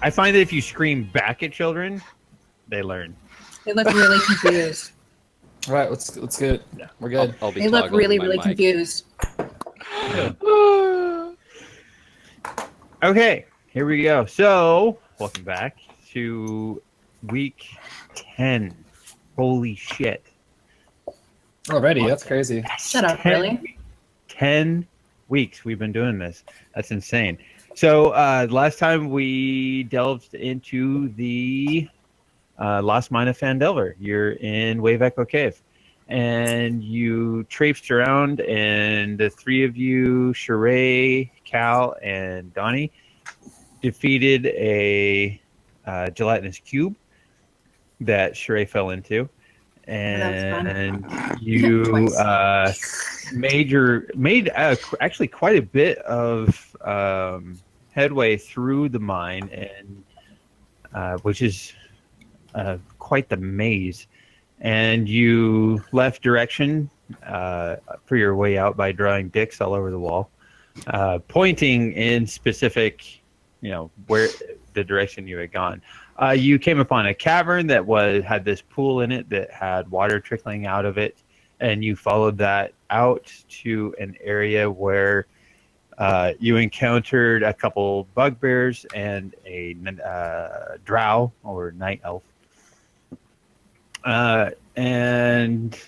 I find that if you scream back at children, they learn. They look really confused. All right, let's get it. Yeah. We're good. I'll be They look toggling really, my really mic. confused. Okay, here we go. So, welcome back to week 10. Holy shit. Already, that's crazy. Shut up, really? 10 weeks we've been doing this. That's insane. So, last time we delved into the Lost Mine of Phandelver. You're in Wave Echo Cave. And you traipsed around, and the three of you, Sheree, Cal, and Donnie, defeated a gelatinous cube that Sheree fell into. And you made actually quite a bit of headway through the mine, and which is quite the maze. And you left direction for your way out by drawing dicks all over the wall, pointing in specific, where the direction you had gone. You came upon a cavern that had this pool in it that had water trickling out of it, and you followed that out to an area where you encountered a couple bugbears and a drow or night elf. And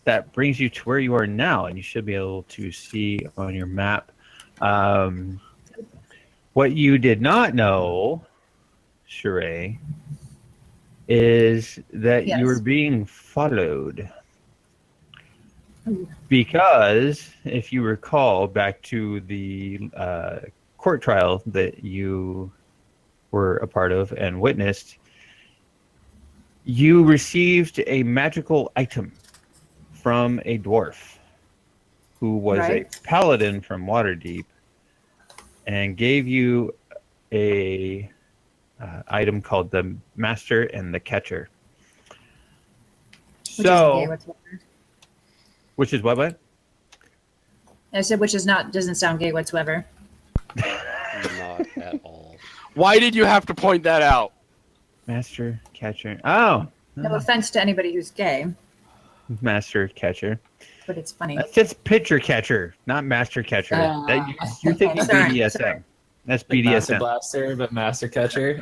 that brings you to where you are now, and you should be able to see on your map. What you did not know, Sheree, is that you were being followed. Because, if you recall, back to the court trial that you were a part of and witnessed, you received a magical item from a dwarf who was a paladin from Waterdeep and gave you a item called the Master and the Catcher. Which is what? I said, doesn't sound gay whatsoever. Not at all. Why did you have to point that out? Master, Catcher. Oh. No offense to anybody who's gay. Master, Catcher. But it's funny. That's just Pitcher Catcher, not Master Catcher. You're thinking BDSM. Sorry. That's BDSM. Master Blaster, but Master Catcher.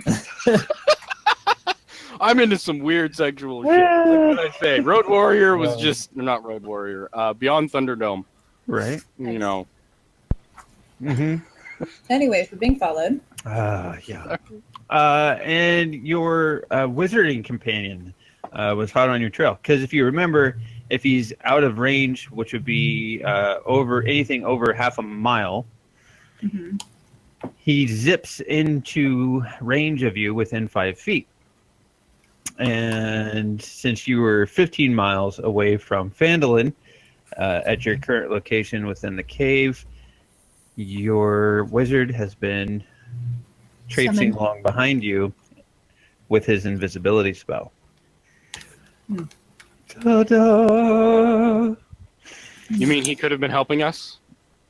I'm into some weird sexual shit. What can I say? Road Warrior was just... Not Road Warrior. Beyond Thunderdome. Right. Mm-hmm. Anyways, we're being followed. Yeah. And your wizarding companion was hot on your trail. Because if you remember, if he's out of range, which would be anything over half a mile, he zips into range of you within 5 feet. And since you were 15 miles away from Phandalin, at your current location within the cave, your wizard has been traipsing along behind you with his invisibility spell. Ta-da! You mean he could have been helping us?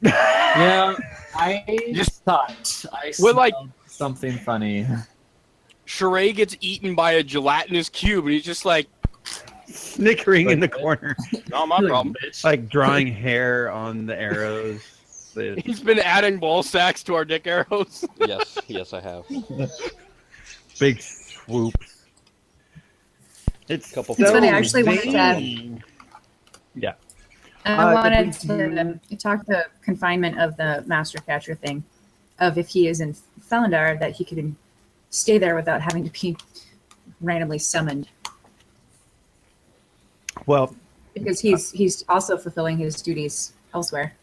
Yeah, I just thought I smelled something funny. Sheree gets eaten by a gelatinous cube, and he's just like... snickering in the corner. Not my problem. Like drawing hair on the arrows. He's been adding ball sacks to our dick arrows. Yes, I have. Big swoops. It's funny. I actually wanted to. Yeah. I wanted to talk the confinement of the Master Catcher thing, of if he is in Felindar, that he could stay there without having to be randomly summoned. Well, because he's also fulfilling his duties elsewhere.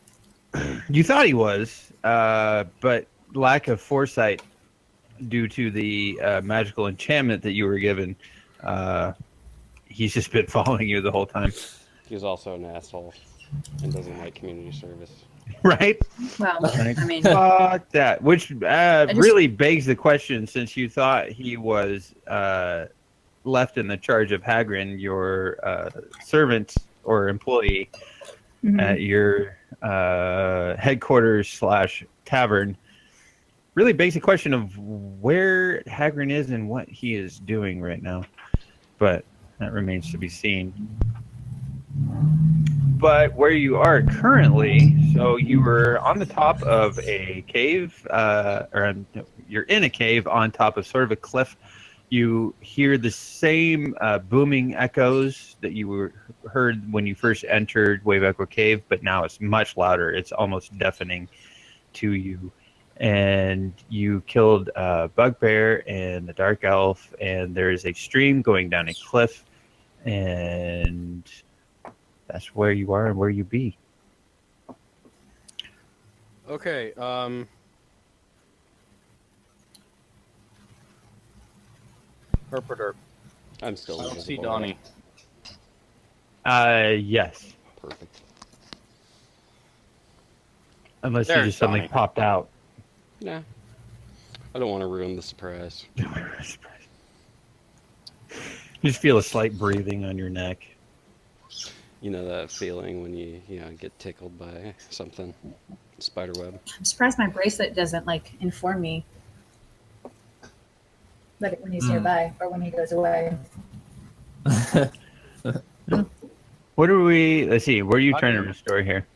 You thought he was, but lack of foresight due to the magical enchantment that you were given, he's just been following you the whole time. He's also an asshole and doesn't like community service. Right? Well, I mean... Fuck that. Which really begs the question, since you thought he was left in the charge of Hagrid, your servant or employee at your headquarters / tavern. really begs the question of where Hagrid is and what he is doing right now. But that remains to be seen. But where you are currently, so you were on the top of a cave, you're in a cave on top of sort of a cliff. You hear the same booming echoes that you heard when you first entered Wave Echo Cave, but now it's much louder. It's almost deafening to you. And you killed a bugbear and a dark elf, and there's a stream going down a cliff, and that's where you are and where you be. Okay. Herp. I'm still I don't see invisible. Donnie. Yes. Perfect. Unless you There's just suddenly Donnie. popped out. Nah. I don't want to ruin the surprise. You just feel a slight breathing on your neck. You know that feeling when you get tickled by something? Spiderweb. I'm surprised my bracelet doesn't like inform me that when he's nearby or when he goes away. What are we? Let's see. Where are you trying to restore here?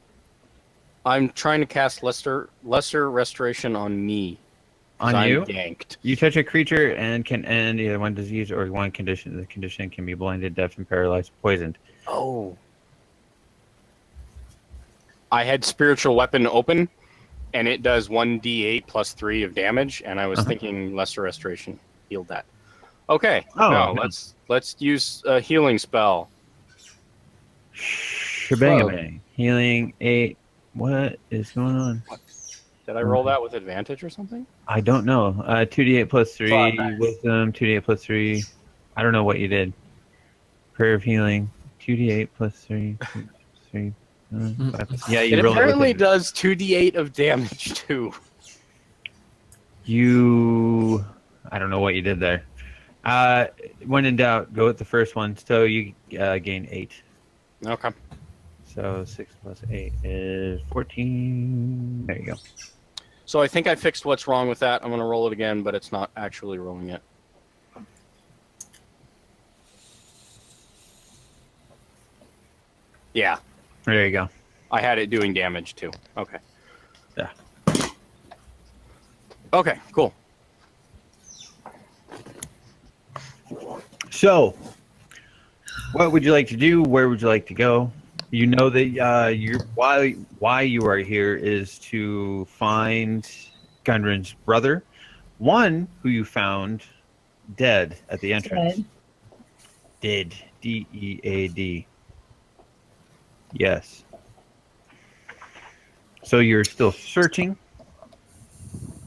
I'm trying to cast lesser restoration on me. On I'm you? yanked. You touch a creature and can end either one disease or one condition. The condition can be blinded, deaf, and paralyzed, poisoned. Oh. I had spiritual weapon open, and it does 1d8 plus 3 of damage, and I was thinking lesser restoration healed that. Okay. Oh, now no. let's use a healing spell. Shebang. Healing 8. What is going on? Did I roll that with advantage or something? I don't know. 2d8 plus 3. Oh, nice. Wisdom. 2d8 plus 3. I don't know what you did. Prayer of healing. 2d8 plus 3. 3. Yeah, you It rolled apparently it with does 2d8 of damage too. You, I don't know what you did there. When in doubt, go with the first one. So you gain 8. Okay. So 6 plus 8 is 14. There you go. So I think I fixed what's wrong with that. I'm going to roll it again, but it's not actually rolling it. Yeah. There you go. I had it doing damage too. Okay. Yeah. Okay, cool. So, what would you like to do? Where would you like to go? You know that why you are here is to find Gundren's brother, one who you found dead at the entrance. Dead. D-E-A-D. Yes. So you're still searching.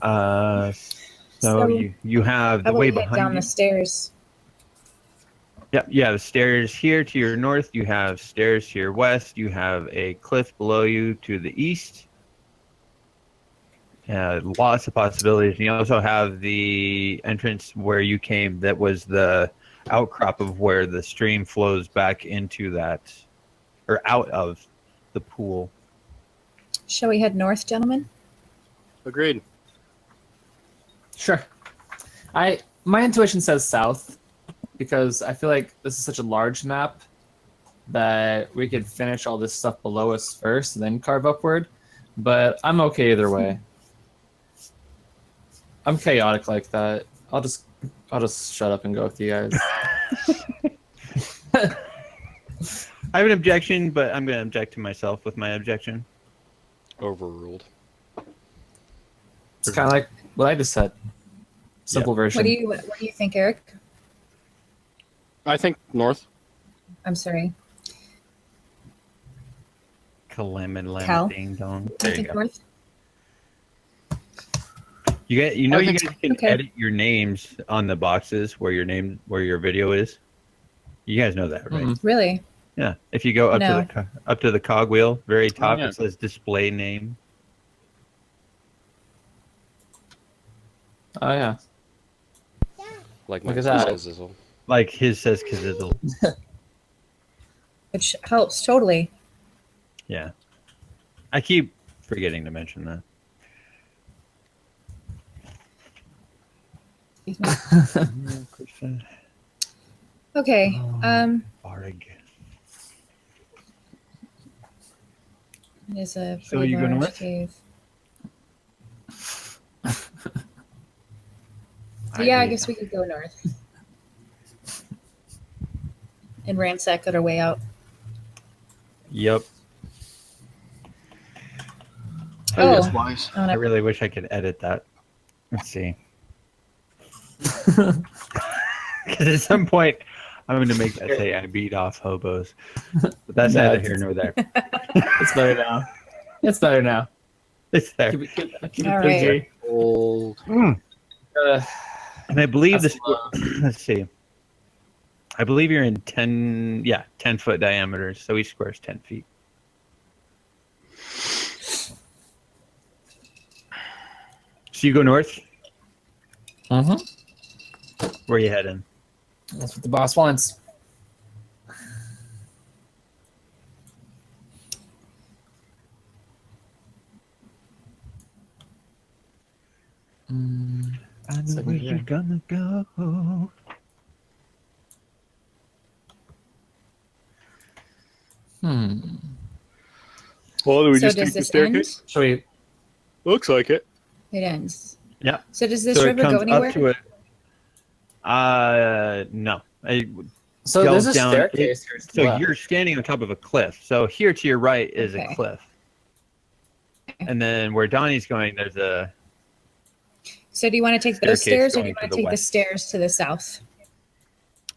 So you have the way behind down you. the stairs. Yep, you have stairs here to your north. You have stairs to your west. You have a cliff below you to the east. Lots of possibilities. And you also have the entrance where you came. That was the outcrop of where the stream flows back into that, or out of the pool. Shall we head north, gentlemen? Agreed. Sure. My intuition says south because I feel like this is such a large map that we could finish all this stuff below us first and then carve upward. But I'm okay either way. I'm chaotic like that. I'll just shut up and go with you guys. I have an objection, but I'm going to object to myself with my objection. Overruled. It's kind of like what I just said. Simple version. What do you think, Eric? I think north. I'm sorry. Calamity Cal? ding dong. Do you There you think go. north? You guys can Okay. edit your names on the boxes where your video is. You guys know that, right? Mhm. Really? Yeah. If you go up No. up to the cogwheel, very top, yeah. it says display name. Oh yeah. Like Look my at that. Zizzle. Like his says Kazizzle. Which helps totally. Yeah. I keep forgetting to mention that. Excuse me. Okay. Barg. There's a So pretty you go large north? cave. So yeah, I guess we could go north and ransack our way out. Yep. Oh, That's wise. oh, I no. really wish I could edit that. Let's see. Because at some point, I'm going to make that say I beat off hobos. But that's No, neither it's- here nor there. It's better now. It's better now. It's there. Keep it All PG. Old. Mm. And I believe That's this. Let's see. I believe you're in 10-foot diameters. So each square is 10 feet. So you go north. Where are you heading? That's what the boss wants. I know Second where gear. you're gonna go. Well, do we So just does take the this end? staircase? Shall we? Looks like it. It ends. Yeah. So does this So it river comes go anywhere? up to it. No. So Delves there's a down. staircase here. to the So left. you're standing on top of a cliff. So here to your right is Okay. a cliff. And then where Donnie's going, there's a. So do you want to take those Staircase stairs, or do you going want to to the take the west. stairs to the south?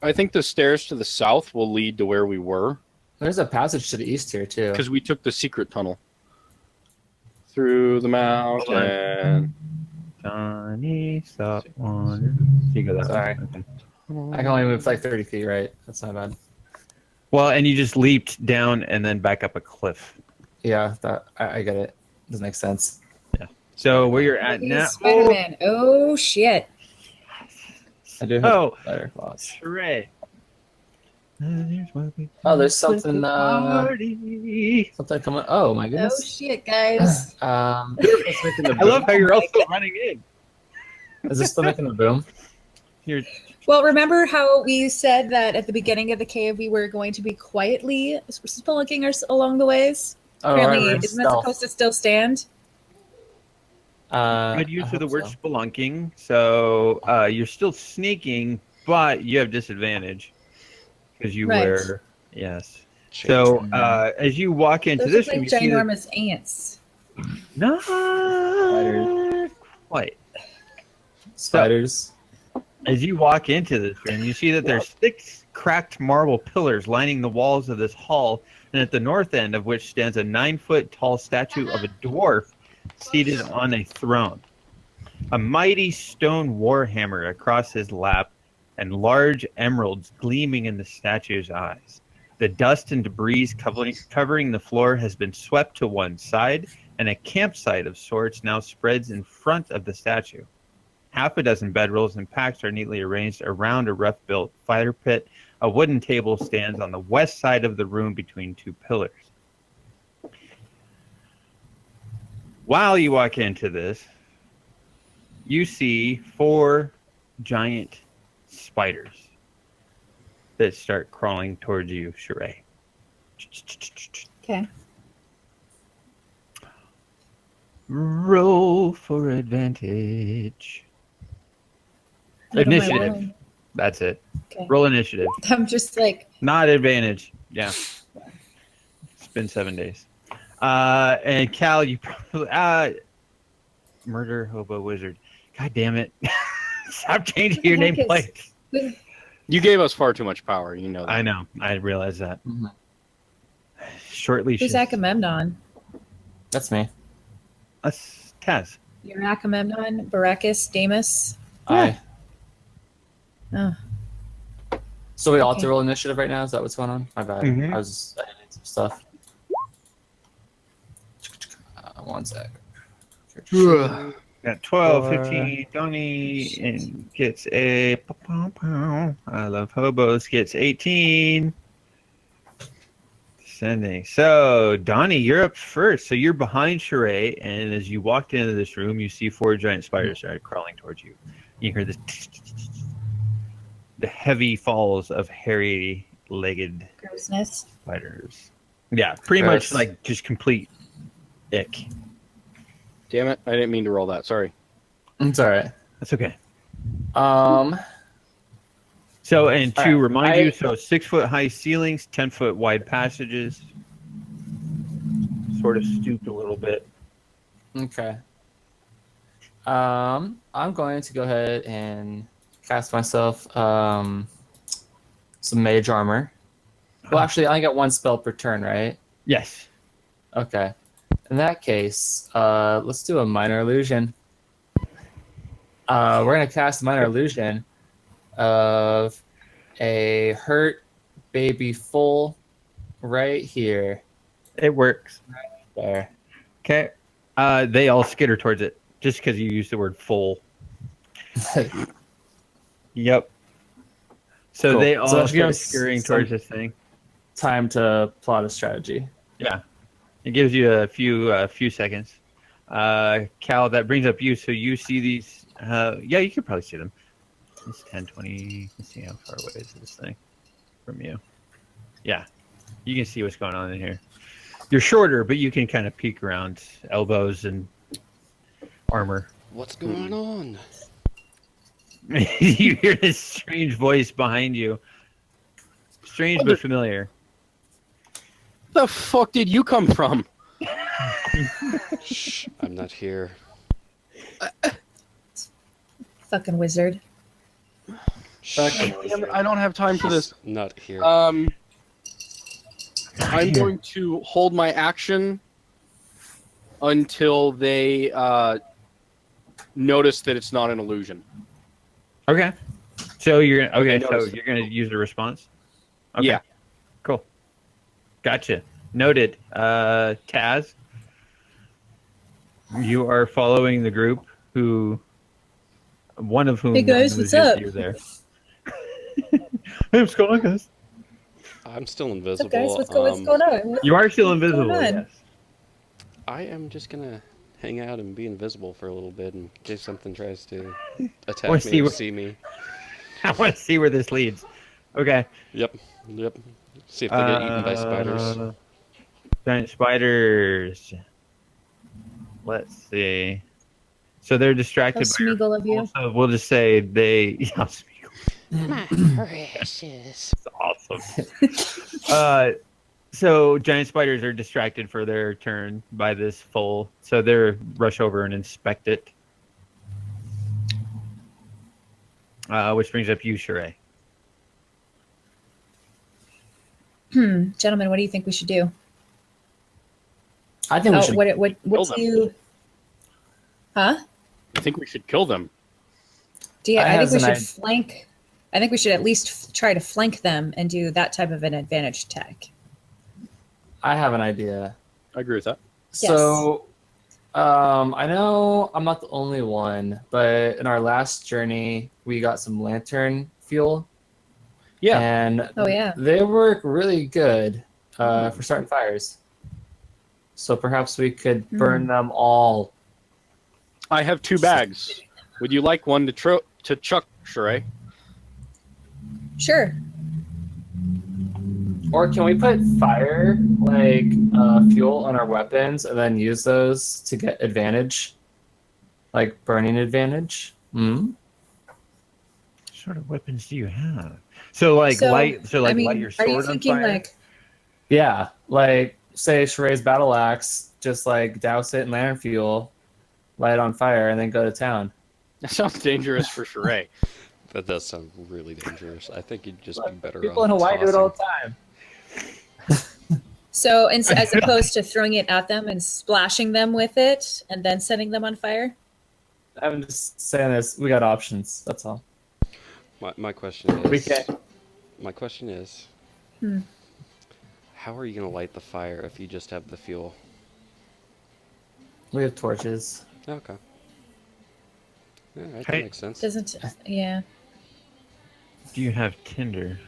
I think the stairs to the south will lead to where we were There's a passage to the east here too. because we took the secret tunnel through the mountain. Donnie, stop water. You go that Sorry. way. Okay. I can only move like 30 feet, right? That's not bad. Well, and you just leaped down and then back up a cliff. Yeah, that I get it. Doesn't make sense. So where you're at Look now. Spider-Man. Oh shit! I do have Oh, better claws. hooray. Oh, there's something. Party. Something coming. Oh my Oh goodness. shit, guys! It's making the I love how you're Oh also my running in. Is this still making the boom? You're, Well, remember how we said that at the beginning of the cave we were going to be quietly spelunking along the ways? Oh, Apparently, right, isn't that supposed to still stand? good use I of the hope word so. spelunking. So you're still sneaking, but you have disadvantage because you Right. were So as you walk into Those this look room, like you see that ginormous ants. not Spiders. quite. Spiders. As you walk into this room, you see that there's 6 cracked marble pillars lining the walls of this hall, and at the north end of which stands a 9-foot tall statue of a dwarf seated on a throne. A mighty stone warhammer across his lap, and large emeralds gleaming in the statue's eyes. The dust and debris covering the floor has been swept to one side, and a campsite of sorts now spreads in front of the statue. Half a dozen bedrolls and packs are neatly arranged around a rough-built fire pit. A wooden table stands on the west side of the room between 2 pillars. While you walk into this, you see 4 giant spiders that start crawling towards you, Sheree. Okay. Roll for advantage. What am I Initiative. rolling? That's it. Okay. Roll initiative. I'm just like, Not advantage. Yeah. It's been 7 days. And Cal, you probably murder hobo wizard. God damn it. Stop changing your What the heck nameplate. You gave us far too much power. You know that. I know. I realize that. Mhm. Short leashes. who's Agamemnon? That's me. That's Kaz. You're Agamemnon, Baracus, Damus. I. Oh, So we all have Okay. to roll initiative right now? Is that what's going on? My bad. Mhm. I was editing some stuff. 1 sec. Got 12, Four. 15. Donnie and gets a. I love hobos. Gets 18. Descending. So, Donnie, you're up first. So you're behind Sheree, and as you walked into this room, you see 4 giant spiders started crawling towards you. You hear this, the heavy falls of hairy-legged Grossness. spiders. Yeah, pretty much Gross. like just complete ick. Damn it! I didn't mean to roll that. Sorry. It's all right. That's okay. Um, So, and to All right, remind you, so 6-foot high ceilings, 10-foot wide passages, sort of stooped a little bit. okay. I'm going to go ahead and cast myself some mage armor. Well, actually, I only get one spell per turn, right? Yes. Okay. In that case, let's do a minor illusion. We're gonna cast a minor illusion of a hurt baby foal right here. It works. There. Okay. They all skitter towards it just because you used the word full. Yep. So Cool. they all So that should give start us scurrying some- towards this thing. Time to plot a strategy. Yeah. It gives you a few seconds. Cal, that brings up you. So you see these. Yeah, you could probably see them. It's 10, 20. Let's see how far away is this thing from you. Yeah. You can see what's going on in here. You're shorter, but you can kind of peek around elbows and armor. What's going on? You hear this strange voice behind you. Strange but familiar. The fuck did you come from? Shh, I'm not here. Fucking wizard. Shh, Damn it, I don't have time for this. not here. I'm going to hold my action until they notice that it's not an illusion. Okay. So you're okay. So noticed. you're gonna use the response. Okay. Yeah. Cool. Gotcha. Noted. Taz, you are following the group. One of whom? Hey, guys, knows what's up? You're there. Hey, what's going on, guys? I'm still What's invisible. up, guys? What's going on? You are still What's going invisible. on? Yes. I am just gonna hang out and be invisible for a little bit in case something tries to attack Wanna me see or what- see me. I want to see where this leads. Okay. Yep. See if they get eaten by spiders. Giant spiders. Let's see. So they're distracted How by your Smeagol of you. So we'll just say they. Yeah, Smeagol. My precious. It's awesome. So giant spiders are distracted for their turn by this foal, so they're rush over and inspect it. Which brings up you, Sheree. Gentlemen, what do you think we should do? I think we Oh, should. what Kill do them. you? Huh? I think we should kill them. Do you, I I think has we an should idea. flank. I think we should at least try to flank them and do that type of an advantage attack. I have an idea. I agree with that. So, I know I'm not the only one, but in our last journey, we got some lantern fuel. Yeah. And Oh yeah. they work really good for starting fires. So perhaps we could burn them all. I have 2 bags. Would you like one to chuck, Sheree? Sure. Or can we put fire, like fuel, on our weapons and then use those to get advantage? Like burning advantage? Hmm? What sort of weapons do you have? So light. I mean, light your are sword you on thinking fire. like? Yeah, like say Sheree's battle axe, just like douse it in lantern fuel, light it on fire, and then go to town. That sounds dangerous for Sheree. That does sound really dangerous. I think you'd just be better People off in Hawaii do it all tossing. the time. So, as opposed to throwing it at them and splashing them with it and then setting them on fire? I'm just saying this. We got options. That's all. My question is. We can. My question is. Hmm. How are you gonna light the fire if you just have the fuel? We have torches. Okay. Yeah, that Hey. makes sense. Doesn't yeah. Do you have Tinder?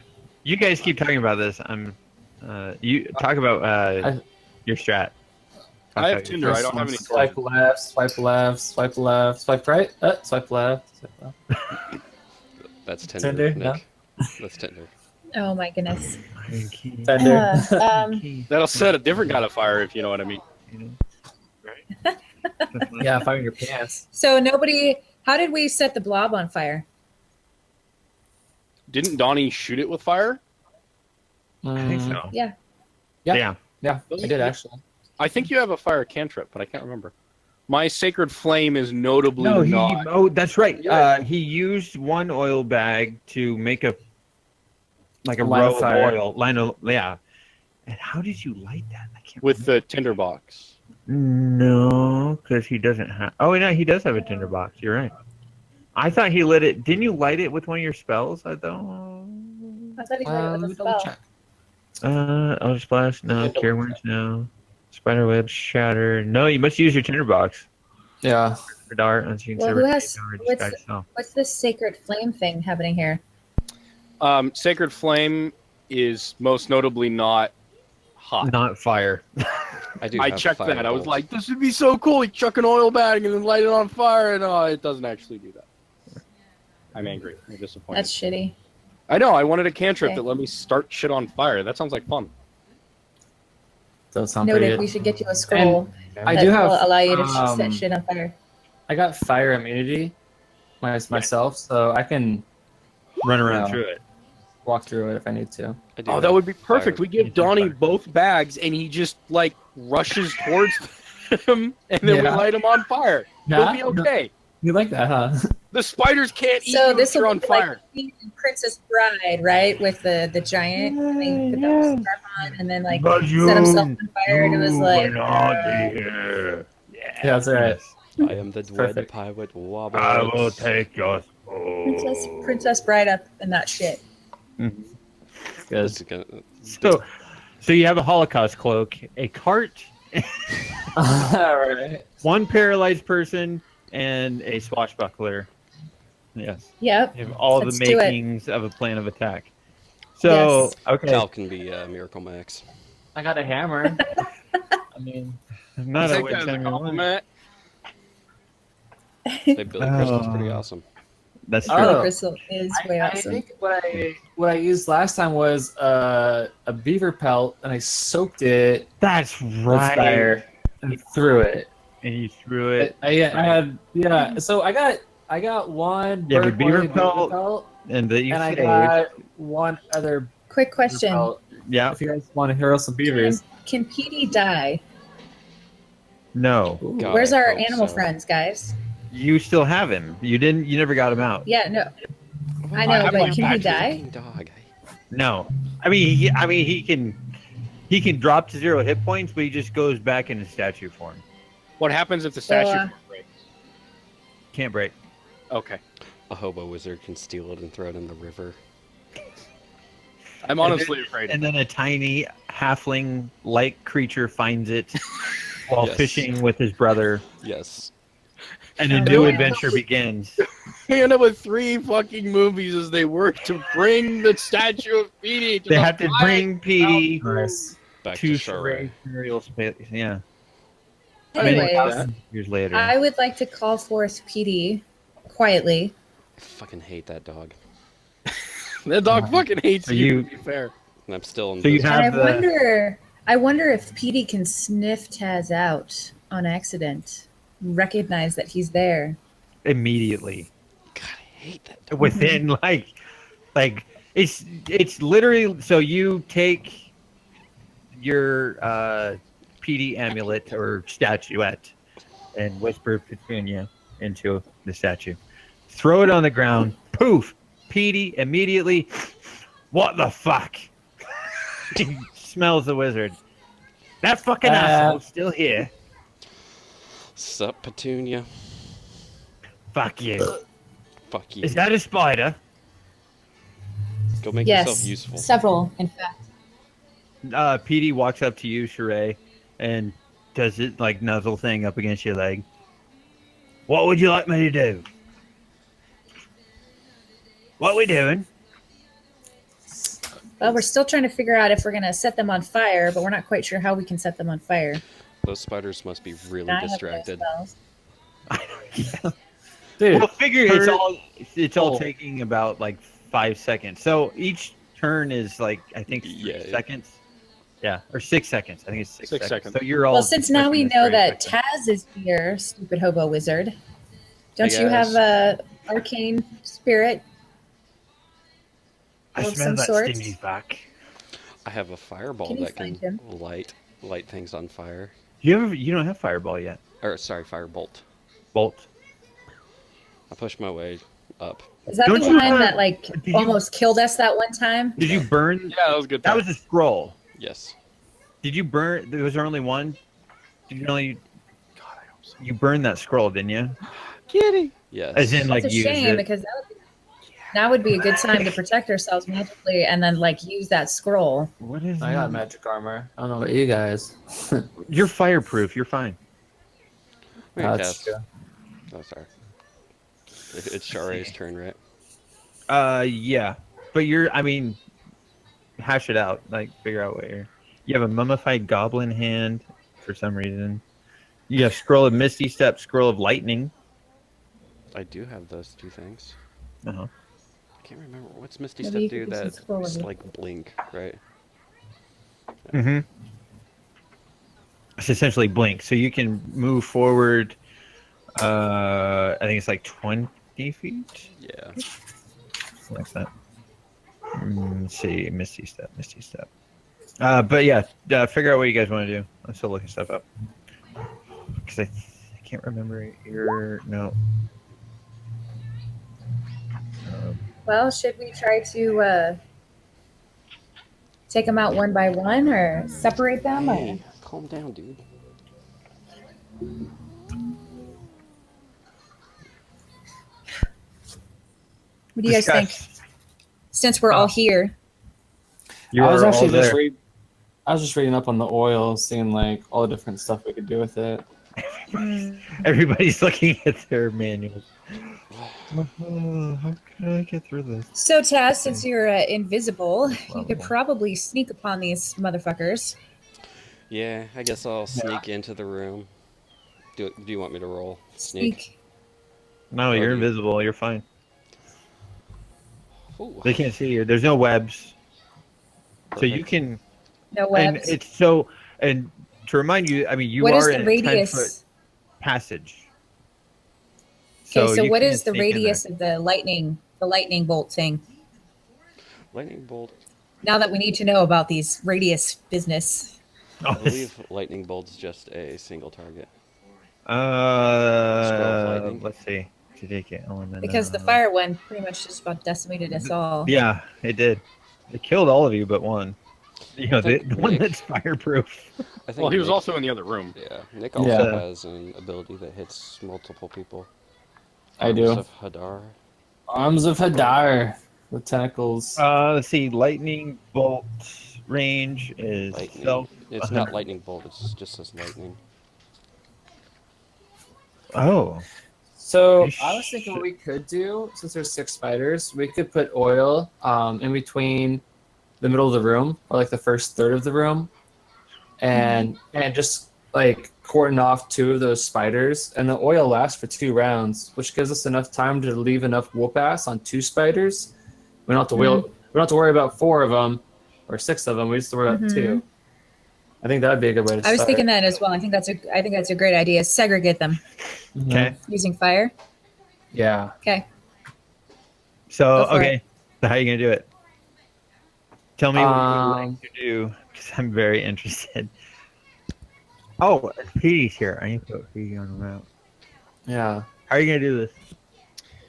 You guys keep talking about this. You talk about your strat. I have Tinder. I don't have any Swipe torches. left, swipe left, swipe left, swipe right, swipe left, swipe left. That's Tinder, Tinder, Nick. no? That's Tinder. Oh my goodness. Tinder. That'll set a different kind of fire, if you know what I mean. Yeah, fire in your pants. So nobody. How did we set the blob on fire? Didn't Donnie shoot it with fire? I think so. Yeah. Yeah. Yeah, I did actually. I think you have a fire cantrip, but I can't remember. My sacred flame is notably No, not. oh, that's right. Yeah. He used one oil bag to make a Line row of of fire. oil. Line of, yeah. And how did you light that? I can't With the tinderbox. No, because he doesn't have. Oh, no, he does have a tinderbox. You're right. I thought he lit it. Didn't you light it with one of your spells? I thought. I thought he lit it with a Double spell. check. Elder Splash. No. Yeah, Cure Wounds. No. Spiderweb. Shatter. No, you must use your tinderbox. Yeah. For dart. Unseen Well, server, who has- charge, what's sky the- self. What's this sacred flame thing happening here? Sacred flame is most notably not hot. Not fire. I checked that. I was like, this would be so cool. You chuck an oil bag and then light it on fire. And it doesn't actually do that. I'm angry. I'm disappointed. That's shitty. I know. I wanted a cantrip Okay. that let me start shit on fire. That sounds like fun. Does sound pretty Noted. good. We should get you a scroll I that do have. will allow you to um, set shit on fire. I got fire immunity myself, so I can Run around No. through it. walk through it if I need to. I do Oh, that have would be perfect. fire. We give Donnie both bags and he just like rushes towards them and then we Yeah. light him on fire. Yeah? He'll be okay. You like that, huh? The spiders can't eat So you this if you're will on be fire. like Queen and Princess Bride, right? With the giant, and they put that scarf on, and then like set himself on fire, and it was like, Yeah, Yeah, that's right. I am the dread Perfect. pirate Wobble. I will take your soul. Princess Bride up and that shit. Good. This is gonna- So you have a Holocaust cloak, a cart, Alright. one paralyzed person, and a swashbuckler. Yes, Yep. you have all Let's the do it. makings of a plan of attack. So Yes. okay, Cal can be Miracle Max. I got a hammer. I mean, not a Take that as a win-time one. compliment. Hey, Billy Crystal's pretty awesome. That's true. Oh. Billy Crystal is way I awesome. think what I used last time was a beaver pelt, and I soaked it That's with right. fire and threw it. And you threw it, I had. So I got one You have a bird beaver body pelt, and that you and I saved. got one other Quick beaver question: pelt. Yeah, If you guys want to hero some beavers, Can PD die? no, God, Where's I our hope animal so. friends, guys? you still have him. You didn't. You never got him out. Yeah, no, I I know, have but my can he badge. die? Fucking dog. No, I mean, he can drop to 0 hit points, but he just goes back into statue form. What happens if the statue Well, breaks? Can't break. Okay. A hobo wizard can steal it and throw it in the river. I'm honestly afraid. And then a tiny halfling-like creature finds it while Yes. fishing with his brother, Yes. and a Oh, new yeah. adventure begins. We end up with 3 fucking movies as they work to bring the statue of Petey to They the have to bring Petey nice. Back to to Sharay. Surreal space. Yeah, Anyways, years later. I would like to call forth PD quietly. I fucking hate that dog. The dog fucking hates So you, you- to be fair. And I'm still So you invisible. have And the- I wonder if PD can sniff Taz out on accident, recognize that he's there. immediately God, I hate that dog. within like it's literally. So you take your PD amulet or statuette and whisper Petunia into the statue. Throw it on the ground. Poof! PD immediately. What the fuck? He smells the wizard. That fucking asshole's still here. Sup, Petunia? Fuck you. Fuck you. Is that a spider? Go make yourself Yes, useful. several, in fact. PD walks up to you, Sheree, and does it like nuzzle thing up against your leg. What would you like me to do? What we doing? Well, we're still trying to figure out if we're going to set them on fire, but we're not quite sure how we can set them on fire. Those spiders must be really I have no distracted. spells. Dude, Well, figure it's all Oh. taking about like 5 seconds. So each turn is like I think 3 Yeah. seconds. Yeah, or 6 seconds. I think it's 6 6 seconds. seconds. So you're all. Well, since now we pushing this know very that quickly. Taz is here, stupid hobo wizard, don't Hey, you have guys. a arcane spirit I of smell some that sort? Stimmy's back. I have a fireball Can you that find can him? light things on fire. You don't have fireball yet. Or sorry, firebolt. Bolt. I pushed my way up. Is that Don't the you one have- that like did you- almost killed us that one time? Did you burn? Yeah, that was a good. That Time. was a scroll. Yes. Did you burn? There was only one. Did you only? God, I hope so. You burned that scroll, didn't you? Kitty. Yes. As in, like, It's a use shame it. because that would be a good time to protect ourselves magically and then like use that scroll. What is? I got magic armor. I don't know about you guys. You're fireproof. You're fine. I'm gonna That's cast- true. Oh, sorry. It's Share's turn, right? Yeah, but you're. I mean, hash it out. Like, figure out what you're. You have a mummified goblin hand for some reason. You have scroll of misty step, scroll of lightning. I do have those two things. Uh-huh. I can't remember what's Misty Maybe Step you do could use some that scroll of just it. like blink, right? Mm-hmm. It's essentially blink, so you can move forward. I think it's like 20 feet. Yeah. Something like that. Let's see, misty step, misty step. But yeah, figure out what you guys want to do. I'm still looking stuff up because I can't remember your no. Well, should we try to take them out one by one or separate them? Or... Hey, calm down, dude. What do you guys think? Since we're all here, You I was are actually all just there. I was just reading up on the oil, seeing like all the different stuff we could do with it. Everybody's looking at their manuals. How can I get through this? so Taz, since you're invisible, you could Level. probably sneak upon these motherfuckers. Yeah, I guess I'll sneak into the room. Do you want me to roll? Sneak. No, you're invisible. You're fine. Ooh, They can't see you. There's no webs, so you perfect. can. No And webs. it's so. And to remind you, I mean, you What is are the in a 10-foot radius? passage. Okay, so you what can't is the sneak in there. radius of the lightning bolt thing? Lightning bolt. Now that we need to know about these radius business. I Oh, believe lightning bolt's just a single target. lightning. Let's see. To take it element. Because the fire one pretty much just about decimated us all. Yeah, it did. It killed all of you but one. You know, the think one Nick- that's fireproof. I think Well, he was Nick- also in the other room. Yeah, Nick also Yeah. has an ability that hits multiple people. I do. Arms of Hadar. Arms of Hadar, the tentacles. Let's see. Lightning bolt range is Lightning. self. It's not lightning bolt. It's just says lightning. Oh, So You I was thinking what should- we could do, since there's 6 spiders, we could put oil in between the middle of the room, or like the first third of the room, and just like cordon off 2 of those spiders, and the oil lasts for 2 rounds, which gives us enough time to leave enough whoop ass on 2 spiders. We don't have to we don't have to worry about 4 of them or 6 of them. We just have to worry about 2. I think that would be a good way to I was start. thinking that as well. I think that's a great idea. Segregate them Mhm. okay. using fire. Yeah. Okay. So Go for okay. So how are you gonna do it? Tell me what you would Um, like to do, because I'm very interested. Oh, Petey's here. I need to put Petey on the map. Yeah. How are you gonna do this?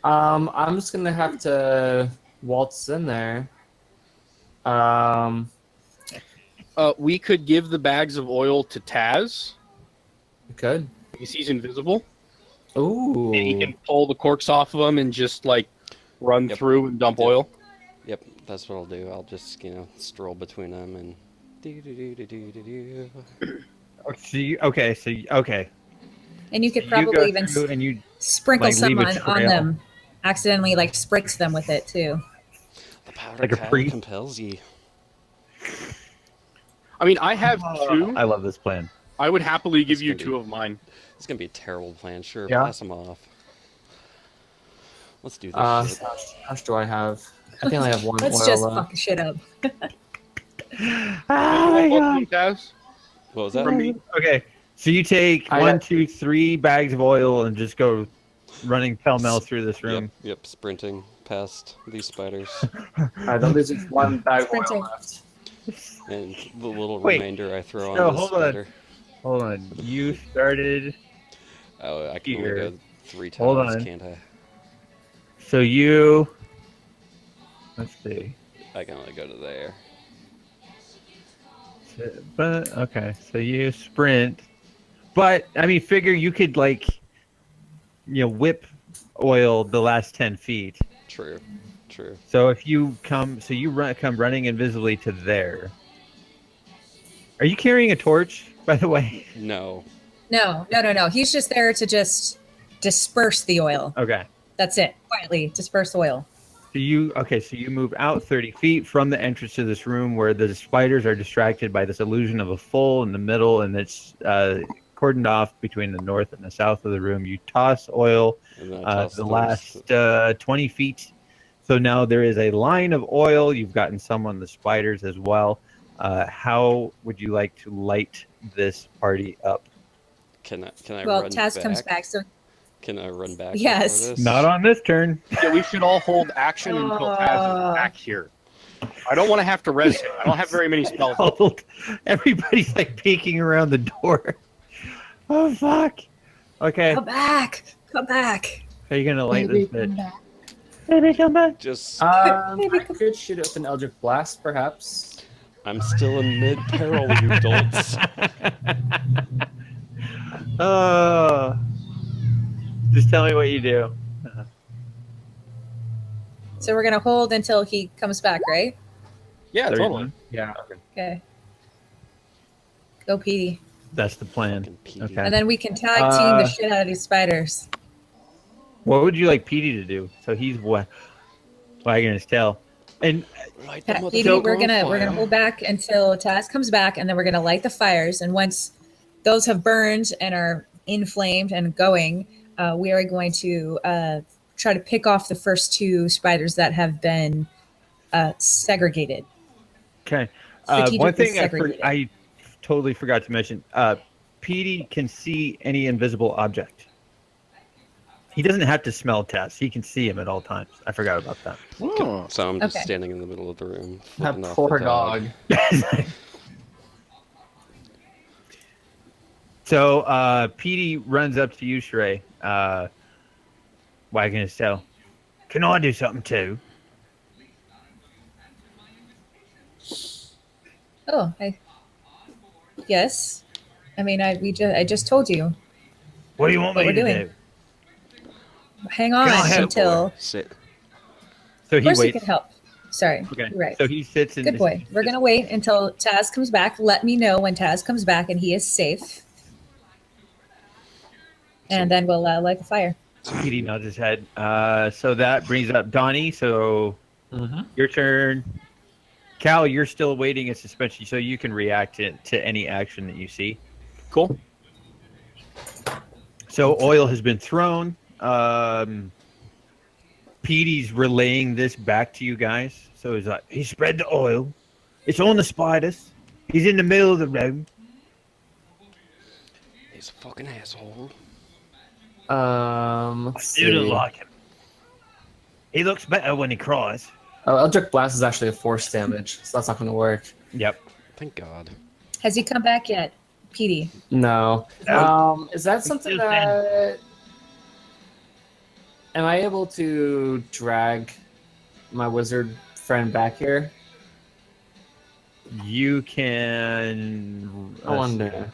I'm just gonna have to waltz in there. We could give the bags of oil to Taz Good. because he's invisible, Ooh. and he can pull the corks off of them and just like run Yep. through and dump Yep. oil. Yep, that's what I'll do. I'll just, stroll between them and do. Okay. And you could You probably go even through and you sprinkle like, some leave a on trail. them. Accidentally like spritz them with it too. The powder Like a cow priest? compels ye. I mean, I have two. I love this plan. I would happily give That's you gonna 2 be- of mine. It's gonna be a terrible plan. Sure, Yeah. pass them off. Let's do this shit. How much do I have? I think I have one Let's oil just left. fuck shit up. Oh my Both of god. them, Taz? What was that? From me? Okay, so you take I- 1, 2, 3 bags of oil and just go running pell-mell through this Yep, room. yep, sprinting past these spiders. Alright, then there's just one bag of Sprinting. oil left. And the little Wait, remainder I throw so on this hold on. spider. Hold on. You started. Oh, I can only Here. go 3 Hold times, on. can't I? So you. Let's see. I can only go to there. But okay, so you sprint. But I mean, figure you could whip oil the last 10 feet. True, true. So if you come running invisibly to there. Are you carrying a torch, by the way? No. No. He's just there to just disperse the oil. Okay. That's it. Quietly disperse oil. So you move out 30 feet from the entrance to this room where the spiders are distracted by this illusion of a full in the middle, and it's cordoned off between the north and the south of the room. You toss oil And then I toss the those- last 20 feet. So now there is a line of oil. You've gotten some on the spiders as well. How would you like to light this party up? Can I Well, run Taz back? comes back, so Can I run back? Yes. before this? Not on this turn. Yeah, we should all hold action until Taz is back here. I don't want to have to res him. I don't have very many spells. Hold. Everybody's peeking around the door. Oh fuck. Okay. come back. Come back. Are you gonna light Baby, this come bitch? back. Baby, come back. Just, Maybe I could shoot it with an Eldritch Blast, perhaps. I'm still in mid-peril, you dolts. Just tell me what you do. So we're gonna hold until he comes back, right? Yeah, 31. totally. Yeah. Okay. Go, Petey. That's the plan. Fucking Petey. Okay. And then we can tag team the shit out of these spiders. What would you like Petey to do? So he's wagging his tail. And Light the Petey, motherfucker we're on gonna fire. hold back until Taz comes back, and then we're gonna light the fires. And once those have burned and are inflamed and going, we are going to try to pick off the first 2 spiders that have been segregated. okay. Strategically One thing segregated. I totally forgot to mention. Petey can see any invisible object. He doesn't have to smell tests. He can see him at all times. I forgot about that. Oh. So I'm just Okay. standing in the middle of the room. That flipping off poor the dog. So Petey runs up to you, Shrey, wagging his tail. Can I do something too? Oh, yes. I mean, I just told you. What do you want What me we're to doing. do? Hang on Can I help, until. Sit. So Of he course, you waits. can help. Sorry. Okay. You're right. So he sits in. Good boy. We're gonna wait until Taz comes back. Let me know when Taz comes back and he is safe, and then we'll light the fire. So Petey nods his head. So that brings up Donnie. So your turn. Cal, you're still waiting in suspension, so you can react to any action that you see. Cool. So oil has been thrown. Petey's relaying this back to you guys. So he's like, he spread the oil. It's on the spiders. He's in the middle of the road. He's a fucking asshole. I Let's still don't see. like him. He looks better when he cries. Oh, Eldritch Blast is actually a force damage, so that's not going to work. Yep. Thank God. Has he come back yet, Petey? No. No. Is that something still that... Am I able to drag my wizard friend back here? You can. I wonder.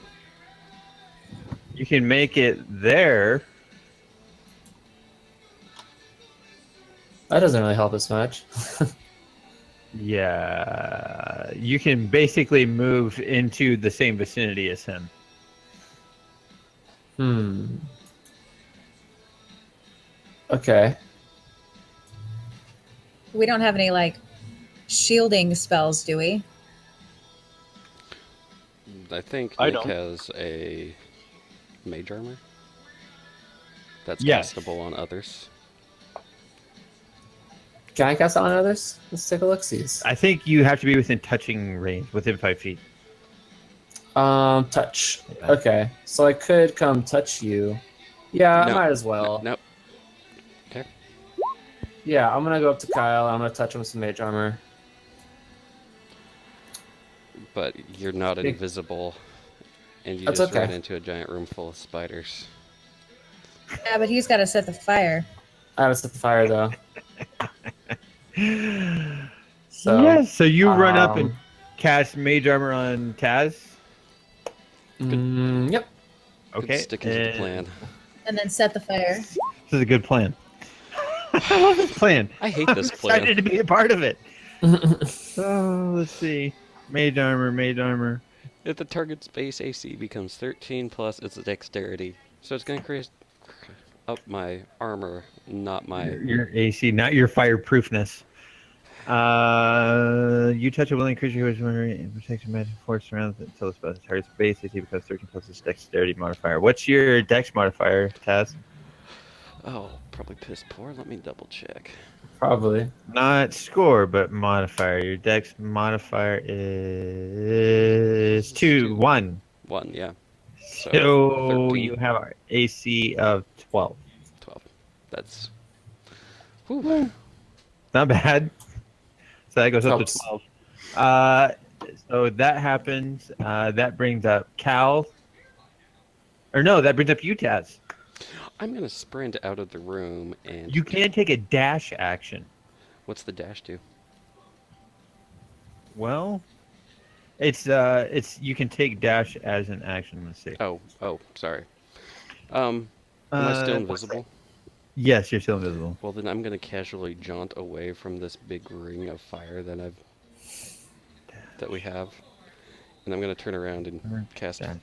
You can make it there. That doesn't really help us much. Yeah. You can basically move into the same vicinity as him. Okay. We don't have any shielding spells, do we? I think I Nick don't. has a mage armor that's Yes. castable on others. Can I cast it on others? Let's take a look. Sees. I think you have to be within touching range, within 5 feet. Touch. Yeah. Okay, so I could come touch you. Yeah, I No. might as well. Nope. Okay. Yeah, I'm gonna go up to Kyle. I'm gonna touch him with some mage armor. But you're not Big- invisible, and you That's just okay. ran into a giant room full of spiders. Yeah, but he's got to set the fire. I haven't set the fire though. So Yes. So you run up and um, cast mage armor on Taz. Yep. Okay. Sticking to the and plan. And then set the fire. This is a good plan. I love this plan. I hate this I'm excited plan. to be a part of it. Oh, let's see. Mage armor, mage armor. If the target's base AC becomes 13 plus its dexterity, so it's going to increase up my armor, not my. Your AC, not your fireproofness. You touch a willing creature who is wondering protection magic force surrounds it until the target's base AC becomes 13 plus its dexterity modifier. What's your dex modifier, Taz? Oh, probably piss poor. Let me double check. Probably. Not score, but modifier. Your dex modifier is 1. 1, yeah. So, So 13. you have an AC of 12. 12. That's. Whew. Not bad. So that goes up Helps. to 12. So that happens. That brings up Cal. Or no, that brings up you, Taz. I'm going to sprint out of the room and. You can take a dash action. What's the dash do? Well, it's you can take dash as an action. Let's see. Oh, sorry. Am I still invisible? Yes, you're still invisible. Well, then I'm going to casually jaunt away from this big ring of fire that we have. And I'm going to turn around and cast Dash,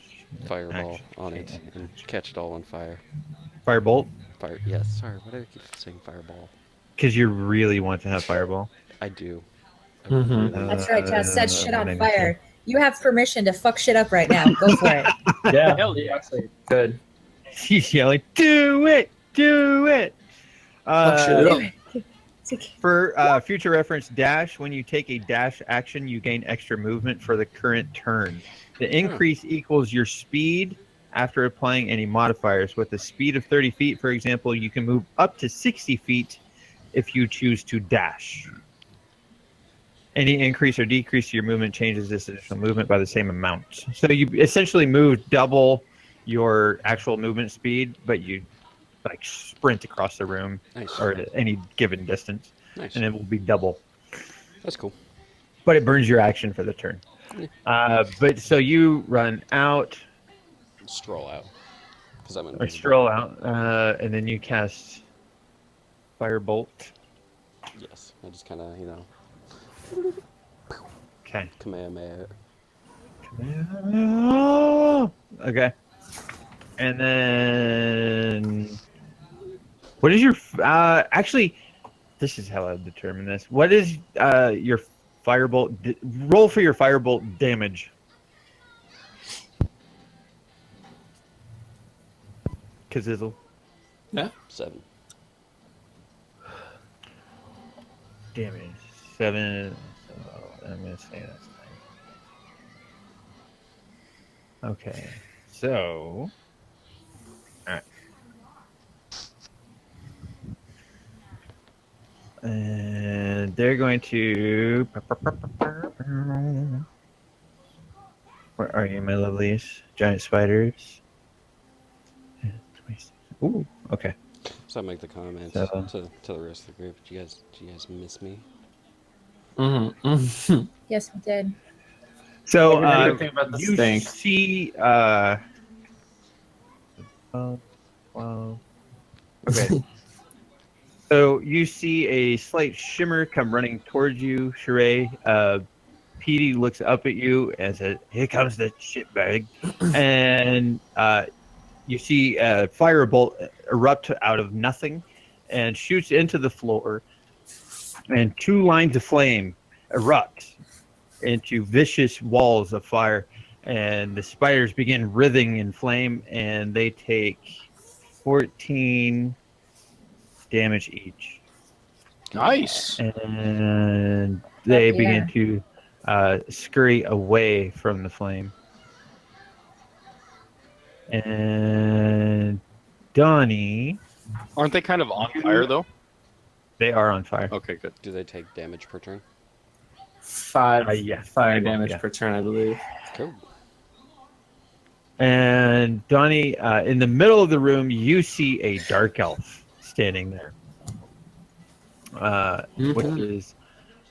Fireball action, on it and catch it all on fire. Firebolt, Fire. Yes, sorry. Why do I keep saying Fireball? because you really want to have fireball. I do. I Mhm. really- That's right, Tess. Set shit on 192. fire. You have permission to fuck shit up right now. Go for it. Yeah. Actually, good. He's yelling, "Do it! Do it!" shit up. For future reference, dash. When you take a dash action, you gain extra movement for the current turn. The increase equals your speed after applying any modifiers. With a speed of 30 feet, for example, you can move up to 60 feet if you choose to dash. Any increase or decrease to your movement changes this additional movement by the same amount. So you essentially move double your actual movement speed, but you like sprint across the room Nice. or at any given distance, Nice. and it will be double. That's cool. But it burns your action for the turn. But so you run out Stroll out. Because I'm or invisible. stroll out, and then you cast Firebolt. Yes. I just kind of, Okay. Kamehameha. Okay. And then, what is your actually? This is how I determine this. What is your firebolt? Roll for your firebolt damage. Kazizzle. 7. Damage 7. So I'm gonna say that's 9. Okay. So. All right. And they're going to. Where are you, my lovelies? Giant spiders. Ooh, okay. So I make the comment So- to the rest of the group. Do you guys miss me? Mm-hmm. Yes, we did. So Good thing about the you stink. see. Well, okay. So you see a slight shimmer come running towards you, Sheree. Petey looks up at you and says, "Here comes the shitbag," and you see a firebolt erupt out of nothing and shoots into the floor, and 2 lines of flame erupt into vicious walls of fire and the spiders begin writhing in flame, and they take 14 damage each. Nice. And they Heck begin yeah. to scurry away from the flame. And Donnie, Aren't they kind of on fire though? they are on fire. Okay, good. Do they take damage per turn? 5 Yeah. fire damage Yeah. per turn, I believe. Cool. And Donnie, in the middle of the room, you see a dark elf standing there, which is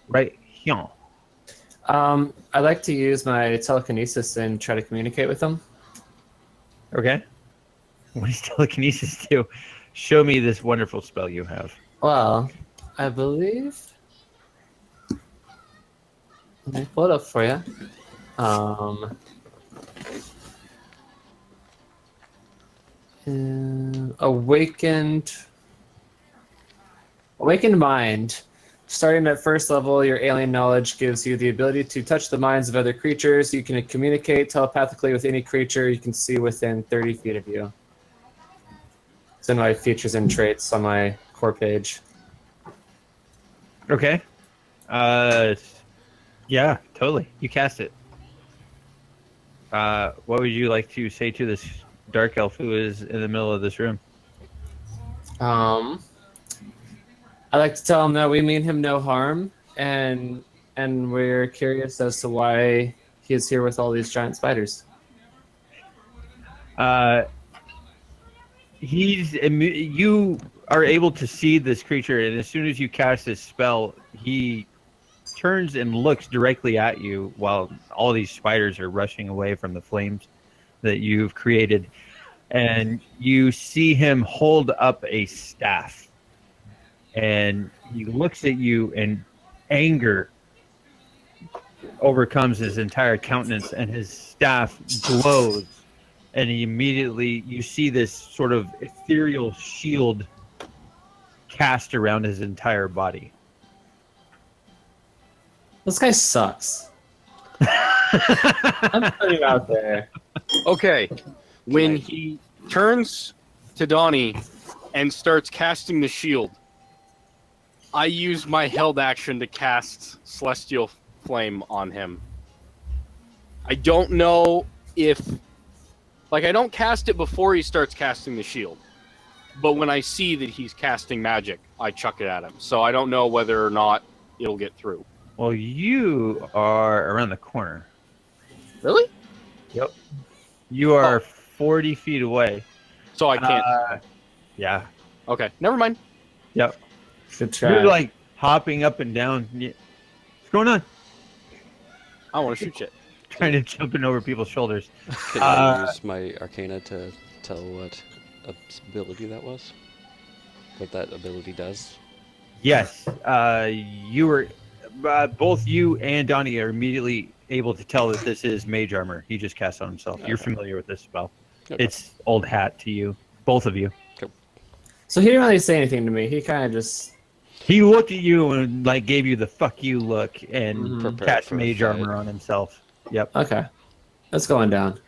right here. I like to use my telekinesis and try to communicate with them. Okay. What does telekinesis do? Show me this wonderful spell you have. Well, I believe. Let me pull it up for you. Awakened mind. Starting at first level, your alien knowledge gives you the ability to touch the minds of other creatures. You can communicate telepathically with any creature you can see within 30 feet of you. It's in my features and traits on my core page. Okay. Yeah, totally. You cast it. What would you like to say to this dark elf who is in the middle of this room? I like to tell him that we mean him no harm, and we're curious as to why he is here with all these giant spiders. You are able to see this creature, and as soon as you cast this spell, he turns and looks directly at you while all these spiders are rushing away from the flames that you've created. And you see him hold up a staff, and he looks at you, and anger overcomes his entire countenance, and his staff glows, and you see this sort of ethereal shield cast around his entire body. This guy sucks. I'm putting it out there. Okay. When he turns to Donnie and starts casting the shield, I use my held action to cast Celestial Flame on him. I don't know if... Like, I don't cast it before he starts casting the shield. But when I see that he's casting magic, I chuck it at him. So I don't know whether or not it'll get through. Well, you are around the corner. Really? Yep. You are 40 feet away. So I can't... Yeah. Okay, never mind. Yep. Good try. You're like hopping up and down. What's going on? I don't want to shoot shit. Trying to jumping over people's shoulders. Can I use my Arcana to tell what ability that was? What that ability does? Yes. You were both you and Donnie are immediately able to tell that this is mage armor. He just cast on himself. You're Okay. familiar with this spell. Okay. It's old hat to you, both of you. So he didn't really say anything to me. He kind of just... He looked at you and like gave you the fuck you look and Prepared cast for the mage fight. armor on himself. Yep. Okay. That's going down.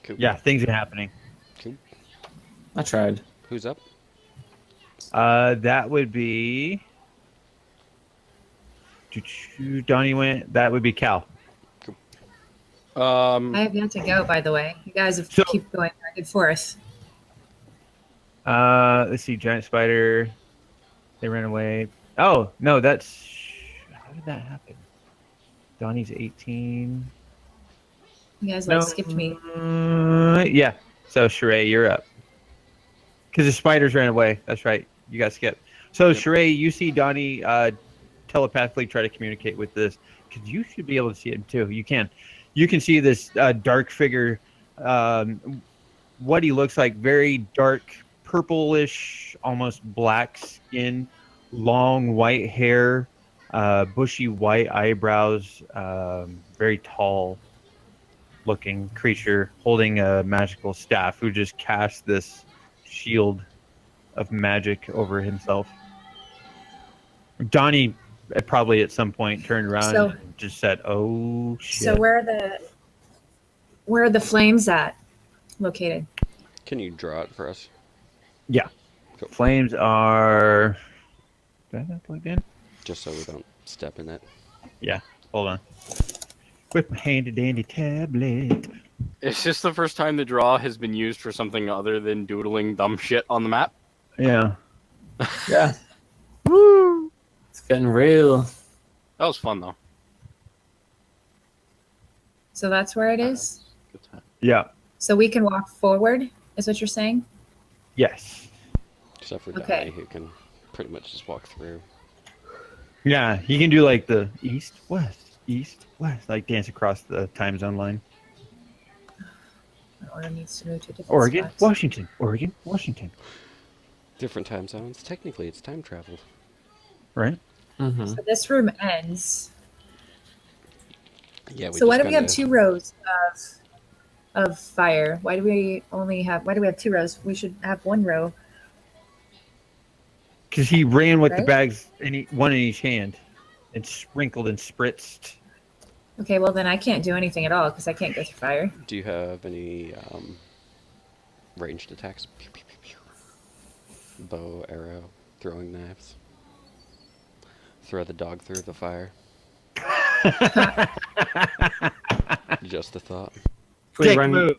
Cool. Yeah, things are happening. Cool. I tried. Who's up? That would be Donnie went. That would be Cal. I have yet to go, by the way. You guys have So- keep going back and forth. Let's see, giant spider. They ran away. Oh no, that's how did that happen? Donnie's 18. You guys No, like skipped me. Yeah. So Sheree, you're up. Because the spiders ran away. That's right. You got skipped. So Sheree, you see Donnie telepathically try to communicate with this. Because you should be able to see him too. You can. You can see this dark figure. What he looks like, very dark, purplish, almost black skin, long white hair, bushy white eyebrows, very tall looking creature holding a magical staff who just cast this shield of magic over himself. Donnie probably at some point turned around So- and just said, "Oh shit." So where are the Where are the flames at? Located. Can you draw it for us? Flames are. Do I have that plugged in? Just so we don't step in it. Yeah. Hold on. With my handy dandy tablet. Is this the first time the draw has been used for something other than doodling dumb shit on the map? Yeah. Yeah. Woo! It's getting real. That was fun though. So that's where it is. Good time. Yeah. So we can walk forward, is what you're saying? Yes. Except for Okay. Donnie, who can pretty much just walk through. Yeah. You can do like the east, west, like dance across the time zone line. My order needs to move to a different Oregon, spot. Washington. Oregon, Washington. Different time zones. Technically, it's time travel. Right? Mm-hmm. So this room ends. Yeah. So why do we have kinda- 2 rows of fire? Why do we have 2 rows? We should have 1 row. Because he ran with the Right? bags, one in each hand, and sprinkled and spritzed. Okay, well then I can't do anything at all because I can't go through fire. Do you have any ranged attacks? Pew, pew, pew, pew. Bow, arrow, throwing knives. Throw the dog through the fire. Just a thought. Can we Dick run- move.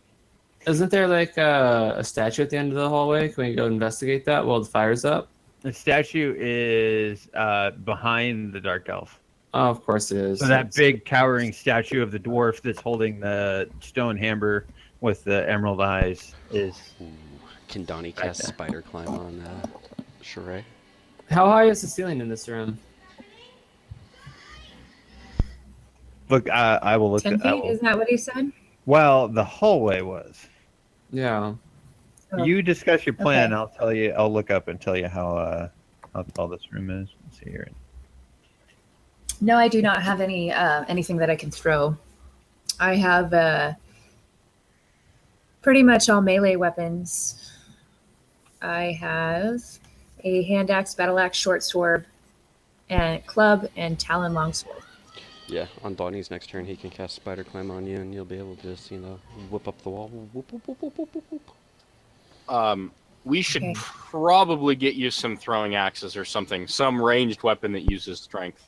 Isn't there like a statue at the end of the hallway? Can we go investigate that while the fire's up? The statue is behind the dark elf. Oh, of course it is. So that big towering statue of the dwarf that's holding the stone hammer with the emerald eyes is. Ooh. Can Donnie Right cast there. spider climb on Sheree? How high is the ceiling in this room? Look, I will look. 10 I feet, will- isn't that what he said? Well, the hallway was. Yeah. Oh. You discuss your plan. Okay. I'll tell you. I'll look up and tell you how tall this room is. Let's see here. No, I do not have any anything that I can throw. I have pretty much all melee weapons. I have a hand axe, battle axe, short sword, and club and talon longsword. Yeah, on Donnie's next turn, he can cast spider climb on you, and you'll be able to just, whip up the wall. Whoop, whoop, whoop, whoop, whoop, whoop, whoop. We should Okay. probably get you some throwing axes or something, some ranged weapon that uses strength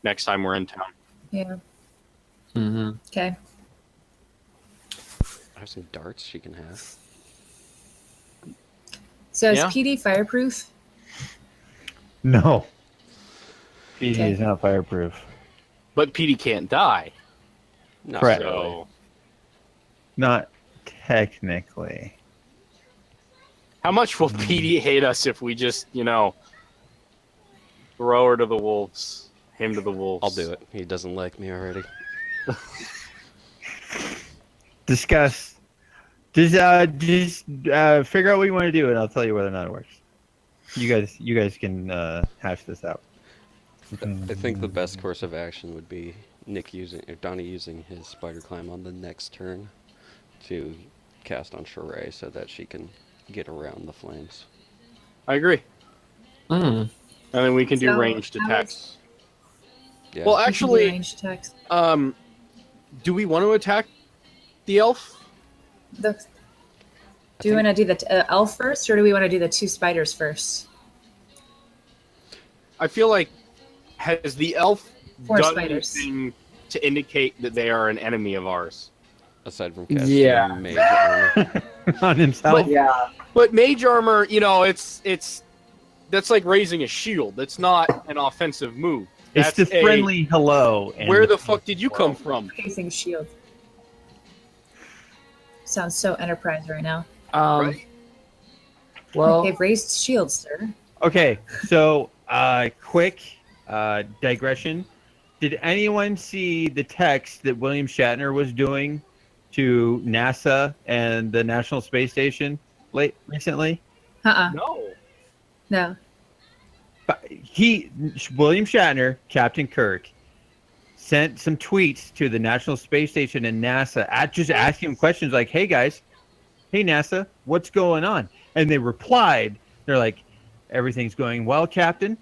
next time we're in town. Yeah. Mm-hmm. Okay. I have some darts she can have. So is Yeah. PD fireproof? No. PD Okay. is not fireproof. But Petey can't die. Not Correct. really. So Not technically. how much will Petey hate us if we just, throw her to the wolves, him to the wolves? I'll do it. He doesn't like me already. Discuss. Just figure out what you want to do, and I'll tell you whether or not it works. You guys can hash this out. I think the best course of action would be Donnie using his spider climb on the next turn to cast on Sheree so that she can get around the flames. I agree. Mm. And then we can do So, ranged how attacks. Yeah. Well, We can do actually, ranged attacks. do we want to attack the elf? Do we want to do the elf first, or do we want to do the 2 spiders first? I feel like has the elf 4 done spiders. anything to indicate that they are an enemy of ours? aside from casting Yeah. mage armor. On himself. Yeah. But mage armor, it's that's like raising a shield. That's not an offensive move. It's That's the friendly hello. and Where the fuck did you come from? Facing shield. Sounds so Enterprise right now. Right. Well, They've raised shields, sir. Okay, so quick digression. Did anyone see the text that William Shatner was doing to NASA and the National Space Station recently? No. No. But William Shatner, Captain Kirk, sent some tweets to the National Space Station and NASA just asking him questions like, "Hey guys, hey NASA, what's going on?" And they replied, they're like, "Everything's going well, Captain.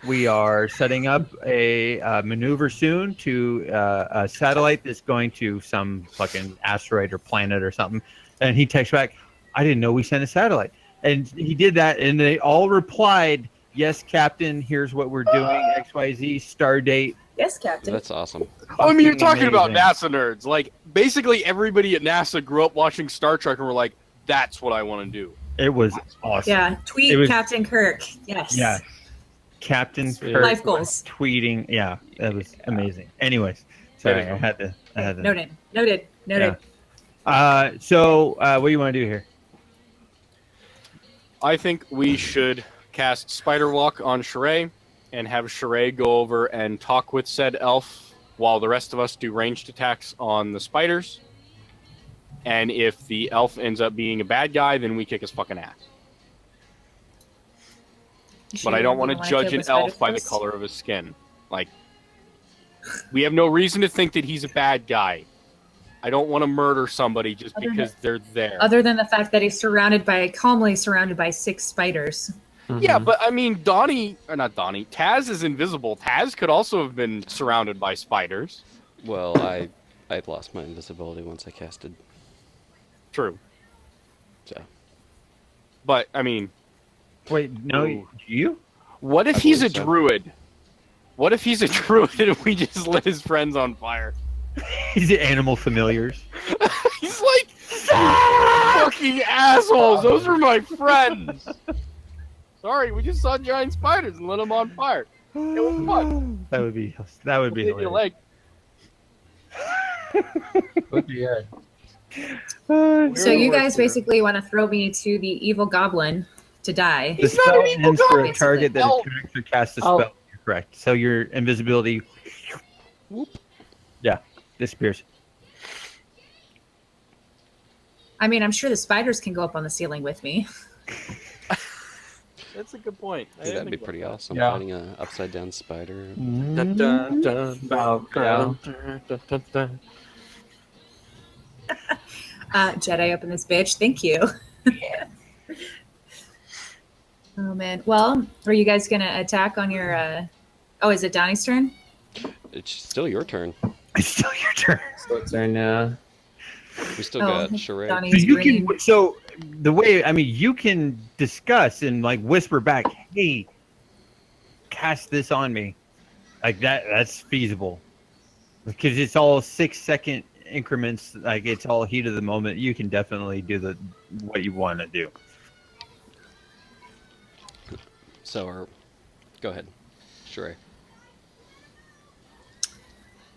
We are setting up a maneuver soon to a satellite that's going to some fucking asteroid or planet or something. And he texts back, I didn't know we sent a satellite. And he did that, and they all replied, yes, Captain, here's what we're doing, XYZ, star date. Yes, Captain. That's awesome. I mean, you're Fucking talking about amazing. NASA nerds. Like, basically everybody at NASA grew up watching Star Trek and were like, "That's what I want to do." It was awesome. Yeah, tweet It was- Captain Kirk. Yes. Yeah. Captain Sweet. Kirk Life goals. tweeting. Yeah, that was amazing. Anyways, sorry, There you I had to. Noted. Noted. Noted. So what do you want to do here? I think we should cast Spider Walk on Sheree and have Sheree go over and talk with said elf while the rest of us do ranged attacks on the spiders. And if the elf ends up being a bad guy, then we kick his fucking ass. But I don't want to judge an elf by the color of his skin. Like, we have no reason to think that he's a bad guy. I don't want to murder somebody just Other because they're there. Other than the fact that he's calmly surrounded by 6 spiders. Yeah, but I mean, Taz is invisible. Taz could also have been surrounded by spiders. Well, I lost my invisibility once I casted. True. So But, I mean, Wait, no, Ooh. you? what if I he's a believe so. druid? What if he's a druid and we just lit his friends on fire? He's the animal familiars. He's like, fucking assholes. Those are my friends. Sorry, we just saw giant spiders and lit them on fire. It was fun. That would be Hit your hilarious. leg. Would be good. So you Where- guys basically want to throw me to the evil goblin to die. The He's not spell an evil ends for a goblin. target that Oh. attacks or casts a Oh. spell. You're correct. So your invisibility, yeah, disappears. I mean, I'm sure the spiders can go up on the ceiling with me. That's a good point. I didn't that'd be think pretty about awesome. Yeah. Fighting a upside down spider. that. Dun, dun, dun, Bow dun, down. dun, dun, dun. Jedi up in this bitch. Thank you. Oh man. Well, are you guys gonna attack on your? Oh, is it Donnie's turn? It's still your turn. It's still your turn. So it's right now. We still Oh, got So Sheree. Donnie's you green. can. So the way, I mean, you can discuss and like whisper back, "Hey, cast this on me," like that. That's feasible because it's all 6-second increments. Like it's all heat of the moment. You can definitely do what you want to do. So, go ahead, Sheree.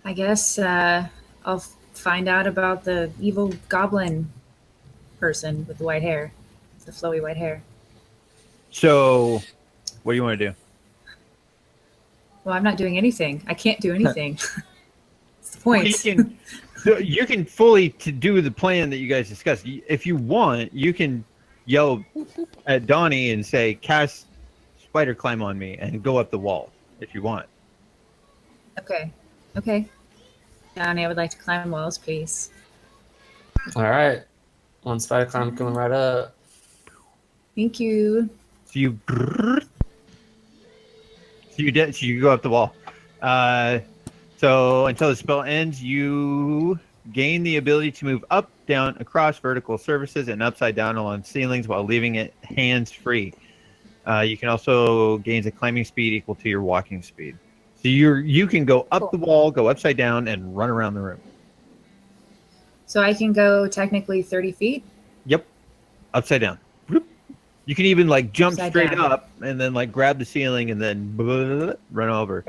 I guess I'll find out about the evil goblin person with the white hair, the flowy white hair. So, what do you want to do? Well, I'm not doing anything. I can't do anything. That's the Well, point. you can fully to do the plan that you guys discussed. If you want, you can yell at Donnie and say, "Cast spider climb on me," and go up the wall if you want. Okay. Okay. Donnie, I would like to climb walls, please. All right. One spider climb coming right up. Thank you. So you go up the wall. So until the spell ends, you gain the ability to move up, down, across vertical surfaces, and upside down along ceilings while leaving it hands free. You can also gain a climbing speed equal to your walking speed. So you can go up the wall, go upside down, and run around the room. So I can go technically 30 feet? Yep, upside down. Whoop. You can even like jump Upside straight down. up and then like grab the ceiling and then run over.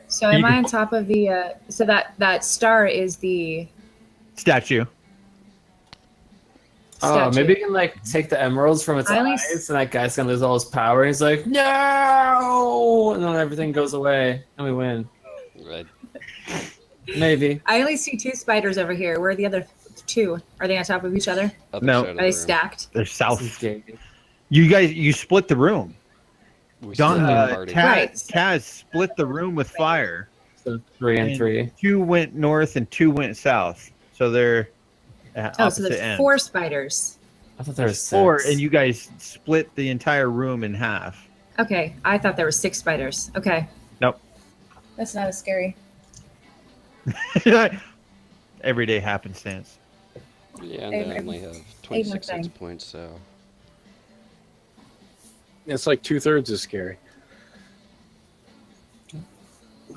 So am I on top of the so that star is the Statue. Oh, statue. maybe you can like take the emeralds from its I only eyes, and that guy's gonna lose all his power. He's like, no, and then everything goes away, and we win. Right. Maybe. I only see 2 spiders over here. Where are the other 2? Are they on top of each other? Other No. side of Are the they room. stacked? They're This is south. gay. You split the room. We still Don, have a party. Right. Taz split the room with fire. So 3 and 3. 2 went north and 2 went south. So they're at Oh, so opposite there's ends. 4 spiders. I thought there was 6. 4, and you guys split the entire room in half. Okay, I thought there were 6 spiders. Okay. Nope. That's not as scary. Everyday happenstance. Yeah, and they only have 26 thing. hit points, so It's like 2/3 as scary.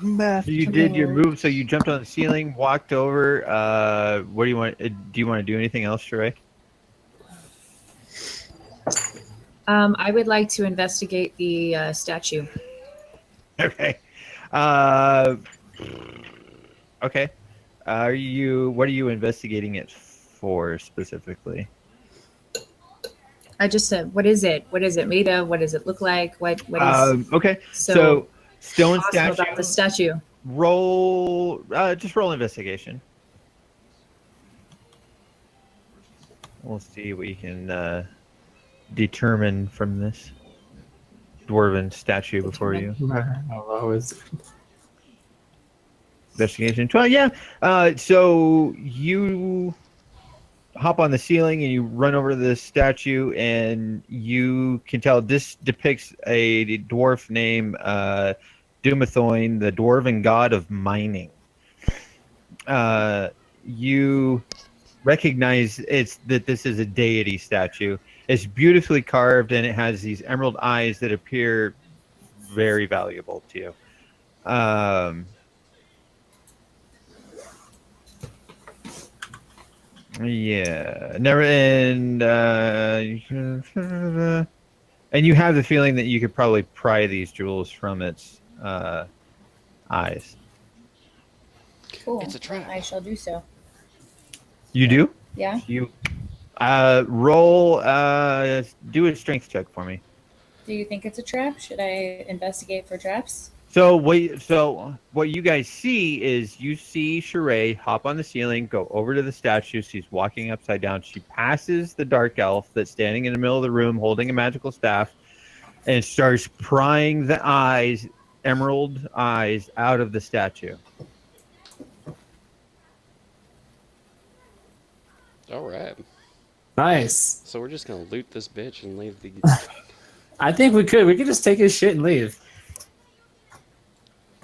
So you did your move. So you jumped on the ceiling, walked over. What do you want? Do you want to do anything else, Sheree? I would like to investigate the statue. Okay. Okay. What are you investigating it for specifically? I just said, what is it? What is it made of? What does it look like? What is Okay. so So stone awesome statue. about the statue? Roll. Just roll investigation. We'll see what you can determine from this dwarven statue before you. How low is it? Investigation 12. Yeah. So you hop on the ceiling and you run over to the statue, and you can tell this depicts a dwarf named Dumathoin, the dwarven god of mining. You recognize that this is a deity statue. It's beautifully carved, and it has these emerald eyes that appear very valuable to you. Yeah, never, and you have the feeling that you could probably pry these jewels from its eyes. Cool. It's a trap. I shall do so. You do? Yeah. You roll. Do a strength check for me. Do you think it's a trap? Should I investigate for traps? So what you guys see is you see Sheree hop on the ceiling, go over to the statue. She's walking upside down. She passes the dark elf that's standing in the middle of the room holding a magical staff, and starts prying the eyes, emerald eyes, out of the statue. all right. Nice. So we're just gonna loot this bitch and leave the. I think we could. We could just take his shit and leave.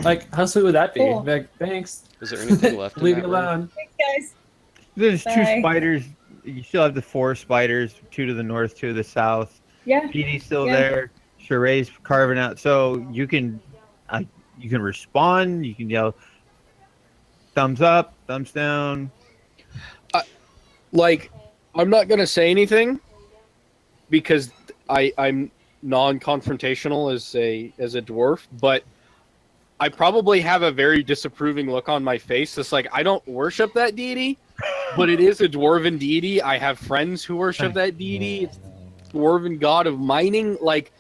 Like, how sweet would that be? Cool. Be like, thanks. Is there anything left in Leave that me room? alone. Thanks, guys. There's 2 Bye. spiders. You still have the 4 spiders, 2 to the north, 2 to the south. Yeah. PD's still Yeah. there. Sheree's carving out. So you can respond. You can yell thumbs up, thumbs down. Like, I'm not gonna say anything because I'm non-confrontational as a dwarf, but I probably have a very disapproving look on my face. It's like, I don't worship that deity, but it is a dwarven deity. I have friends who worship that deity. It's dwarven god of mining. Like,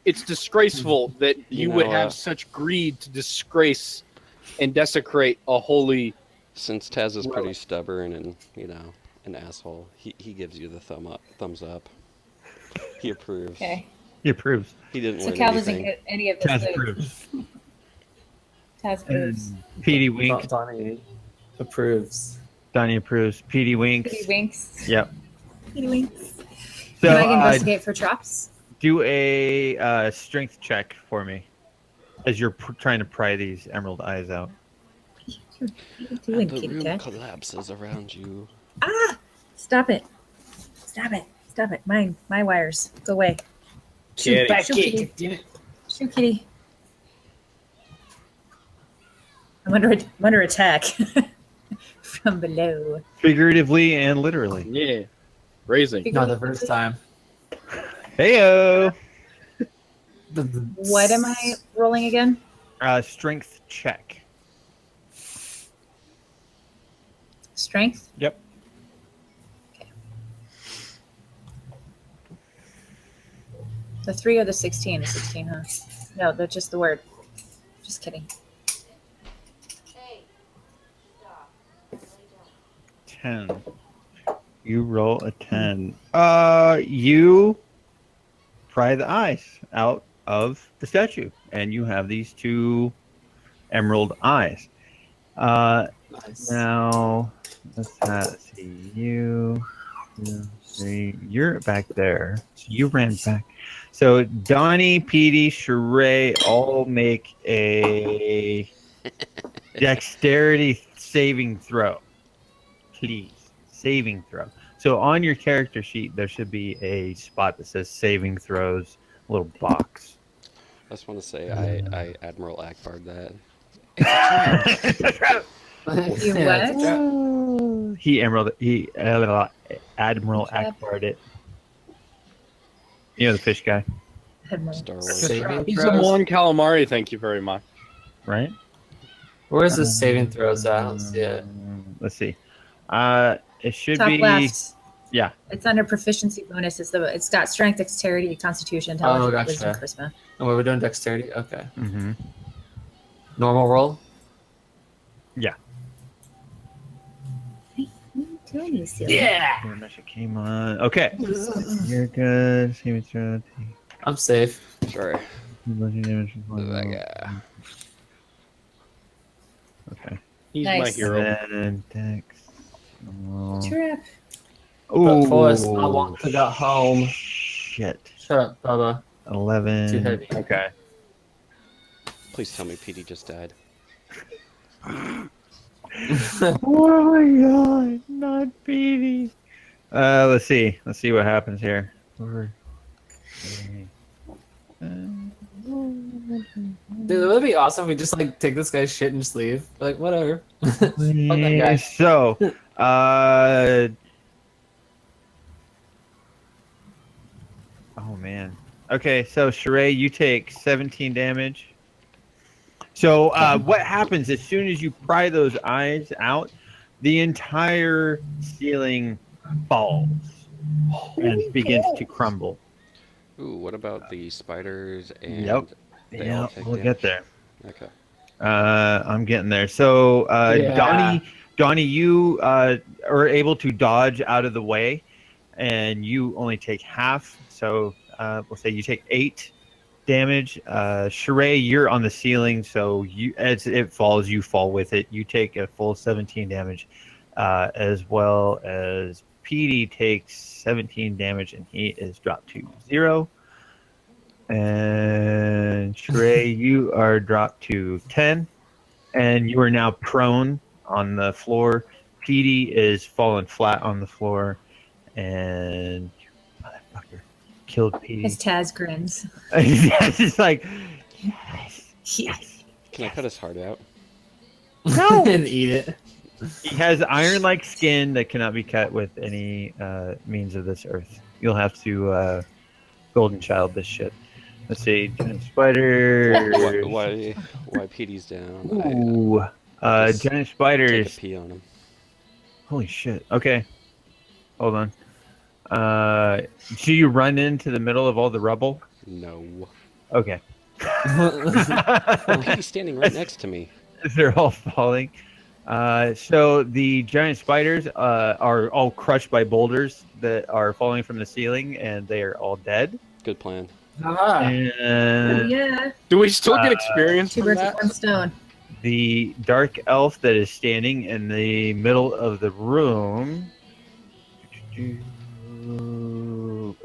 it's disgraceful that you would have such greed to disgrace and desecrate a holy. Since Taz is pretty stubborn and an asshole, he gives you the thumbs up. He approves. Okay. He approves. He didn't So learn Cal doesn't anything. get any of this. Taz loot. approves. Taz approves. PD winks. Donnie approves. Donnie approves. PD winks. He winks. Yep. He winks. So Can I investigate for traps? do a strength check for me as you're trying to pry these emerald eyes out. What are you doing, The kitty room cat? collapses around you. Ah! Stop it. Stop it. Stop it. My wires. Go away. Kitty. Back Shoot, kick. kitty. Damn it. Shoot, kitty. I'm under attack from below. Figuratively and literally. Yeah. Raising. Not the first time. Heyo. What am I rolling again? Strength check. Strength? Yep. The 3 or the 16? The 16, huh? No, that's just the word. Just kidding. 10. You roll a 10. You pry the eyes out of the statue, and you have these 2 emerald eyes. Nice. Now, let's see. You're back there. So you ran back. So Donnie, Petey, Sheree all make a dexterity saving throw. Please. Saving throw. So on your character sheet, there should be a spot that says saving throws, a little box. I just want to say I Admiral Akbar'd that. You Yeah, it's a what? trap. Admiral Akbar'd it. You know the fish guy, Star Wars. Saving He's a throws? Mon Calamari, thank you very much. right? Where's the saving throws at? I don't see it. Let's see. It should Top be left. yeah. It's under proficiency bonus. It's got strength, dexterity, constitution, intelligence, gotcha. wisdom, charisma. Oh, we're doing dexterity? Okay. Mm-hmm. Normal roll? Yeah. Yeah! That came on. Okay. You're good. Saving throw. I'm safe. Sure. Okay. He's my Nice. hero. And Dex. Trap. But first, I want to go home. Shit. Shut up, Bubba. 11. Too heavy. Okay. Please tell me Petey just died. Oh my god, not Petey. Let's see. Let's see what happens here. Dude, would it be awesome if we just like take this guy's shit and just leave? Like, whatever. Fuck that guy. So, oh man. Okay, so Sheree, you take 17 damage. So, what happens as soon as you pry those eyes out? The entire ceiling falls and begins to crumble. Ooh, what about the spiders and Yep. they all Yeah, take we'll damage? get there. Okay. I'm getting there. So, Yeah. Donnie, you are able to dodge out of the way, and you only take half. So, we'll say you take 8 damage. Sheree, you're on the ceiling, so you as it falls, you fall with it. You take a full 17 damage, as well as Petey takes 17 damage, and he is dropped to 0. And Sheree, you are dropped to 10, and you are now prone on the floor. Petey is fallen flat on the floor, and motherfucker killed Petey. His Taz grins. It's just like, yes, yes. Can I cut his heart out? No. And eat it. He has iron-like skin that cannot be cut with any means of this earth. You'll have to golden child this shit. Let's see, giant spider. Why Petey's down? Ooh, Just giant Take spiders. a pee on him. Holy shit. Okay, hold on. So you run into the middle of all the rubble? No. Okay. Petey's standing right next to me. They're all falling. So the giant spiders are all crushed by boulders that are falling from the ceiling, and they are all dead. Good plan. Ah. And Yeah. Do we still get experience Two from birds with that? one stone. the dark elf that is standing in the middle of the room.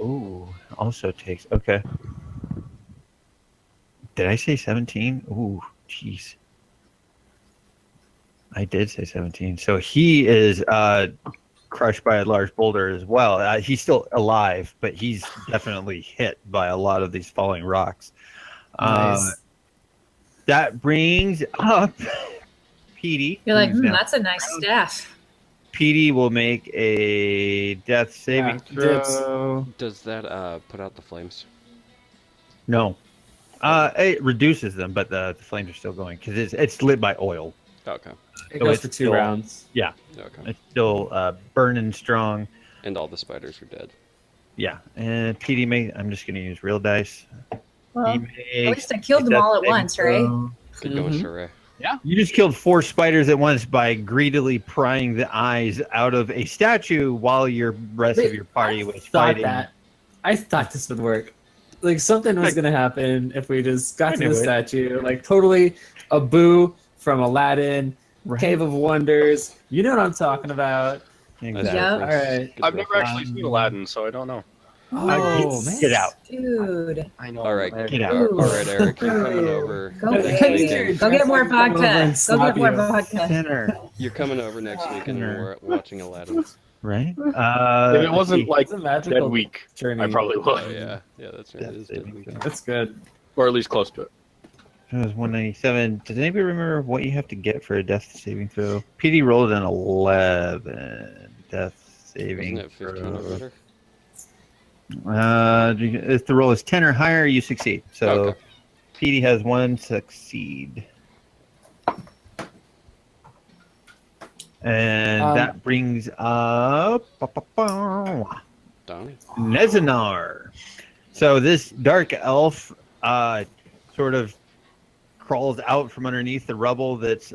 Ooh, also takes. Okay. Did I say 17? Ooh, jeez. I did say 17. So he is crushed by a large boulder as well. He's still alive, but he's definitely hit by a lot of these falling rocks. Nice. That brings up Petey. You're like, who's now- that's a nice staff. Petey will make a death saving Yeah, throw. Does that put out the flames? No. It reduces them, but the flames are still going because it's lit by oil. Okay. It So goes it's for 2 still- rounds. Yeah, Okay. it's still burning strong. And all the spiders are dead. Yeah, and Petey may. I'm just gonna use real dice. Well, He at makes least I killed a them death all at saving once, right? throw. Good going, Mhm. Sheree. You just killed 4 spiders at once by greedily prying the eyes out of a statue while your rest of your party was fighting. I thought this would work. Like something was gonna happen if we just got I to knew the it. statue. Like totally a Boo from Aladdin, Right. Cave of Wonders. You know what I'm talking about. Nice Exactly. Yep. reference. Alright. Good I've never reference. actually seen Aladdin, so I don't know. Oh, man. Get out. Dude. I know. All right, Get out. Ooh. all right, Eric, you're coming over. Go next away. weekend. Go get more Come over vodka. and Go slap get more you. vodka. Sinner, You're coming over next weekend, and Sinner. we're watching Aladdin. right? If it wasn't like It's a Dead magical Week, journey. I probably Oh would. yeah, that's right. Death It is Dead saving Week. throw. That's good. Or at least close to it. It was 197. Does anybody remember what you have to get for a death saving throw? PD rolled an 11. Death saving Wasn't it 15 or throw. better? If the roll is 10 or higher, you succeed. So Okay. PD has 1 succeed. And that brings up Donnie. Nezanar. So this dark elf sort of crawls out from underneath the rubble that's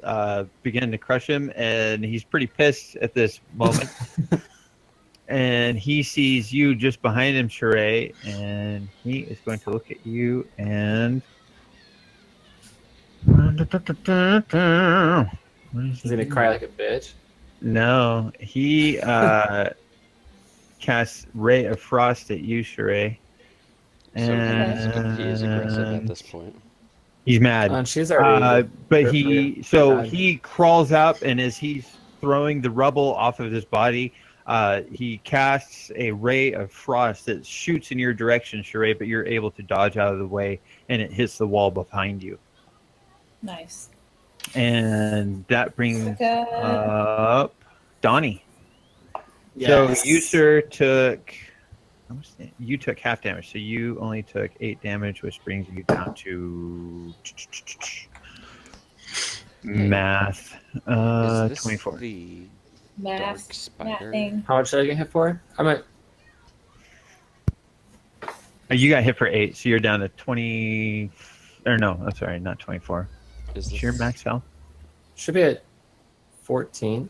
beginning to crush him, and he's pretty pissed at this moment. And he sees you just behind him, Sheree, and he is going to look at you and. He's gonna cry like a bitch. No, he casts Ray of Frost at you, Sheree. So he is aggressive at this point. He's mad. And she's already. But Rip- he crawls up, and as he's throwing the rubble off of his body, he casts a ray of frost that shoots in your direction, Sheree, but you're able to dodge out of the way, and it hits the wall behind you. Nice. And that brings Okay. up Donnie. Yes. So you, sir, took... You took half damage, so you only took 8 damage, which brings you down to math. Is this 24. the Math. dark spider? Thing. How much did I get hit for? I might. You got hit for 8, so you're down to 20. Or no, I'm sorry, not 24. Is What's this your max health? Should be at 14.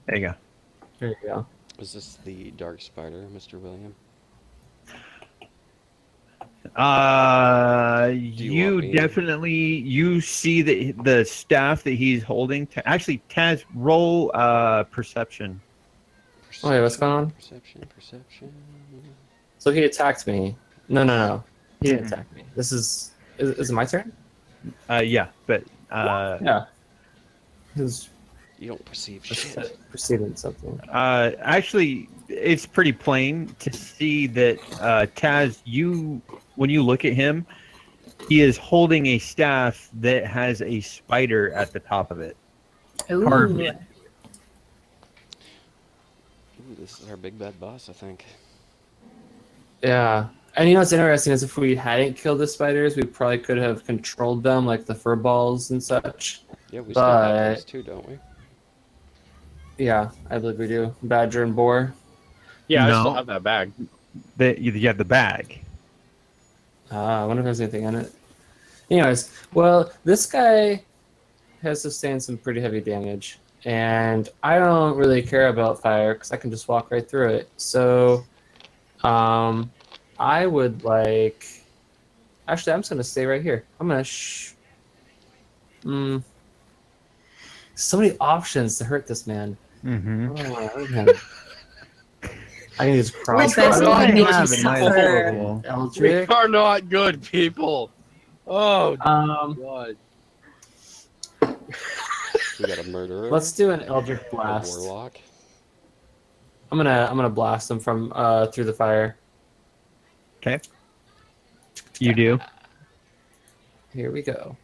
There you go. There you go. Is this the dark spider, Mr. William? You want me- definitely you see the staff that he's holding. Actually, Taz, roll perception. Oh, wait, what's going on? Perception. So he attacked me. No. He didn't attack me. This is it my turn? Yeah, but Yeah. His You don't perceive shit. preceded something. actually, it's pretty plain to see that Taz, when you look at him, he is holding a staff that has a spider at the top of it. Carved Ooh. in. Ooh, this is our big bad boss, I think. Yeah. And you know what's interesting is if we hadn't killed the spiders, we probably could have controlled them, like the fur balls and such. Yeah, we still have But- those too, don't we? Yeah, I believe we do. Badger and boar. Yeah, I No. still have that bag. You have the bag. I wonder if there's anything in it. Anyways, well, this guy has sustained some pretty heavy damage, and I don't really care about fire because I can just walk right through it. So, I would like. Actually, I'm just gonna stay right here. I'm gonna. So many options to hurt this man. Mm-hmm. I don't wanna hurt him. I can just cross. What's best God, that I makes you have in my suffer? level. We Eldritch. are not good people. Oh God. We got a murderer. Let's do an Eldritch a blast. warlock. I'm gonna blast them from through the fire. Okay. You do. Here we go.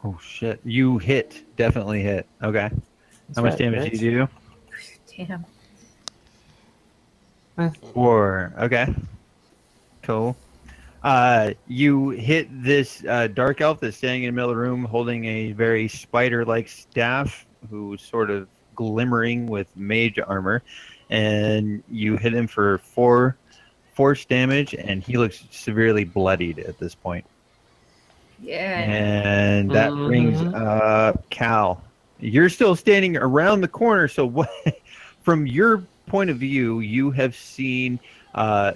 Oh shit! You hit. Definitely hit. Okay. How much right, damage bitch. do you do? Damn. 4. Okay. Cool. You hit this dark elf that's standing in the middle of the room holding a very spider-like staff who's sort of glimmering with mage armor. And you hit him for 4 force damage, and he looks severely bloodied at this point. Yeah. And that brings Cal. You're still standing around the corner, so what? From your point of view, you have seen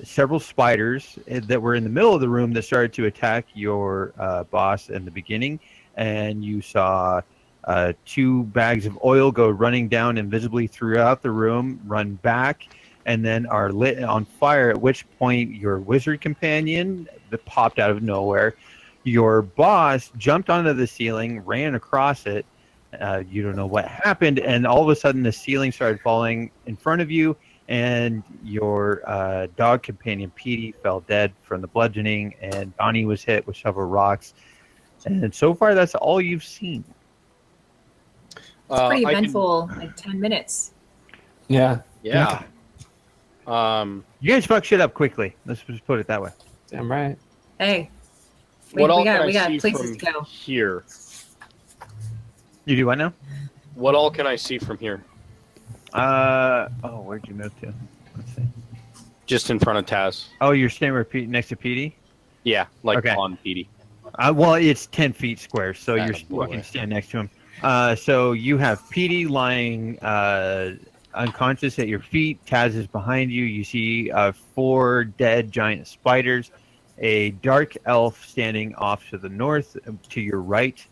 several spiders that were in the middle of the room that started to attack your boss in the beginning, and you saw 2 bags of oil go running down invisibly throughout the room, run back, and then are lit on fire, at which point your wizard companion that popped out of nowhere, your boss jumped onto the ceiling, ran across it. You don't know what happened, and all of a sudden the ceiling started falling in front of you, and your dog companion Petey fell dead from the bludgeoning, and Donnie was hit with several rocks. And so far, that's all you've seen. It's pretty I can- eventful, like 10 minutes. Yeah. Yeah. You guys fuck shit up quickly. Let's just put it that way. Damn right. Hey, What all we can I got see places from to go. here? You do what now? What all can I see from here? Where'd you move to? Let's see. Just in front of Taz. Oh, you're standing next to Petey? Yeah, like Okay. on Petey. Well, it's 10 feet square, so you Attaboy. can stand next to him. So you have Petey lying unconscious at your feet. Taz is behind you. You see 4 dead giant spiders, a dark elf standing off to the north to your right,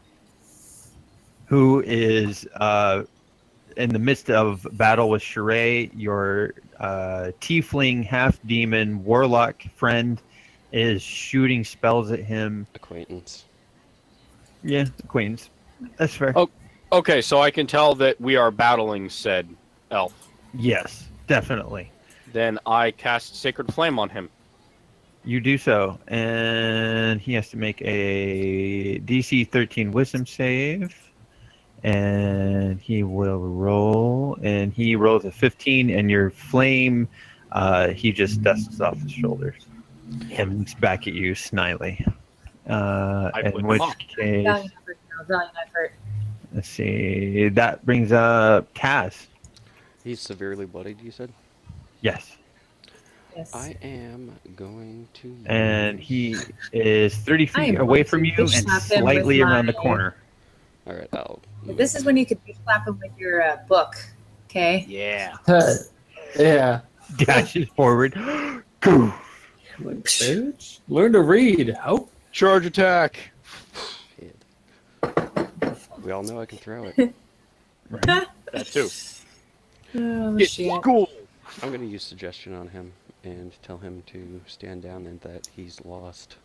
who is in the midst of battle with Sheree. Your tiefling, half-demon, warlock friend is shooting spells at him. Acquaintance. Yeah, acquaintance. That's fair. Oh. Okay, so I can tell that we are battling said elf. Yes, definitely. Then I cast Sacred Flame on him. You do so, and he has to make a DC 13 Wisdom save, and he will roll, and he rolls a 15, and your flame, he just dusts off his shoulders and looks back at you snidely. put In him which off. case, Valiant effort. Valiant effort. let's see, that brings up Taz. He's severely bloodied, you said? Yes. Yes. I am going to... And he is 30 I feet am away going from to you and slap him slightly with around the my- corner. Alright, I'll... This is when you could slap him with your book. Okay. Yeah. Yeah. Dashes forward. Go. Bitch. Learn to read. Oh. Charge attack. We all know I can throw it. That too. Oh, It's shit. cool. I'm going to use suggestion on him and tell him to stand down and that he's lost.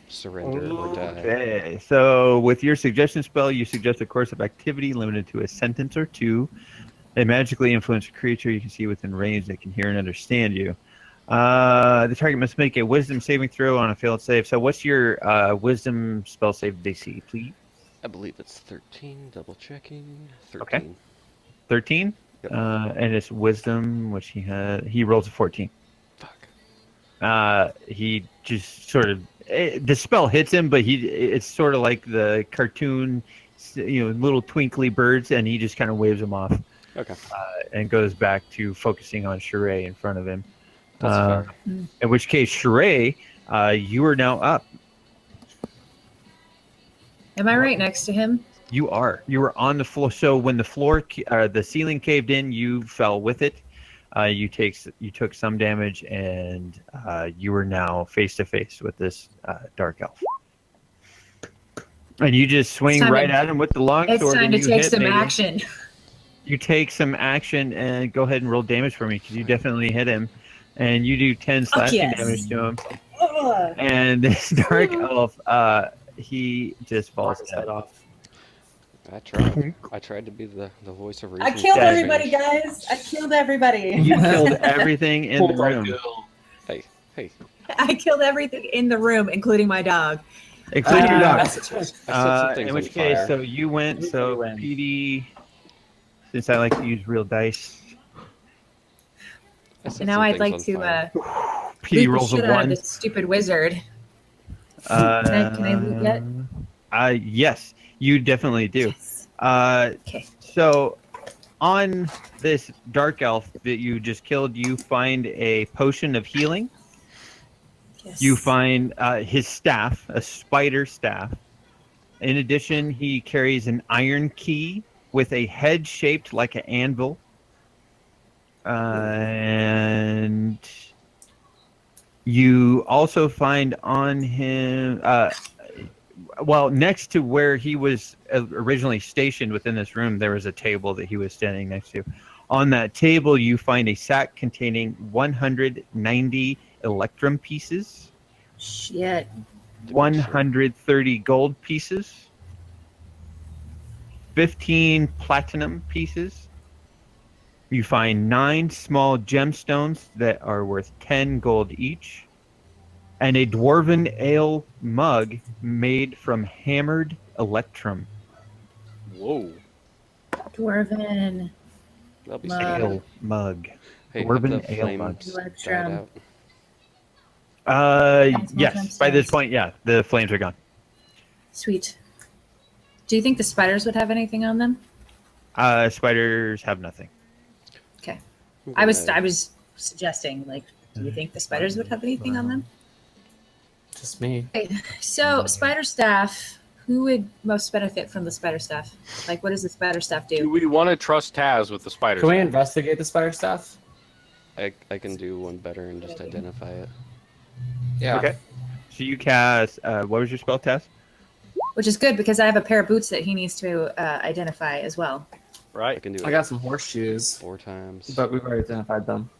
Surrender or die. Okay, so with your suggestion spell, you suggest a course of activity limited to a sentence or 2. A magically influenced creature you can see within range that can hear and understand you. The target must make a wisdom saving throw on a failed save. So what's your wisdom spell save DC, please? I believe it's 13, double checking. 13. Okay. 13? Yep. And it's wisdom, which he rolls a 14. Fuck. He just sort of the spell hits him, but it's sort of like the cartoon, little twinkly birds, and he just kind of waves them off. Okay. And goes back to focusing on Sheree in front of him. That's fair. In which case, Sheree, you are now up. Am I right next to him? You are. You were on the floor. So when the ceiling caved in, you fell with it. You took some damage, and you are now face to face with this dark elf. And you just swing time right to- at him with the longsword. It's time and to you take hit, some maybe. action. You take some action and go ahead and roll damage for me because you definitely hit him, and you do 10 slashing yes. damage to him. Ugh. And this dark elf, he just falls His dead. head off. I tried to be the voice of reason. I killed Yeah. everybody, guys. I killed everybody. You killed everything in the room, Hey, hey. I killed everything in the room, including my dog. including your dog. I set some things In on which case, fire. so you went. So win. PD, since I like to use real dice, I set And now some I'd things like on to fire. PD loot the rolls a shit out of 1. this stupid wizard. Can I loot yet? Yes, you definitely do. Yes. Okay. So, on this dark elf that you just killed, you find a potion of healing. Yes. You find his staff, a spider staff. In addition, he carries an iron key with a head shaped like an anvil. And you also find on him, well, next to where he was originally stationed within this room, there was a table that he was standing next to. On that table, you find a sack containing 190 electrum pieces, Shit. To make sure. 130 gold pieces, 15 platinum pieces. You find 9 small gemstones that are worth 10 gold each, and a dwarven ale mug made from hammered electrum. Whoa. Dwarven. That'll be Mug. sweet. Ale mug. Hey, have Dwarven the ale mug. flames Electrum. died out? Small Yes. By this gemstones. point, yeah, the flames are gone. Sweet. Do you think the spiders would have anything on them? Spiders have nothing. Okay. I'm I was gonna- suggesting, like, do you think the spiders would have anything on them? Just me. So, spider staff. Who would most benefit from the spider staff? Like, what does the spider staff Do do? we want to trust Taz with the spiders? Can we investigate the spider staff? I can do one better and just identify it. Yeah. Okay. So you cast. What was your spell test? Which is good because I have a pair of boots that he needs to identify as well. I Right. can do I it got some horseshoes, 4 times. but we've already identified them.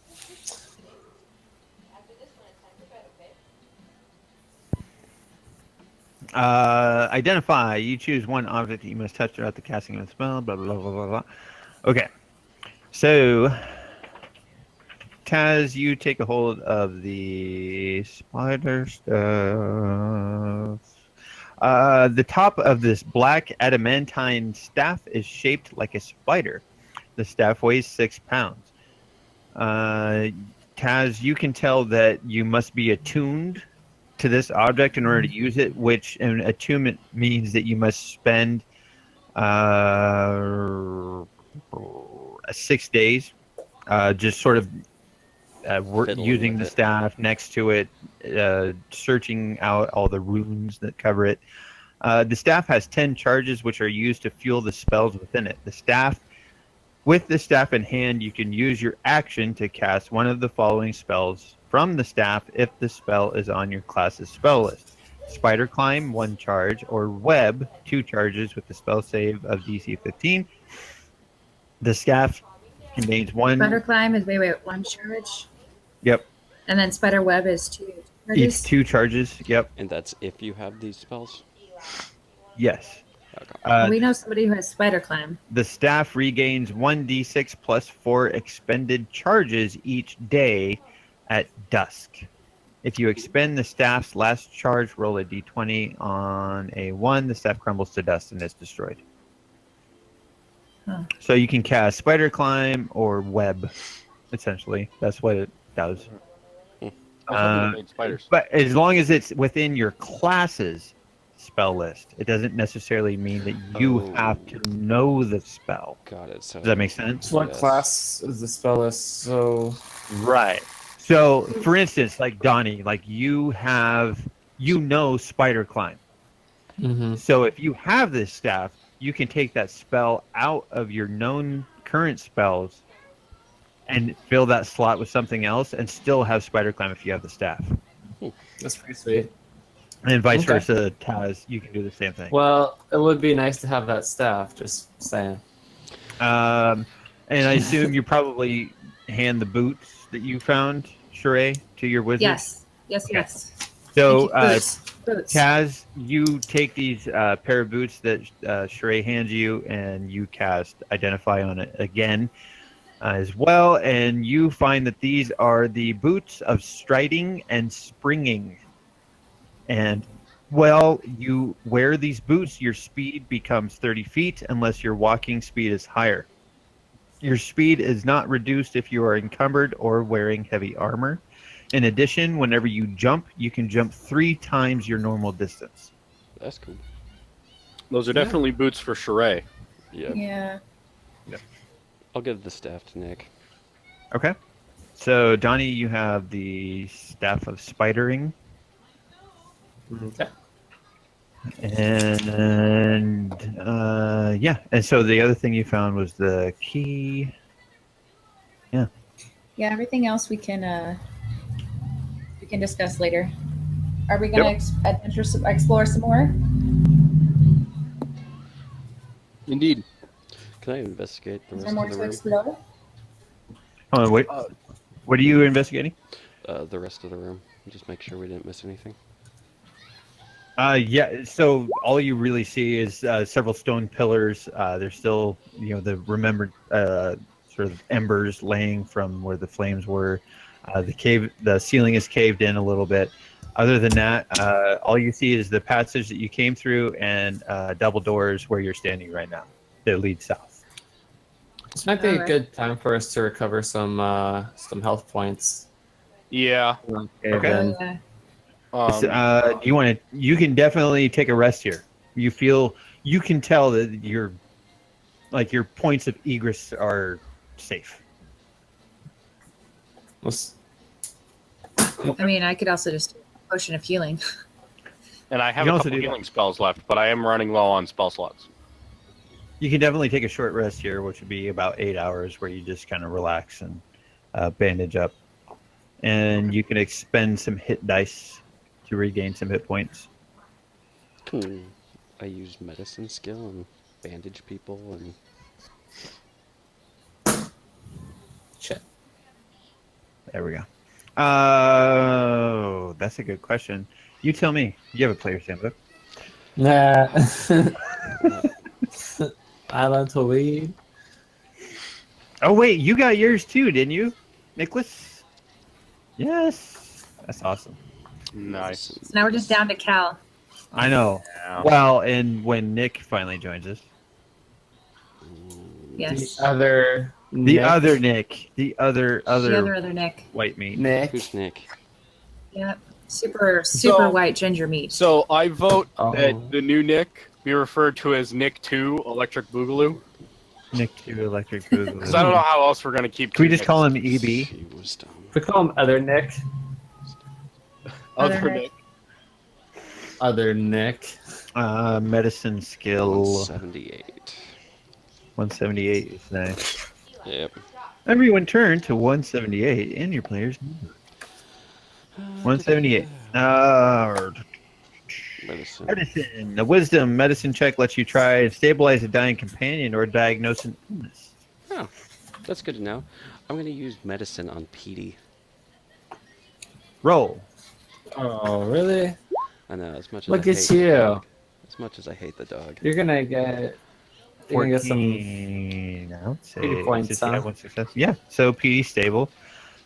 Identify. You choose one object that you must touch throughout the casting of the spell. Blah blah blah blah blah. Okay. So, Taz, you take a hold of the spider stuff. The top of this black adamantine staff is shaped like a spider. The staff weighs 6 pounds. Taz, you can tell that you must be attuned to this object in order to use it, which an attunement means that you must spend 6 days just sort of Fiddling using with the it. staff next to it, searching out all the runes that cover it. The staff has 10 charges, which are used to fuel the spells within it. With the staff in hand, you can use your action to cast one of the following spells from the staff if the spell is on your class's spell list. Spider Climb, 1 charge, or Web, 2 charges with the spell save of DC 15. The staff contains Spider climb is one charge, Yep, and then spider web is 2 each charges. 2 charges. Yep, And that's if you have these spells? yes. Okay. We know somebody who has spider climb. The staff regains 1d6 plus 4 expended charges each day at dusk. If you expend the staff's last charge, roll a d20. On a 1, the staff crumbles to dust and is destroyed. Huh. So you can cast Spider Climb or Web, essentially. That's what it does. I was hoping it made spiders. But as long as it's within your class's spell list, it doesn't necessarily mean that you Oh. have to know the spell. Got it. So Does that make sense? So what Yes. class is the spell list? So Right. So, for instance, like Donnie, like you know Spider Climb. So if you have this staff, you can take that spell out of your known current spells and fill that slot with something else and still have Spider Climb if you have the staff. that's pretty sweet. And vice Okay. versa, Taz, you can do the same thing. Well, it would be nice to have that staff. Just saying. And I assume you probably hand the boots that you found, Sheree, to your wizard? Yes. Yes. Okay. Yes. So, Boots. Boots. Taz, you take these pair of boots that Sheree hands you, and you cast Identify on it again as well, and you find that these are the boots of striding and springing. And while you wear these boots, your speed becomes 30 feet unless your walking speed is higher. Your speed is not reduced if you are encumbered or wearing heavy armor. In addition, whenever you jump, you can jump 3 times your normal distance. That's cool. Those are definitely boots for Sheree. Yep. Yeah. I'll give the staff to Nick. Okay. So, Donnie, you have the Staff of Spidering. Okay. And, yeah. And so the other thing you found was the key. Yeah. Yeah, everything else we can discuss later. Are we gonna explore some more? Indeed. Can I investigate the Is there rest more of the to room? explore? Hold on, wait. Uh, What are you investigating? The rest of the room. Just make sure we didn't miss anything. Yeah. So all you really see is several stone pillars. There's still, the remembered sort of embers laying from where the flames were. The ceiling is caved in a little bit. Other than that, all you see is the passage that you came through and double doors where you're standing right now that lead south. This might be a Alright. good time for us to recover some health points. Yeah. Okay. Yeah. You can definitely take a rest here. You can tell that your points of egress are safe. Let's- I mean, I could also just do a potion of healing. And I You have can a also couple do that. healing spells left, but I am running low on spell slots. You can definitely take a short rest here, which would be about 8 hours, where you just kind of relax and bandage up, and you can expend some hit dice to regain some hit points. Can I use medicine skill and bandage people and Shit. There we go. Oh, that's a good question. You tell me. You have a player's handbook. Nah. I learned to lead. Oh wait, you got yours too, didn't you, Nicholas? Yes, that's awesome. Nice. So now we're just down to Cal. I know. Yeah. Well, and when Nick finally joins us, Yes. The other other Nick, the other The other Nick. white meat. Nick. who's Nick? Yep. Super So- white ginger meat. So I vote Oh. that the new Nick be referred to as Nick 2 Electric Boogaloo. Nick to Electric Because I don't know Boogaloo. how else we're going to keep Can we two just call Nicks. him EB? She was dumb. We call him Other Nick. Other Other Nick. Other Nick. Medicine skill 178. 178 is nice. Yep. Everyone turn to 178 in your player's handbook. 178. Medicine. Medicine. The wisdom medicine check lets you try and stabilize a dying companion or diagnose an illness. Oh, that's good to know. I'm going to use medicine on Petey. Roll. Oh, really? I know, as much as Look I at hate the you. dog. As much as I hate the dog. You're gonna get. You're gonna get some. 14, I would say. 80 points, Just, yeah, huh? one success. Yeah, so PD stable.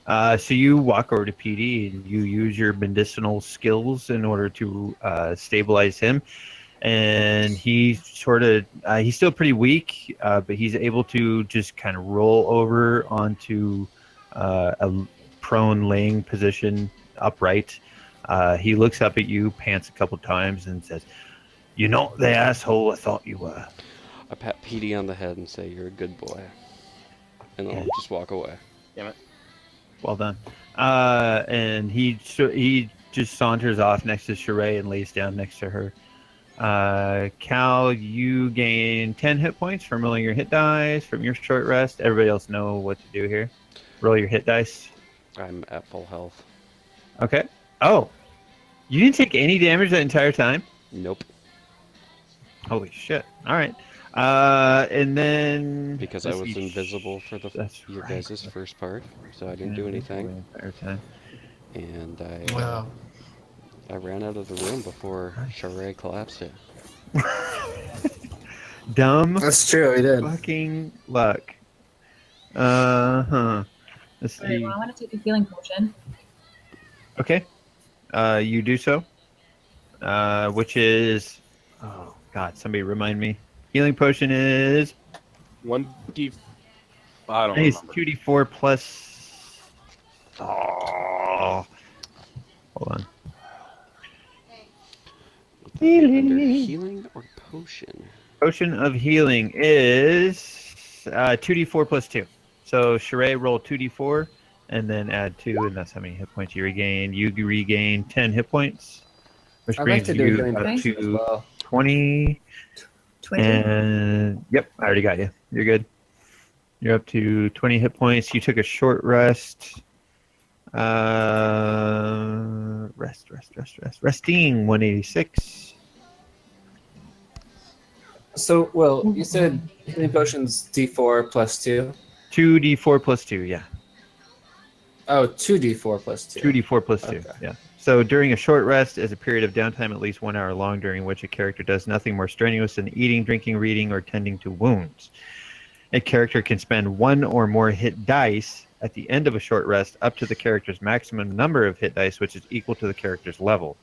So you walk over to PD and you use your medicinal skills in order to stabilize him. And he's he's still pretty weak, but he's able to just kind of roll over onto a prone laying position upright. He looks up at you, pants a couple times, and says, "You're not the asshole I thought you were." I pat Petey on the head and say, "You're a good boy." And I'll just walk away. Well done. And he just saunters off next to Sheree and lays down next to her. Cal, you gain 10 hit points from rolling your hit dice from your short rest. Everybody else know what to do here. Roll your hit dice. I'm at full health. Okay. Oh, you didn't take any damage that entire time? Nope. Holy shit. All right. And then Because I let's was see. invisible for That's your right. guys' first part, so I didn't do anything. The entire time. And Wow. I ran out of the room before Sheree collapsed it. Dumb That's true. He did. fucking luck. Let's All right, see. well, I want to take a healing potion. Okay. You do so. Which is, oh god, somebody remind me. Healing potion is 1d. I don't it's remember. 2d4 plus. Oh, hold on. Under healing or potion? Potion of healing is 2d4 plus 2. So Sheree, roll 2d4 and then add 2, and that's how many hit points you regain. You regain 10 hit points, which I'd like brings to do a you healing up potion as to well. 20. 20. And yep, I already got you. You're good. You're up to 20 hit points. You took a short rest. Resting 186. So, Will, you said healing potions D4 plus 2? 2d4 plus 2, yeah. Oh, 2d4 plus 2. 2d4 plus 2, Okay. yeah. So during a short rest is a period of downtime at least 1 hour long during which a character does nothing more strenuous than eating, drinking, reading, or tending to wounds. A character can spend 1 or more hit dice at the end of a short rest up to the character's maximum number of hit dice, which is equal to the character's level.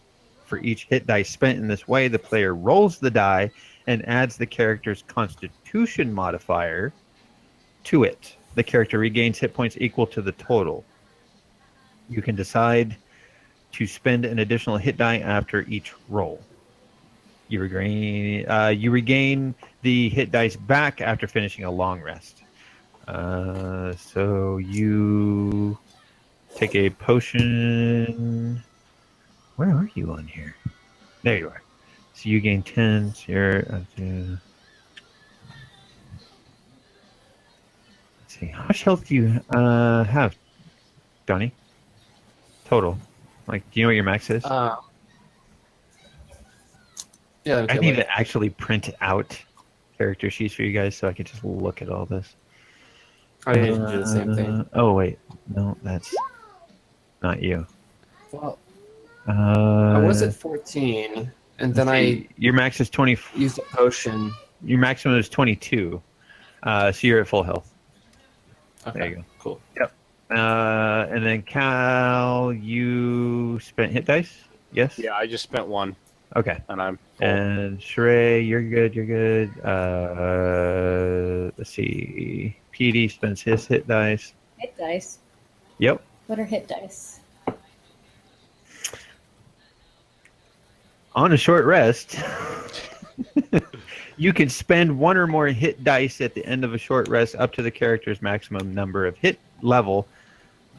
For each hit dice spent in this way, the player rolls the die and adds the character's constitution modifier to it. The character regains hit points equal to the total. You can decide to spend an additional hit die after each roll. You regain the hit dice back after finishing a long rest. So you take a potion. Where are you on here? There you are. So you gain 10. So you're up to... Let's see. How much health do you have, Johnny? Total. Like, do you know what your max is? Yeah, I need to actually print out character sheets for you guys so I can just look at all this. I need to do the same thing. Oh, wait. No, that's not you. Well, I was at 14, and then your max is 20. used a potion. Your maximum is 22. So you're at full health. Okay, There you go. Cool. Yep. And then Cal, you spent hit dice? Yes? Yeah, I just spent 1, Okay. and I'm full. And Sheree, you're good. You're good. Let's see. PD spends his hit dice. Hit dice. Yep. What are hit dice? On a short rest, you can spend 1 or more hit dice at the end of a short rest up to the character's maximum number of hit level,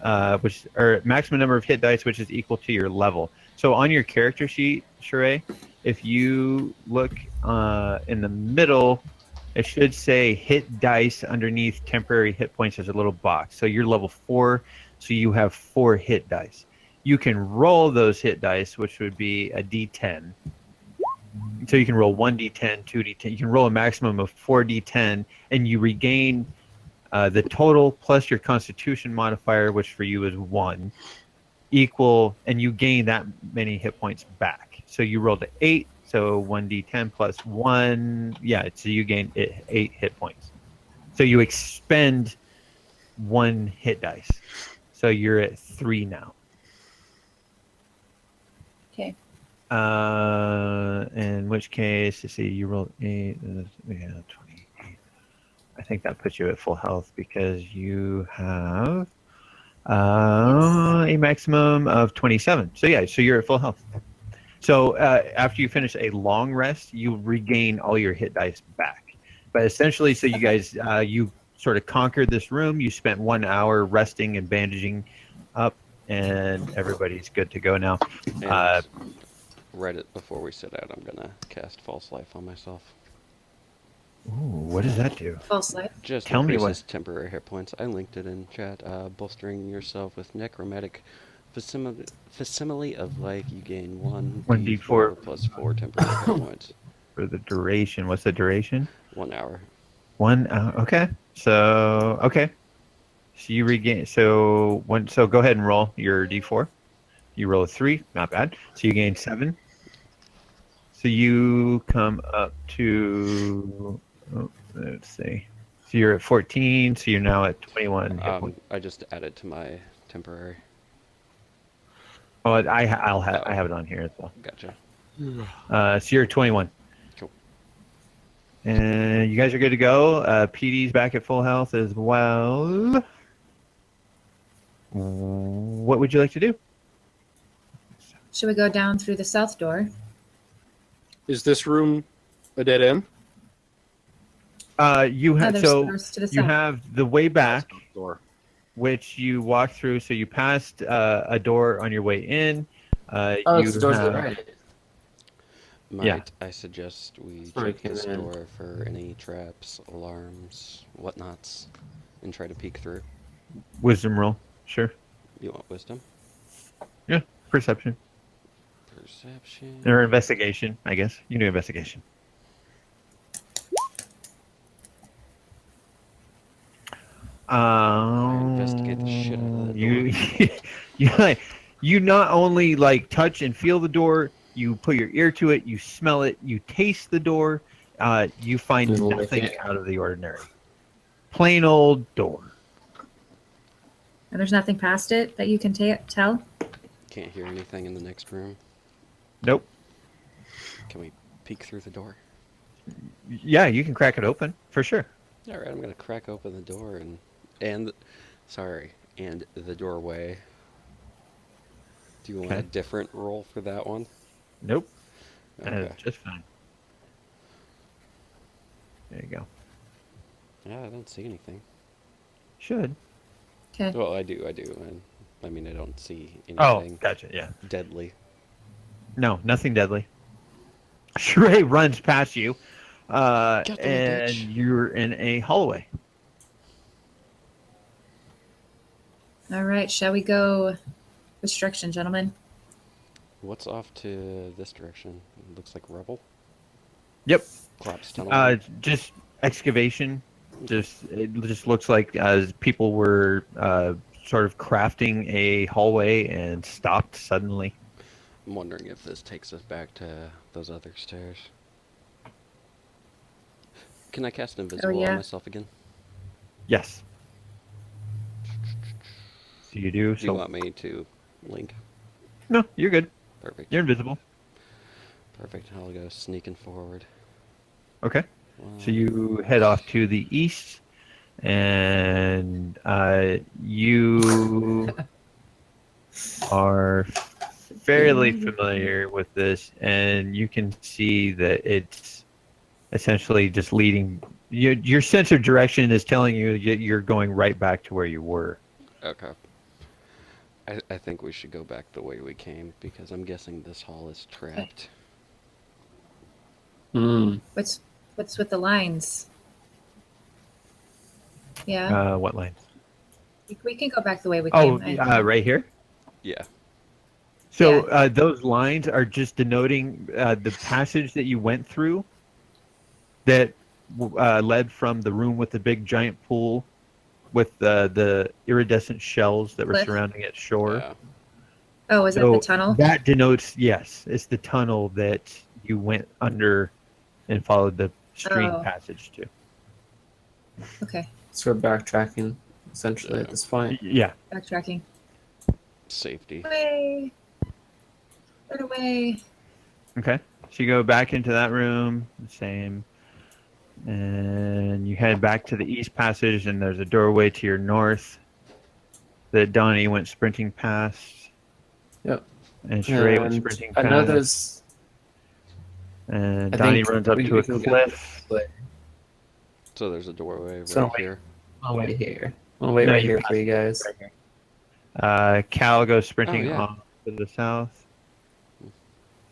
maximum number of hit dice, which is equal to your level. So on your character sheet, Sheree, if you look in the middle, it should say hit dice underneath temporary hit points. There's a little box. So you're level 4, so you have 4 hit dice. You can roll those hit dice, which would be a d10. So you can roll 1d10, 2d10. You can roll a maximum of 4d10, and you regain the total plus your constitution modifier, which for you is 1, equal, and you gain that many hit points back. So you rolled an 8, so 1d10 plus 1. Yeah, so you gain 8 hit points. So you expend 1 hit dice. So you're at 3 now. Okay. In which case, let's see, you rolled 8, yeah, 28. I think that puts you at full health because you have a maximum of 27. So yeah, so you're at full health. So after you finish a long rest, you regain all your hit dice back. But essentially, so you guys, you sort of conquered this room. You spent 1 hour resting and bandaging up, and everybody's good to go now. And right before we sit out, I'm gonna cast False Life on myself. Ooh, what does that do? False life. Just Tell me increases temporary hit points. I linked it in chat. Bolstering yourself with necromantic facsimile of life, you gain 1d4 plus 4 temporary hit points. For the duration, what's the duration? 1 hour. 1 hour. Okay. So okay. So you regain. So go ahead and roll your d4. You roll a 3, not bad. So you gain 7. So you come up to, let's see. So you're at 14. So you're now at 21. I just added to my temporary. Oh, I have it on here as well. Gotcha. So you're at 21. Cool. And you guys are good to go. PD's back at full health as well. What would you like to do? Should we go down through the south door? Is this room a dead end? You have there's so doors to the you south. have the way back, Door. which you walk through. So you passed a door on your way in. Oh, it's the doors to the right. Might I suggest we Sorry, check this came in. door for any traps, alarms, whatnots, and try to peek through? Wisdom roll. Sure. You want wisdom? Yeah. Perception. Perception. Or investigation, I guess. You do investigation. Investigate the shit out of that You, you, you not only like touch and feel the door, you put your ear to it, you smell it, you taste the door. You find You lick nothing it. out of the ordinary. Plain old door. And there's nothing past it that you can tell? Can't hear anything in the next room. Nope. Can we peek through the door? Yeah, you can crack it open for sure. All right, I'm gonna crack open the door and the doorway. Do you want a Okay. different roll for that one? Nope. Okay. Just fine. There you go. Yeah, I don't see anything. Should. Okay. Well, I do. I mean, I don't see Oh, anything gotcha. Yeah. deadly. No, nothing deadly. Shrey runs past you, Get them, and bitch. you're in a hallway. All right. Shall we go which direction, gentlemen? What's off to this direction? It looks like rubble. Yep. Collapsed tunnel. Just excavation. It just looks like people were sort of crafting a hallway and stopped suddenly. I'm wondering if this takes us back to those other stairs. Can I cast invisible yeah. on myself again? Yes. So you do. Do you want me to link? No, you're good. Perfect. You're invisible. Perfect. I'll go sneaking forward. Okay. So you head off to the east, and you are fairly familiar with this, and you can see that it's essentially just leading. Your sense of direction is telling you you're going right back to where you were. Okay. I think we should go back the way we came because I'm guessing this hall is trapped. Hmm. What's with the lines? Yeah. What line? We can go back the way we Oh, came. right here. Yeah. So those lines are just denoting the passage that you went through that led from the room with the big giant pool with the iridescent shells that were Cliff? surrounding its shore. Yeah. Oh, is that the tunnel? That denotes, yes, it's the tunnel that you went under and followed the stream Oh. passage to. Okay. So we're backtracking essentially at this point. Yeah. Backtracking. Safety. Away. Run away. Okay. So you go back into that room, the same. And you head back to the east passage, and there's a doorway to your north that Donnie went sprinting past. Yep. And Sheree went And sprinting I past. know there's. And I Donnie think runs up we to a can go cliff. So there's a doorway right So here. I'll wait here. I'll wait No, right you here passed for you guys. right here. Cal goes sprinting yeah. off to the south.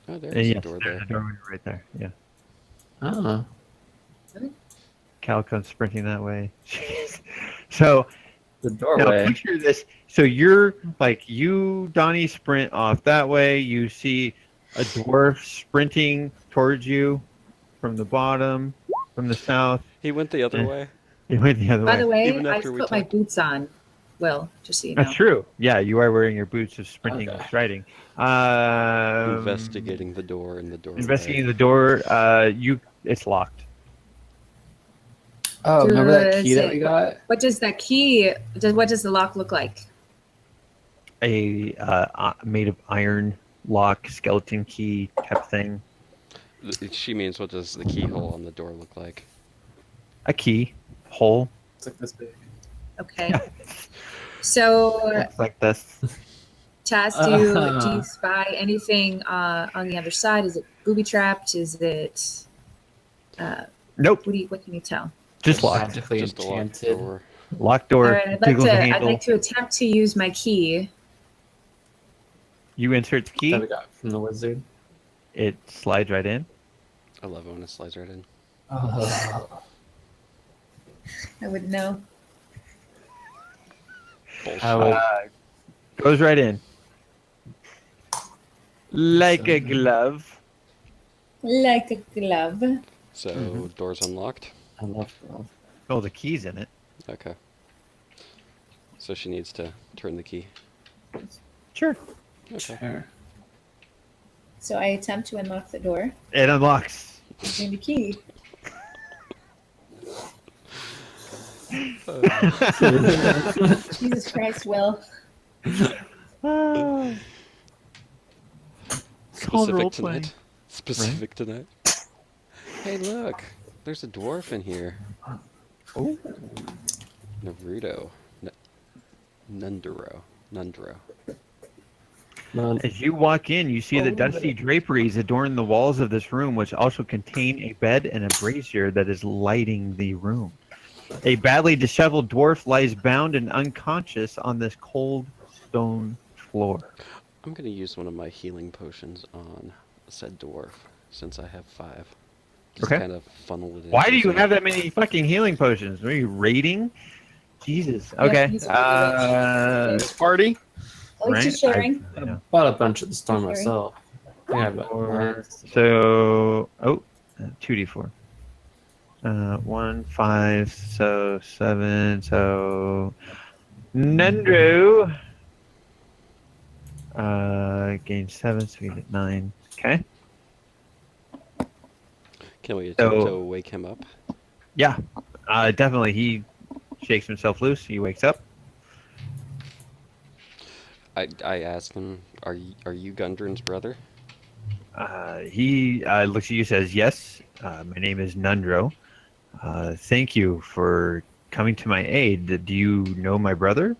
Oh, there's And a yes, door there's there. a doorway right there. Yeah. Oh. Cal comes sprinting that way. So The now doorway. picture this. So you're like Donnie, sprint off that way. You see a dwarf sprinting towards you from the bottom, from the south. He went the other Yeah. way. You went the other By way. the way, Even I've after we put my talked. boots on. Will, just so you know. That's true. Yeah, you are wearing your boots of sprinting and Okay. striding. Investigating the door and the doorway. Investigating the door. It's locked. Oh, remember that key Does that we it- got? What does that key? What does the lock look like? A made of iron lock, skeleton key type thing. She means, what does the keyhole on the door look like? A key hole. It's like this big. Okay. So, Looks like this. Taz, do you spy anything on the other side? Is it booby trapped? Is it? Nope. What can you tell? Just locked. Magically Just a locked enchanted. door. Locked door. All right, I'd Tickles the I'd handle. like to attempt to use my key. You insert the key. That we got from the wizard. It slides right in. I love it when it slides right in. I wouldn't know. Bullshit. I would, Goes right in. Like So- a glove. Like a glove. So door's unlocked. I love love. Oh, the key's in it. Okay. So she needs to turn the key. Sure. Okay. Sure. So I attempt to unlock the door It unlocks. using the key. Jesus Christ, Will. Ah. It's called Specific role-playing. tonight. Specific tonight. Hey, look. There's a dwarf in here. Oh. Naruto. Nundro. Man, As you walk in, you see the dusty draperies adorn the walls of this room, which also contain a bed and a brazier that is lighting the room. A badly disheveled dwarf lies bound and unconscious on this cold stone floor. I'm gonna use one of my healing potions on said dwarf, since I have 5. Just Okay. kind of funnel it in. Why do you have that many fucking healing potions? Are you raiding? Jesus. Okay. he's a rich. Party? Oh, he's just sharing. I know. bought a bunch at the store Sorry. myself. Yeah, but So, 2d4. 1, 5, so 7, so Nendro gains 7, so we get 9. Okay. Can we attempt So- to wake him up? Yeah, definitely. He shakes himself loose. He wakes up. I asked him, are you Gundren's brother? He looks at you, says, "Yes, my name is Nundro. Thank you for coming to my aid. Do you know my brother?"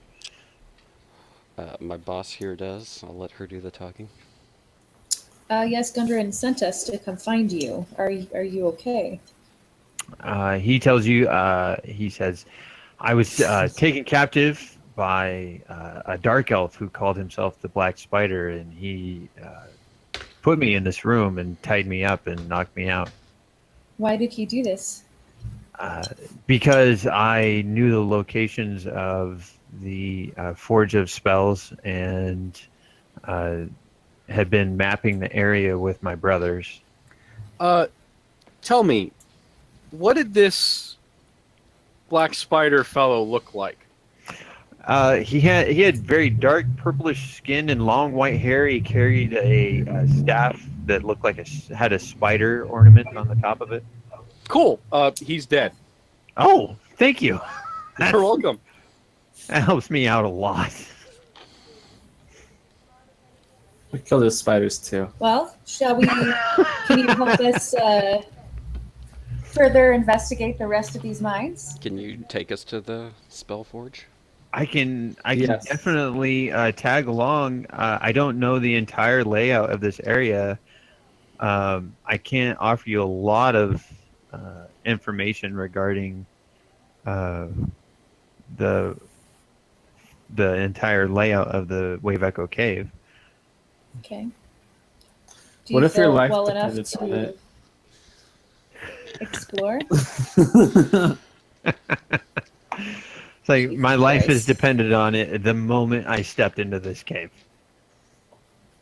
My boss here does. I'll let her do the talking. Yes, Gundren sent us to come find you. Are you okay? He tells you, he says, "I was taken captive by a dark elf who called himself the Black Spider, and he put me in this room and tied me up and knocked me out Why did he do this? because I knew the locations of the Forge of Spells and had been mapping the area with my brothers." Tell me, what did this black spider fellow look like? He had very dark purplish skin and long white hair. He carried a staff that looked like had a spider ornament on the top of it. Cool. He's dead. Oh, thank you. You're welcome. That helps me out a lot. we kill those spiders too. Well, shall we? Can you help us further investigate the rest of these mines? Can you take us to the spell forge? I can Yes. definitely tag along. I don't know the entire layout of this area. I can't offer you a lot of information regarding the entire layout of the Wave Echo Cave. Okay. Do What you if your feel life well enough depended on to it? explore? It's like my life is Christ. dependent on it the moment I stepped into this cave.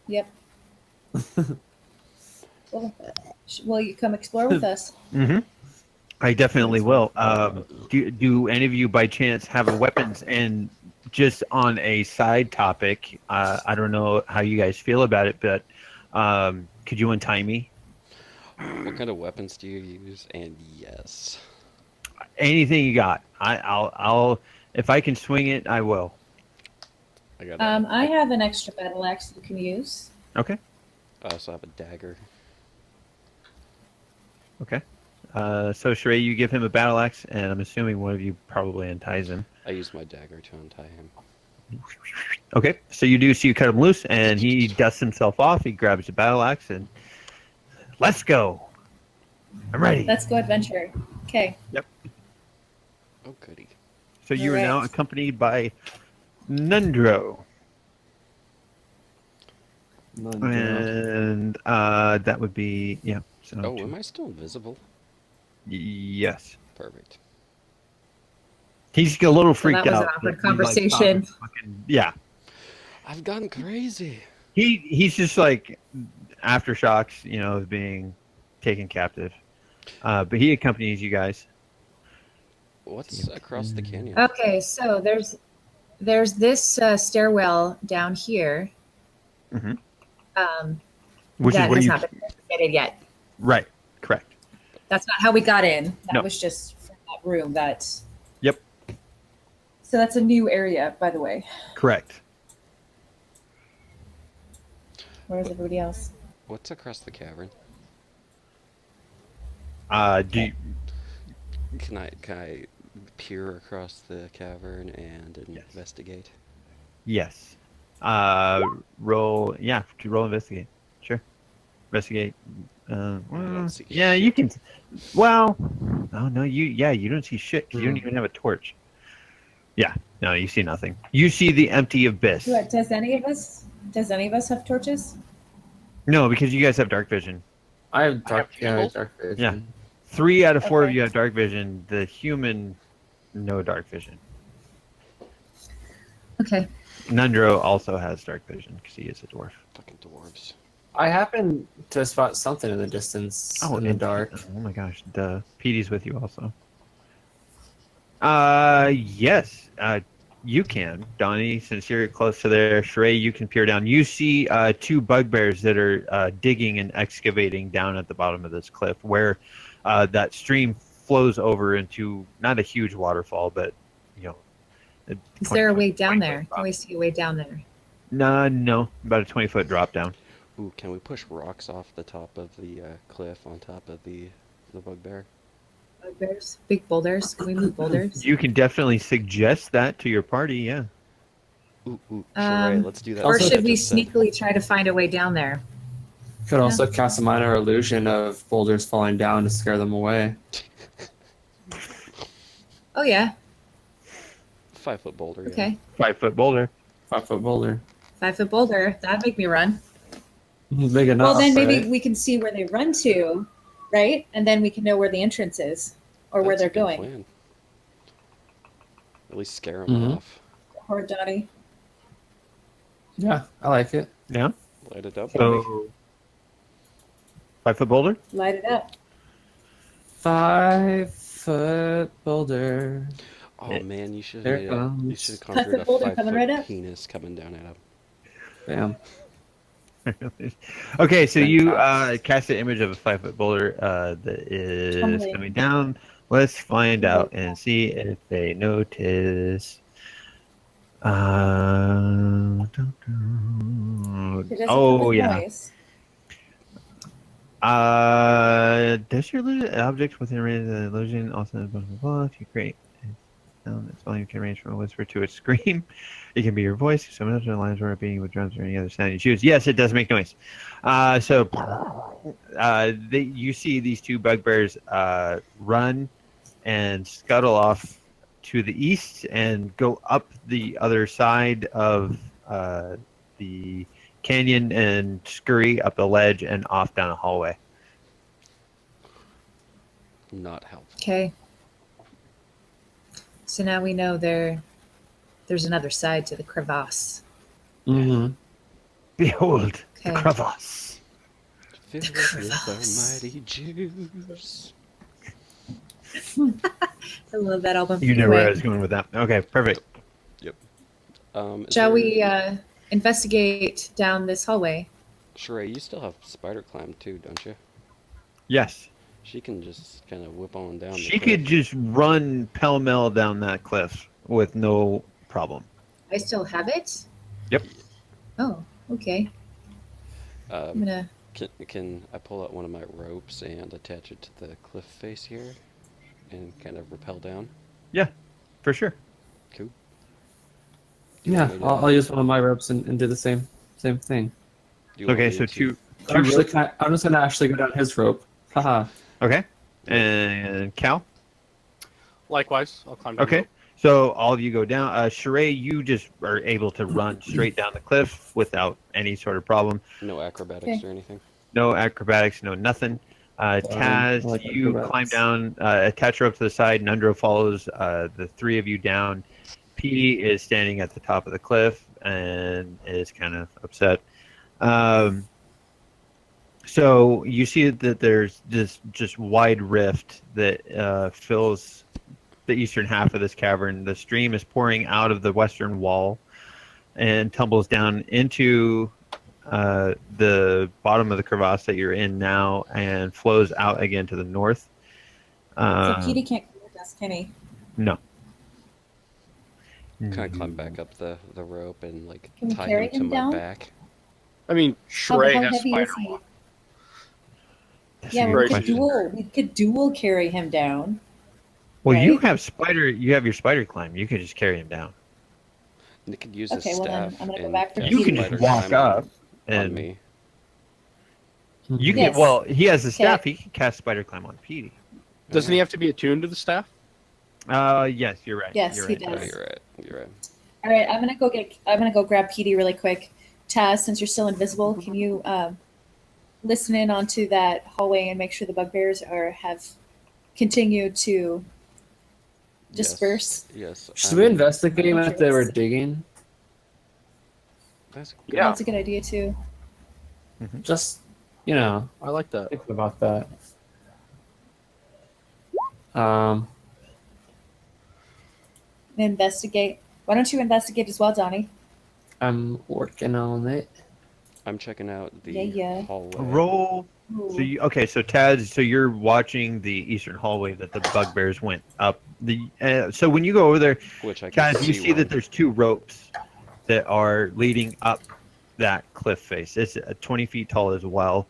Yep. Well, will you come explore with us? Mm-hmm. I definitely will. Do any of you by chance have weapons? And just on a side topic, I don't know how you guys feel about it, but could you untie me? What kind of weapons do you use? And yes. Anything you got. I'll if I can swing it, I will. I got. I have an extra battle axe you can use. Okay. I also have a dagger. Okay. So Sheree, you give him a battle axe, and I'm assuming one of you probably unties him. I used my dagger to untie him. Okay. So you do. So you cut him loose, and he dusts himself off. He grabs the battle axe, and let's go. I'm ready. Let's go adventure. Okay. Oh goody. So you are now Alright. accompanied by Nundro. And that would be So Oh, am I still invisible? Yes. Perfect. He's a little So freaked that was out. an awkward He, conversation. yeah. I've gone crazy. He's just like aftershocks, of being taken captive. But he accompanies you guys. What's across the canyon? Okay, so there's this stairwell down here Mm-hmm. Which that is where has you not been investigated yet. right. Correct. That's not how we got in. That No. was just from that room. Yep. So that's a new area, by the way. Correct. Where's everybody else? What's across the cavern? Do you, Can I peer across the cavern and Yes. investigate? yes. Roll. Yeah. Roll investigate. Sure. Investigate. don't see yeah, you can. Well, oh no, you don't see shit because you don't Hmm. even have a torch. Yeah, no, you see nothing. You see the empty abyss. Does any of us have torches? No, because you guys have dark vision. I have dark, candles? dark vision. Yeah. 3 out of 4 of Okay. you have dark vision. The human, no dark vision. Okay. Nundro also has dark vision because he is a dwarf. Fucking dwarves. I happen to spot something in the distance in the and- dark. Oh my gosh, duh. Petey's with you also. Yes, you can, Donnie, since you're close to there. Sheree, you can peer down. You see 2 bugbears that are digging and excavating down at the bottom of this cliff, where that stream flows over into not a huge waterfall, but Is there a 20 way down 20 there? foot Can we see a way down there? No, about a 20-foot drop down. Ooh, can we push rocks off the top of the cliff on top of the bugbear? Bugbears? Big boulders? Can we move boulders? You can definitely suggest that to your party. Yeah. Ooh, Sheree, Um, let's do that. Or Also, should we Just said. sneakily try to find a way down there? Could also cast a minor illusion of boulders falling down to scare them away. Oh, yeah. 5-foot boulder. Yeah. Okay. 5-foot boulder. 5-foot boulder. 5-foot boulder. That'd make me run. Big enough. Well, then maybe right? we can see where they run to, right? And then we can know where the entrance is or where That's they're a good going. plan. At least scare them Mhm. off. Or Donnie. Yeah, I like it. Yeah. Light it up. baby. So 5-foot boulder. Light it up. 5-foot boulder. Oh man, you should There have it you comes. should have 5-foot conjured a boulder 5-foot coming right up. penis coming down at him. Bam. Okay, so you Fantastic. cast an image of a 5-foot boulder that is Tumbling. coming down. Let's find out and see if they notice. It doesn't come Oh with yeah. noise. Does your object within range of the illusion also blah blah blah? If you create its volume can range from a whisper to a scream. It can be your voice, some other lines or beating with drums or any other sound you choose. Yes, it does make noise. You see these 2 bugbears run and scuttle off to the east and go up the other side of the canyon and scurry up a ledge and off down a hallway. Not helpful. Okay. So now we know there's another side to the crevasse. Mm-hmm. Behold, Okay. the crevasse. Fill it with crevasse. the mighty juice. I love that album. You know where I Anyway, was going with that. Okay, perfect. Is shall there- we investigate down this hallway? Sheree, you still have spider climb too, don't you? Yes. She can just kind of whip on down. She the could cliff. just run pell-mell down that cliff with no problem. I still have it? Yep. Oh, okay. I'm Um, gonna. can I pull out one of my ropes and attach it to the cliff face here, and kind of rappel down? For sure. Cool. Do you Yeah, want me to- I'll use one of my ropes and do the same thing. do you want Okay, me so to- 2 Actually, I'm just gonna actually go down his rope. Haha. Okay. And Cal? Likewise, I'll climb down. Okay. So all of you go down. Sheree, you just are able to run straight down the cliff without any sort of problem. No acrobatics Okay. or anything. No acrobatics, no nothing. Taz, I like you acrobatics. climb down, attach rope to the side. Nundro follows the three of you down. Petey is standing at the top of the cliff and is kind of upset. So you see that there's this just wide rift that fills the eastern half of this cavern. The stream is pouring out of the western wall and tumbles down into the bottom of the crevasse that you're in now and flows out again to the north. So Petey can't come with us, can he? No. Can I climb back up the rope and like Can we tie carry him to him my down? back? I mean, How Shrey has heavy spider is he? walk. That's Yeah, a we good could question. dual carry him down. Well, you right? have your spider climb. You can just carry him down. Nick could use Okay, his well then, staff. I'm gonna go and back for cast You can Petey. just spider walk climb up on and me. you can. Yes. Well, he has the staff. Okay. He can cast spider climb on Petey. Doesn't he have to be attuned to the staff? Yes, you're right. Yes, you're he right. does. Oh, you're right. You're right. All right, I'm gonna go grab Petey really quick. Taz, since you're still invisible, can you listen in onto that hallway and make sure the bugbears have continued to disperse? Yes. Should we investigate I'm if sure they were it's- digging? That's Yeah. That's a good idea too. Just, I like that. think about that. Um, Investigate. Why don't you investigate as well, Donnie? I'm working on it. I'm checking out the Yeah. hallway. Roll. So so Taz, so you're watching the eastern hallway that the bugbears went up. So when you go over there, Which I can guys, you see one. that there's two ropes that are leading up that cliff face. It's 20 feet tall as well.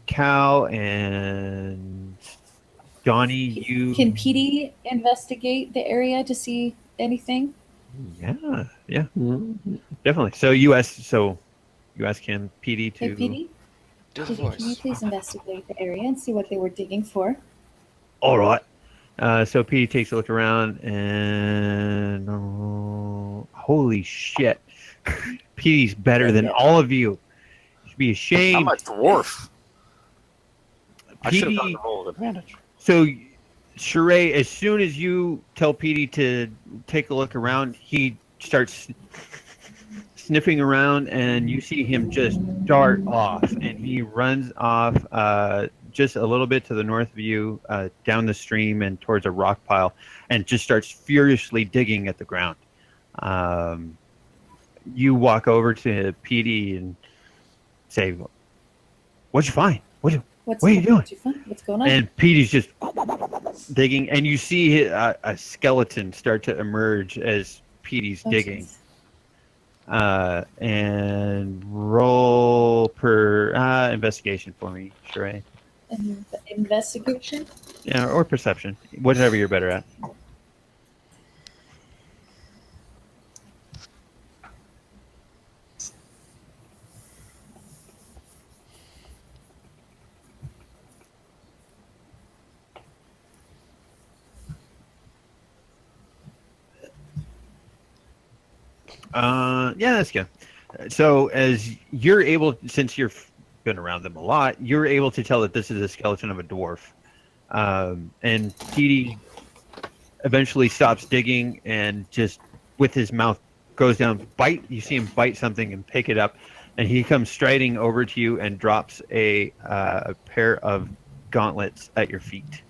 Cal and Donnie, you Can Petey investigate the area to see anything? yeah, Mhm. definitely. So you ask him, PD, Hey, to Petey, Do the can you voice. please investigate the area and see what they were digging for? all right. So PD takes a look around and holy shit, PD's better than all of you. You should be ashamed. I'm a dwarf. I should have PD gotten the roll with advantage. So, Sheree, as soon as you tell Petey to take a look around, he starts sniffing around, and you see him just dart off, and he runs off just a little bit to the north of you, down the stream and towards a rock pile, and just starts furiously digging at the ground. You walk over to Petey and say, "What'd you find? What are you doing?" What's going on? And Petey's just digging, and you see a skeleton start to emerge as Petey's Oh, digging. jeez. And roll per investigation for me, Sheree. Investigation? Yeah, or perception, whatever you're better at. Yeah, that's good. So as you're able, since you've been around them a lot, you're able to tell that this is a skeleton of a dwarf. And Petey eventually stops digging and just with his mouth goes down, you see him bite something and pick it up, and he comes striding over to you and drops a pair of gauntlets at your feet.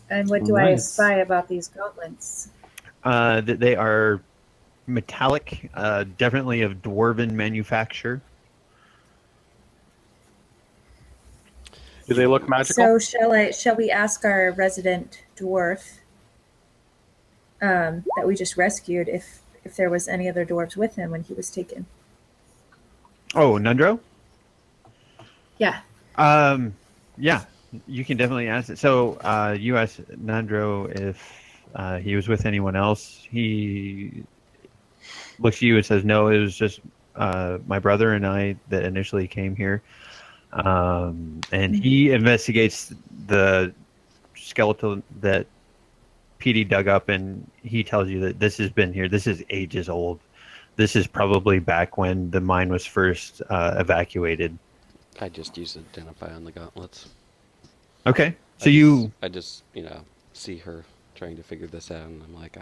And what do I Nice. spy about these gauntlets? That they are metallic, definitely of dwarven manufacture. Do they look magical? So shall we ask our resident dwarf that we just rescued if there was any other dwarves with him when he was taken? Oh, Nundro? Yeah. Yeah, you can definitely ask it. So, you asked Nandro if he was with anyone else. He looks at you and says, "No, it was just my brother and I that initially came here." And he investigates the skeleton that Petey dug up, and he tells you that this has been here. This is ages old. This is probably back when the mine was first evacuated. I just use identify on the gauntlets. Okay, so you I just see her trying to figure this out, and I'm like,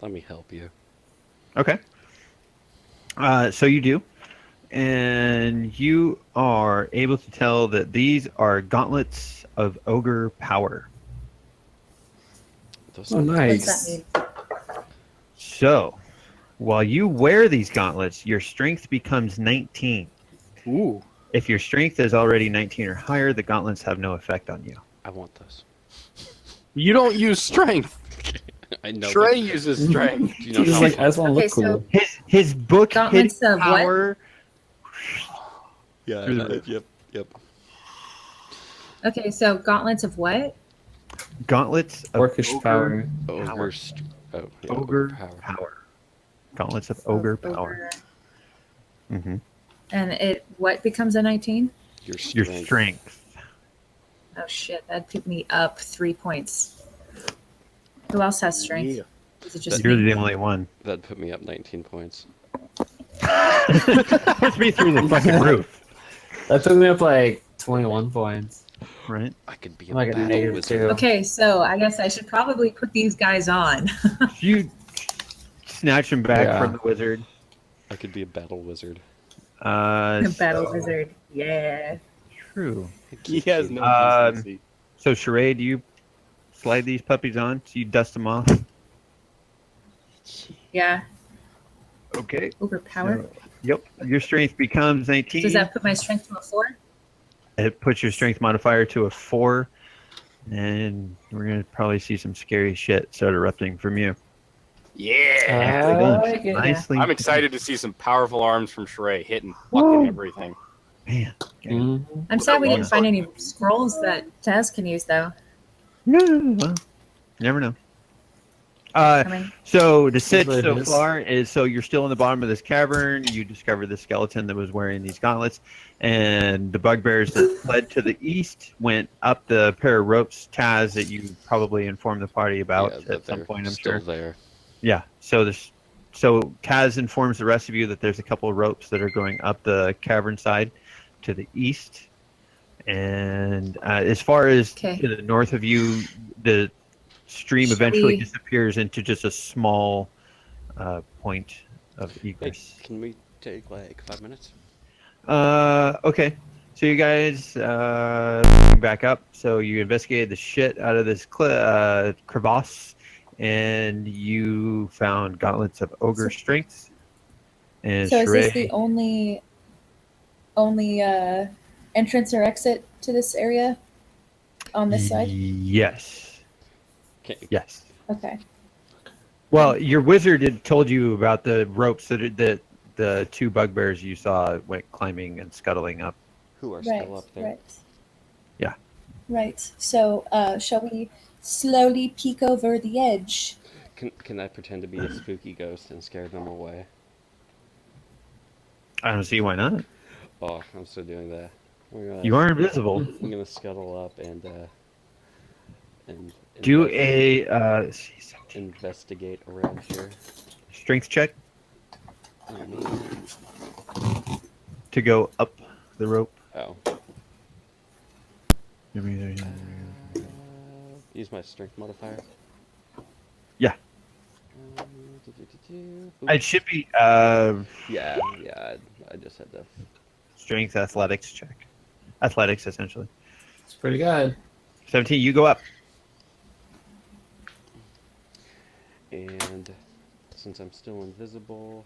let me help you. okay. So you do, and you are able to tell that these are gauntlets of ogre power. Those Oh, are- nice. What's that mean? So, while you wear these gauntlets, your strength becomes 19. Ooh. If your strength is already 19 or higher, the gauntlets have no effect on you. I want those. You don't use strength. I know. Trey uses strength. Do you know Just how like, I just want to Okay, look cool. His book Gauntlets hidden of what? power. Yeah. Through the roof. Yep. Okay, so gauntlets of what? Gauntlets of Orcish power. Ogre. Ogre power. power. Gauntlets of ogre power. Hmm. And what becomes a 19? Your Your strength. strength. Oh shit, that'd pick me up 3 points. Who else has strength? Yeah. Is it just You're me? the only one. That put me up 19 points. Push me through the fucking roof. That took me up like 21 points. Right? I could be a I'm like a battle negative wizard. 2. Okay, so I guess I should probably put these guys on. You snatch him back Yeah. from the wizard. I could be a battle wizard. Battle wizard. Yeah. True. He has no Um, decency. So, Sheree, do you slide these puppies on? So you dust them off? Yeah. Okay. Overpower. Yep. Your strength becomes 19. Does that put my strength to a 4? It puts your strength modifier to a 4. And we're going to probably see some scary shit start erupting from you. Yeah. Nicely done. like it. Nicely I'm done. excited to see some powerful arms from Sheree hitting fucking everything. Man. Mm. I'm sad we Yeah. didn't find any scrolls that Taz can use, though. No, well, never know. I mean, So the sitch what it so is. far is so you're still in the bottom of this cavern. You discover the skeleton that was wearing these gauntlets, and the bugbears that fled to the east went up the pair of ropes, Taz, that you probably informed the party about Yeah, at that some they're point. I'm still sure. there. Yeah. So Taz informs the rest of you that there's a couple of ropes that are going up the cavern side to the east, and as far as Okay. to the north of you, the stream Shall eventually we- disappears into just a small point of Hey, egress. can we take like 5 minutes? Okay. So you guys moving back up. So you investigated the shit out of this crevasse, and you found gauntlets of ogre strength. And So is this Sheree- the only entrance or exit to this area on this side? Yes. Can, Yes. Okay. Well, your wizard had told you about the ropes that the two bugbears you saw went climbing and scuttling up. who are Right. still up there? Right. Yeah. Right. So shall we slowly peek over the edge? Can I pretend to be a spooky ghost and scare them away? I don't see why not. Oh, I'm still doing that. You are invisible. I'm gonna scuttle up and Do invest- a let's see, 17. investigate around here. Strength check Mm, to go up the rope. Oh. Use my strength modifier. Yeah. Ooh, It should be yeah. I just had to. strength athletics check. Athletics, essentially. It's pretty good. 17, you go up. And since I'm still invisible,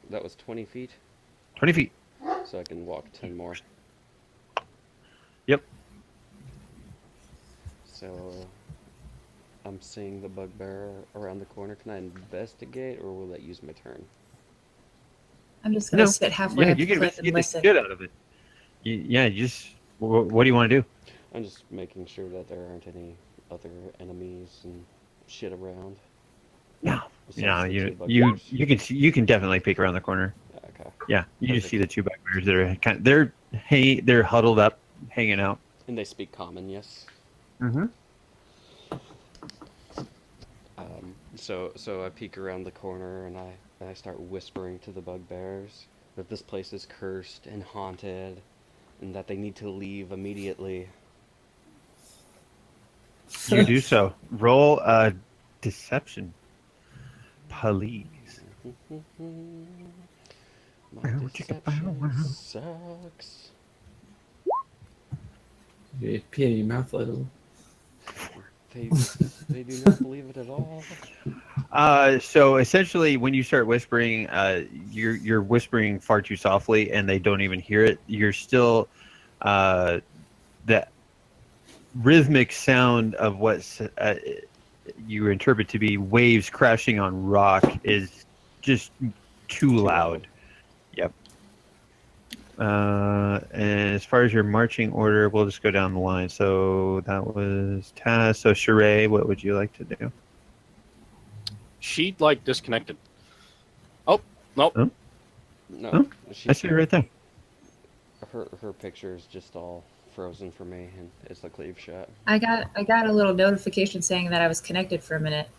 that was 20 feet, 20 feet. so I can walk 10 more. Yep. So I'm seeing the bugbear around the corner. Can I investigate, or will that use my turn? I'm just gonna No. sit halfway Yeah, up you the can cliff and investigate the listen. shit out of it. You just, what do you want to do? I'm just making sure that there aren't any other enemies and shit around. No. besides No, the two you bugbears. you can definitely peek around the corner. Okay. Yeah, you just Perfect. see the two bugbears that are they're huddled up, hanging out. And they speak common, yes. Mm-hmm. So I peek around the corner and I start whispering to the bugbears that this place is cursed and haunted, and that they need to leave immediately. You do so. Roll a deception, please. My deception sucks. You pee in your mouth a little. They they do not believe it at all. So essentially, when you start whispering, you're whispering far too softly, and they don't even hear it. You're still the rhythmic sound of what you interpret to be waves crashing on rock is just too loud. Yep. And as far as your marching order, we'll just go down the line. So that was Taz. So Sheree, what would you like to do? She like disconnected. Oh, nope. Huh? No, Huh? she, I see her right there. her picture is just all frozen for me, and it's a cleave shot. I got a little notification saying that I was connected for a minute.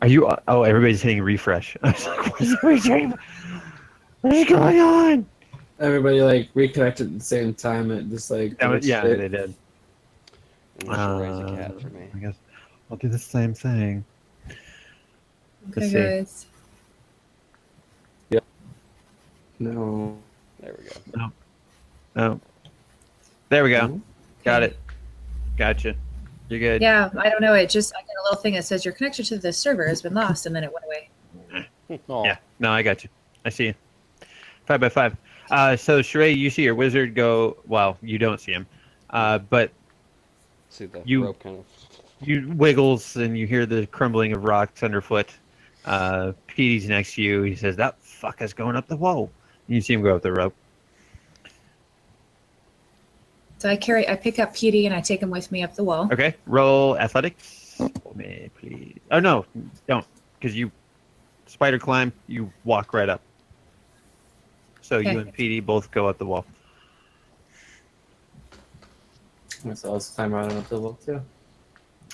Are you? Oh, everybody's hitting refresh. I was like, what is going on? Everybody like reconnected at the same time. It just like Yeah, glitched they it. did. And Sheree's a cat for me. I guess I'll do the same thing. Okay, Let's see. guys. No. There we go. Oh, there we go. Mhm. Got it. Gotcha. You're good. Yeah, I don't know. I got a little thing that says your connection to the server has been lost, and then it went away. Oh, Yeah. No, I got you. I see you. 5 by 5. So Sheree, you see your wizard go. Well, you don't see him, but See the You- rope kind of. you wiggles and you hear the crumbling of rocks underfoot. Petey's next to you. He says, "That fucker's going up the wall." And you see him go up the rope. So I pick up Petey and I take him with me up the wall. Okay. Roll athletics for me, please. Oh no, don't, because you spider climb. You walk right up. So Okay. you and Petey both go up the wall. So let's climb around up the wall too.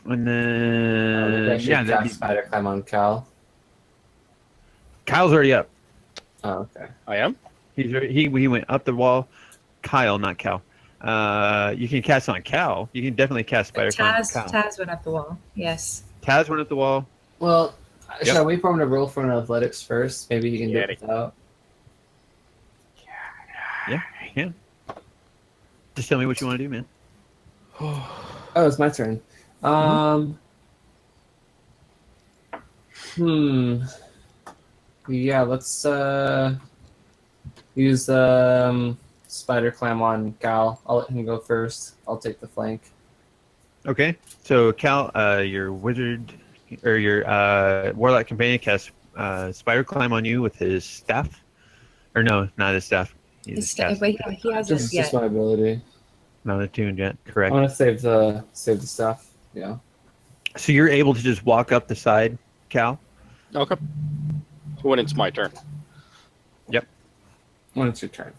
And We then actually yeah, that'd cast be, spider climb on Cal. Kyle's already up. Oh, okay. I am. He went up the wall. Kyle, not Cal. You can cast on Cal. You can definitely cast spider climb on Cal. Taz went up the wall. Yes. Taz went up the wall. Well, Yep. should I wait for him to roll for an athletics first? Maybe he can do Yeah. it without. Yeah. Just tell me what you want to do, man. Oh, it's my turn. Yeah, let's use spider climb on Cal. I'll let him go first. I'll take the flank. Okay. So Cal, your wizard or your warlock companion casts spider climb on you with his staff. Or no, not his staff. But yeah, he hasn't Just yet. my ability. Not attuned yet. I Correct. want to save the stuff. Yeah. So you're able to just walk up the side, Cal. Okay. When it's my turn. When it's your turn.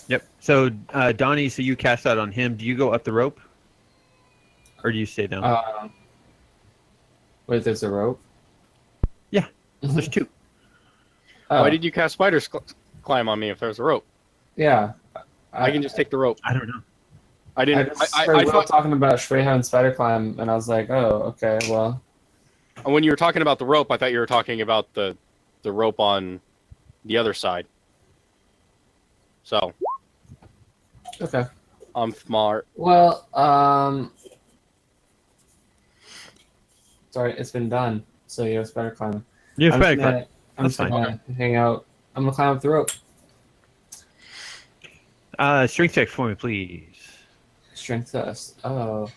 Yep. So Donnie, so you cast out on him. Do you go up the rope, or do you stay down? Wait, there's a rope. Yeah. There's two. Oh, Why did you cast spider climb on me if there's a rope? Yeah. I can just take the rope. I don't know. I I didn't. just I heard Will thought talking about Shrey having spider climb, and I was like, oh, okay, well. when you were talking about the rope, I thought you were talking about the rope on the other side. So Okay. I'm smart. Well, sorry, it's been done. So you have spider climb. You're I'm spider just climb. gonna- I'm That's just gonna hang out. I'm gonna climb up the rope. Strength check for me, please. Strength test. Oh.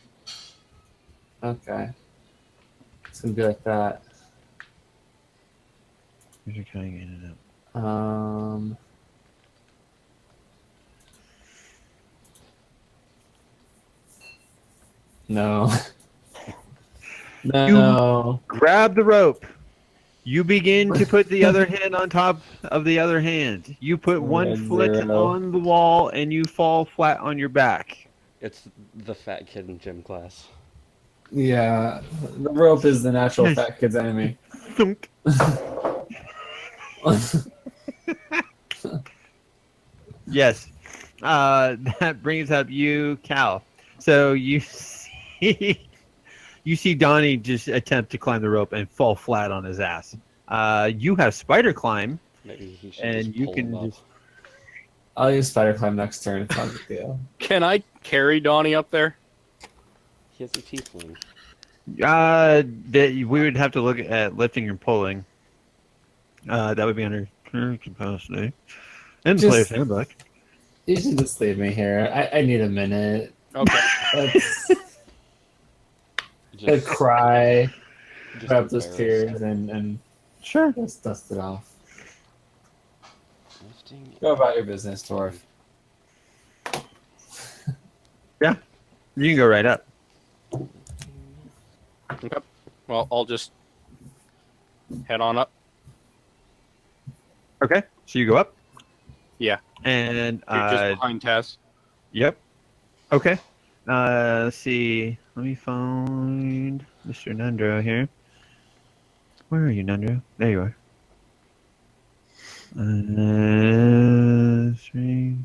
Okay. It's gonna be like that. You're kind of getting it up. No. No. Grab the rope. You begin to put the other hand on top of the other hand. You put one Yeah, foot zero. on the wall and you fall flat on your back. It's the fat kid in gym class. Yeah, the rope is the natural fat kid's enemy. Thunk. Yes. That brings up you, Cal. So you see, you see Donnie just attempt to climb the rope and fall flat on his ass. You have spider climb, Maybe he should and just you pull can him up. just. I'll use spider climb next turn. It's not a big deal. Can I carry Donnie up there? He has a tiefling. We would have to look at lifting and pulling. That would be under current capacity. In the Just- player's handbook. You should just leave me here. I need a minute. Okay. Let's gonna Just, cry, just grab those embarrassed. tears, and Sure. just dust it off. Lifting. Go about your business, dwarf. You can go right up. Okay. Well, I'll just head on up. Okay. So you go up. Yeah. And You're just behind Taz. yep. Okay. Let's see. Let me find Mr. Nundro here. Where are you, Nundro? There you are. 3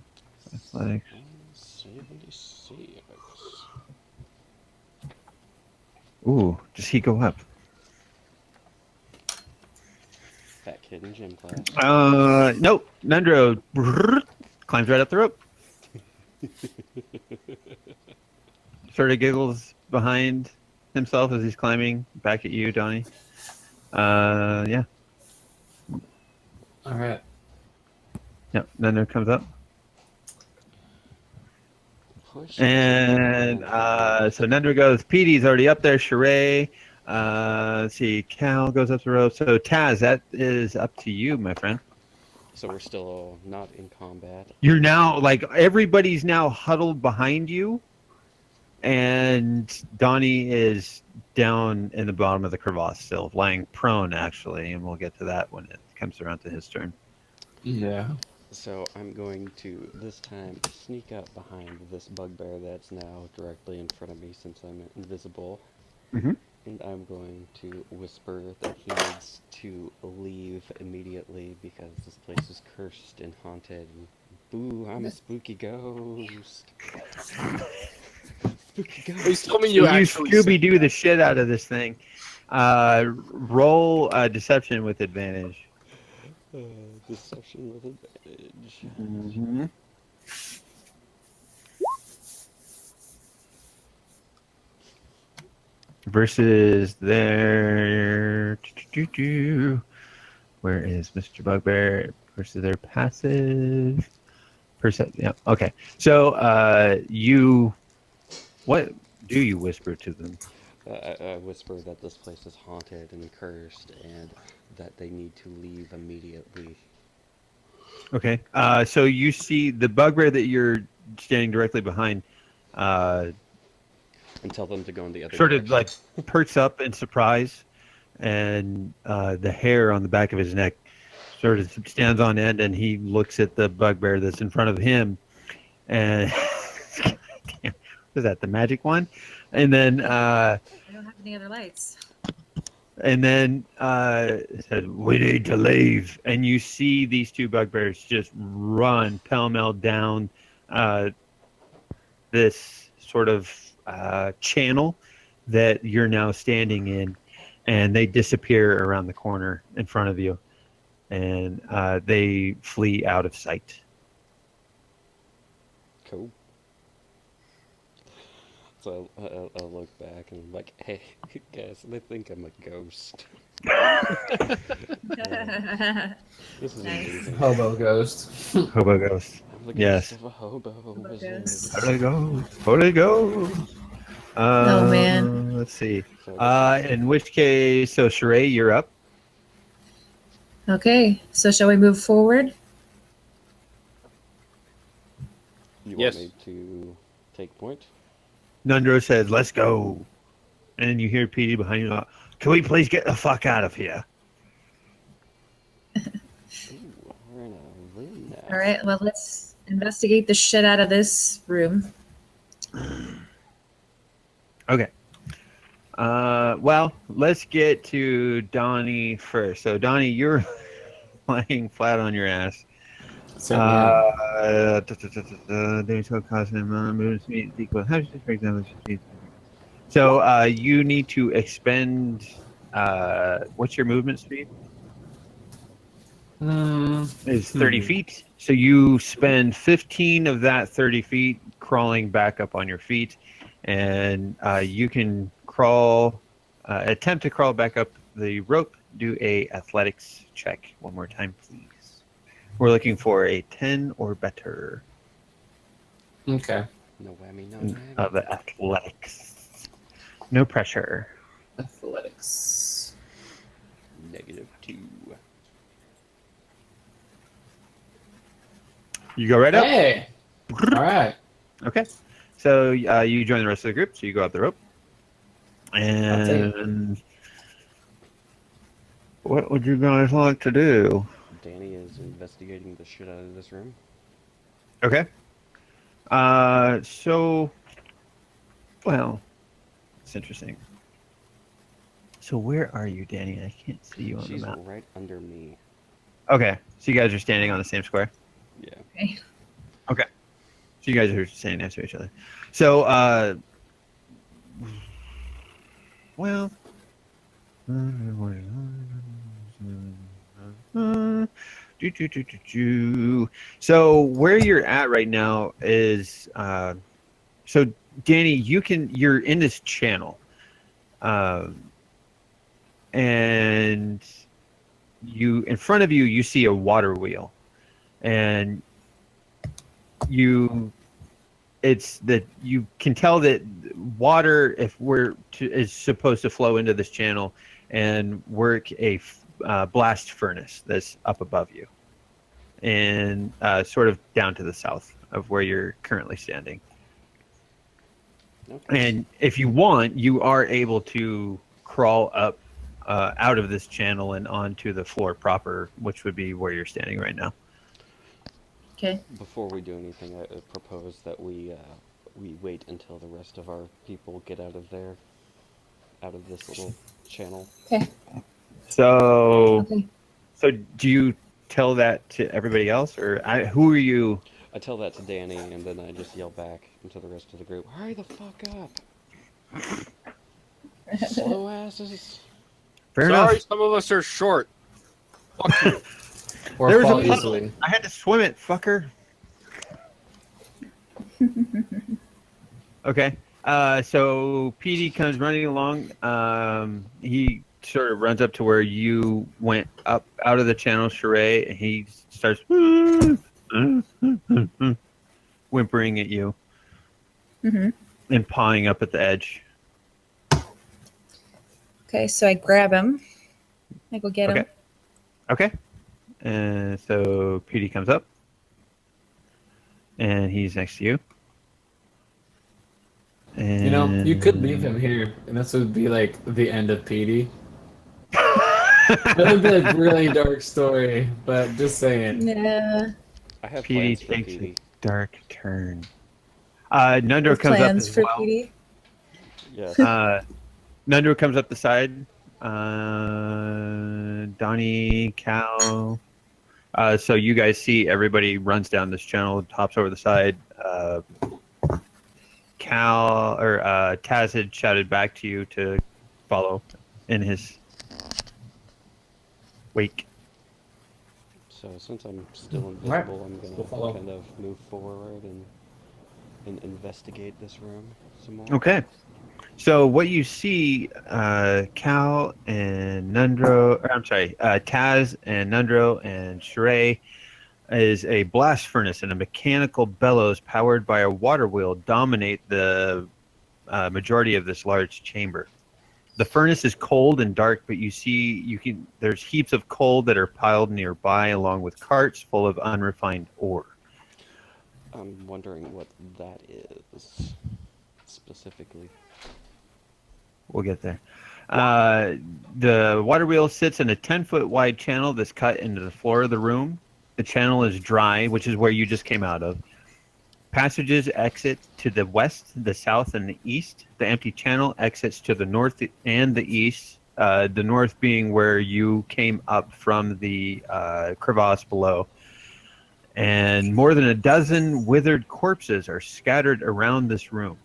athletics. 76. Ooh, does he go up? Fat kid in gym class. Nope. Nundro climbs right up the rope. Sort of giggles behind himself as he's climbing back at you, Donnie. Yeah. All right. Yep. Nundro comes up. Push And so Nundro goes. Petey's already up there. Sheree. Let's see. Cal goes up the rope. So Taz, that is up to you, my friend. So we're still not in combat. You're now like everybody's now huddled behind you, and Donnie is down in the bottom of the crevasse still, lying prone actually, and we'll get to that when it comes around to his turn. Yeah. So I'm going to, this time, sneak up behind this bugbear that's now directly in front of me since I'm invisible. Mhm. And I'm going to whisper that he needs to leave immediately because this place is cursed and haunted. And boo, I'm a spooky ghost. Spooky ghost. Please tell me You you actually Scooby Doo the shit out of this thing. Roll deception with advantage. Deception with advantage. Mm-hmm. Versus their. Where is Mr. Bugbear? Versus their passive. Yeah. Okay. So what do you whisper to them? I whisper that this place is haunted and cursed and that they need to leave immediately. Okay. So you see the bugbear that you're standing directly behind. And tell them to go in the other Sort direction. of like perks up in surprise, and the hair on the back of his neck sort of stands on end, and he looks at the bugbear that's in front of him, and what is that, the magic one? And then I don't have any other lights. said, "We need to leave." And you see these two bugbears just run pell-mell down this sort of channel that you're now standing in, and they disappear around the corner in front of you, and they flee out of sight. Cool. So I'll look back and I'm like, hey, guys, they think I'm a ghost. This is Nice. amazing. Hobo ghost. Hobo ghost. I'm the Yes. ghost of a hobo. ghost. Holy ghost. Holy ghost. Oh, man. Let's see. So I guess In which case, so Sheree, you're up. Okay, so shall we move forward? you Yes. want me to take point? Nundro says, "Let's go," and you hear Petey behind you. Can we please get the fuck out of here? Ooh, we're in a room now. All right, well, let's investigate the shit out of this room. Okay. Well, let's get to Donnie first. So, Donnie, you're lying flat on your ass. Certainly am. Doing so causes movement speed equal. How does this break down? So, you need to expend. What's your movement speed? Is 30 feet. So you spend 15 of that 30 feet crawling back up on your feet, and you can crawl. Attempt to crawl back up the rope. Do a athletics check one more time, please. We're looking for a 10 or better Okay. No whammy, no whammy. of athletics. No pressure. Athletics. -2. You go right up. Hey. All right. Okay. So you join the rest of the group. So you go up the rope. And what would you guys like to do? Danny is investigating the shit out of this room. Okay. Well, it's interesting. So where are you, Danny? I can't see you on She's the map. right under me. Okay. So you guys are standing on the same square? Yeah. Okay. So you guys are standing next to each other. So, well. So where you're at right now is so Danny, you're in this channel, and in front of you see a water wheel, and you can tell that water, if is supposed to flow into this channel and work a blast furnace that's up above you, and sort of down to the south of where you're currently standing. Okay. And if you want, you are able to crawl up out of this channel and onto the floor proper, which would be where you're standing right now. Okay. Before we do anything, I propose that we wait until the rest of our people get out of this little channel. Okay. So, Okay. so do you tell that to everybody else, or who are you? I tell that to Danny, and then I just yell back into the rest of the group, hurry the fuck up! Slow asses! Fair Sorry, enough. some of us are short. Fuck you. Or There was fall a puddle. easily. I had to swim it, fucker. Okay. So PD comes running along. He sort of runs up to where you went up out of the channel, Sheree, and he starts whimpering at you Mm-hmm. and pawing up at the edge. Okay, so I grab him. I go get him. Okay. Okay. And so PD comes up, and he's next to you. And You know, you could leave him here, and this would be like the end of PD. That would be a really dark story, but just saying. Yeah. I have PD plans for takes a PD. dark turn. Nundro comes up Plans as for well. PD. Yes. Nundro comes up the side. Donnie, Cal. So you guys see everybody runs down this channel, hops over the side. Cal or Taz had shouted back to you to follow in his wake. So since I'm still Right. invisible, I'm Still follow. gonna kind of move forward and investigate this room some more. Okay. So what you see, Cal and Nundro, or I'm sorry, Taz and Nundro and Sheree, is a blast furnace and a mechanical bellows powered by a water wheel dominate the majority of this large chamber. The furnace is cold and dark, but there's heaps of coal that are piled nearby, along with carts full of unrefined ore. I'm wondering what that is specifically. We'll get there. The water wheel sits in a 10-foot wide channel that's cut into the floor of the room. The channel is dry, which is where you just came out of. passages exit to the west, the south, and the east. The empty channel exits to the north and the east. The north being where you came up from the crevasse below. And more than a dozen withered corpses are scattered around this room.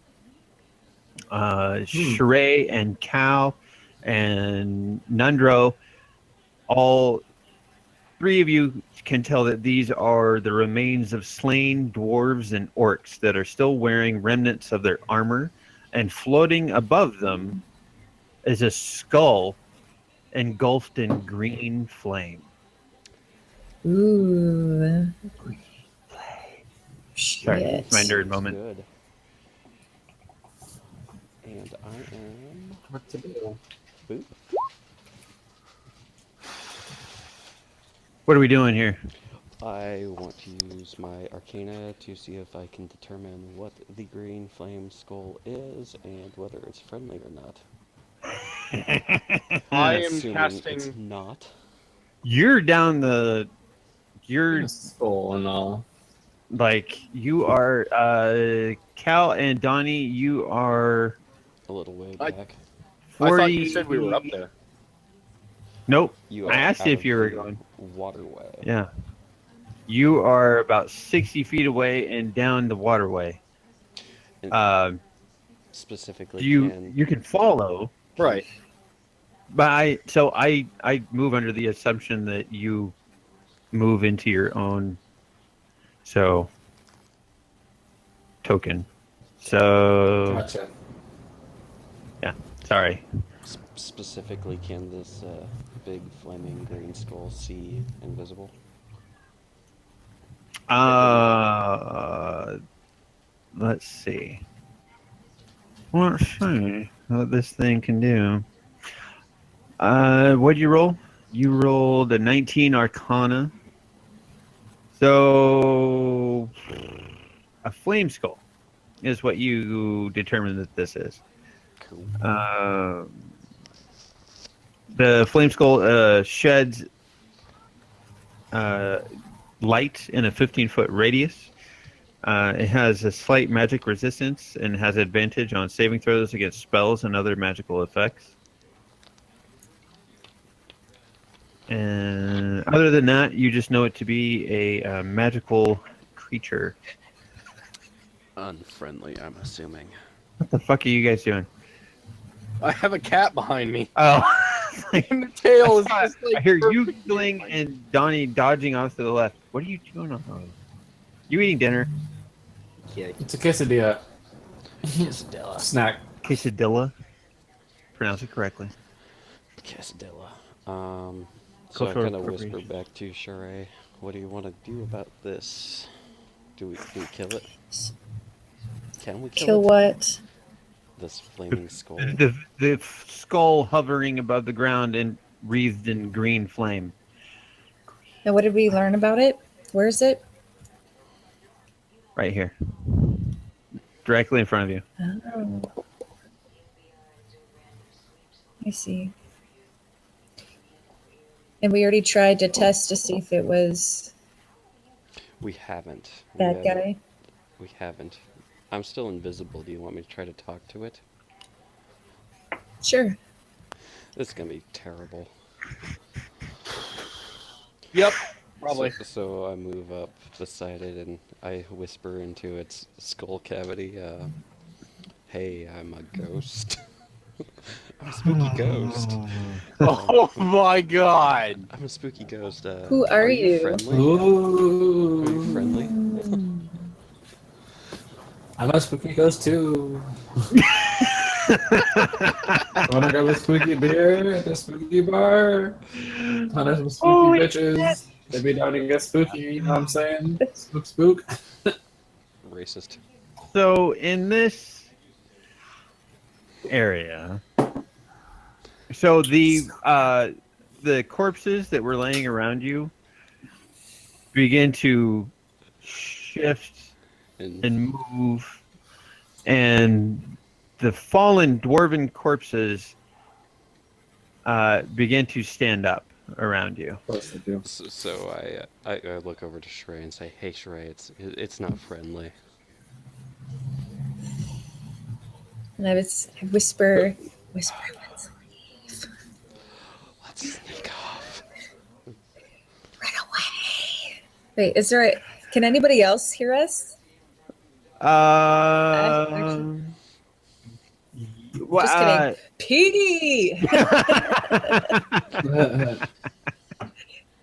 Sheree and Cal and Nundro, all three of you can tell that these are the remains of slain dwarves and orcs that are still wearing remnants of their armor, and floating above them is a skull engulfed in green flame. Ooh. Sorry, Shit. it's my nerd moment. Good. And I am. What to do? Boop. What are we doing here? I want to use my Arcana to see if I can determine what the green flame skull is and whether it's friendly or not. I am Assuming casting. it's not. You're down the. You're Skull and all. like you are Cal and Donnie. You are A little way I- back. 40... I thought you said we were up there. Nope. You I are asked you out if you of were the going. waterway. Yeah. You are about 60 feet away and down the waterway. And specifically, You can follow, Right. but I move under the assumption that you move into your own token. So Gotcha. sorry. specifically, can this big flaming green skull see invisible? Let's see. Let's see what this thing can do. What'd you roll? You rolled a 19 Arcana. So a flame skull is what you determined that this is. Cool. The flame skull sheds light in a 15-foot radius. It has a slight magic resistance and has advantage on saving throws against spells and other magical effects. And other than that, you just know it to be a magical creature. Unfriendly, I'm assuming. What the fuck are you guys doing? I have a cat behind me. Oh, And the tail is I just like. hear you perfect. giggling and Donnie dodging off to the left. What are you doing? You eating dinner? It's a quesadilla. Quesadilla. Snack. Quesadilla? Pronounce it correctly. Quesadilla. So I Cultural kind of whisper appropriation. back to Sheree, what do you want to do about this? Do we kill it? Can we Kill it? what? This flaming skull. The skull hovering above the ground and wreathed in green flame. And what did we learn about it? Where is it? Right here. Directly in front of you. Oh. I see. And we already tried to test to see if it was We haven't. that guy. We haven't. I'm still invisible. Do you want me to try to talk to it? Sure. This is gonna be terrible. Yep. Probably. So I move up beside it and I whisper into its skull cavity, hey, I'm a ghost. I'm a spooky ghost. Oh my god. I'm a spooky ghost. Who are you? Friendly? Ooh. Are you friendly? I'm a spooky ghost too. Wanna grab a spooky beer at the spooky bar? Wanna some spooky bitches? They be down and get spooky, you know what I'm saying? Spook, spook. Racist. So in this area, so the corpses that were laying around you begin to shift and move, and the fallen dwarven corpses begin to stand up around you. Of course they do. So I look over to Sheree and say, hey Sheree, it's not friendly. And I whisper, let's leave. Let's sneak off. Run away. Wait, can anybody else hear us? Um, well, Just kidding. Petey!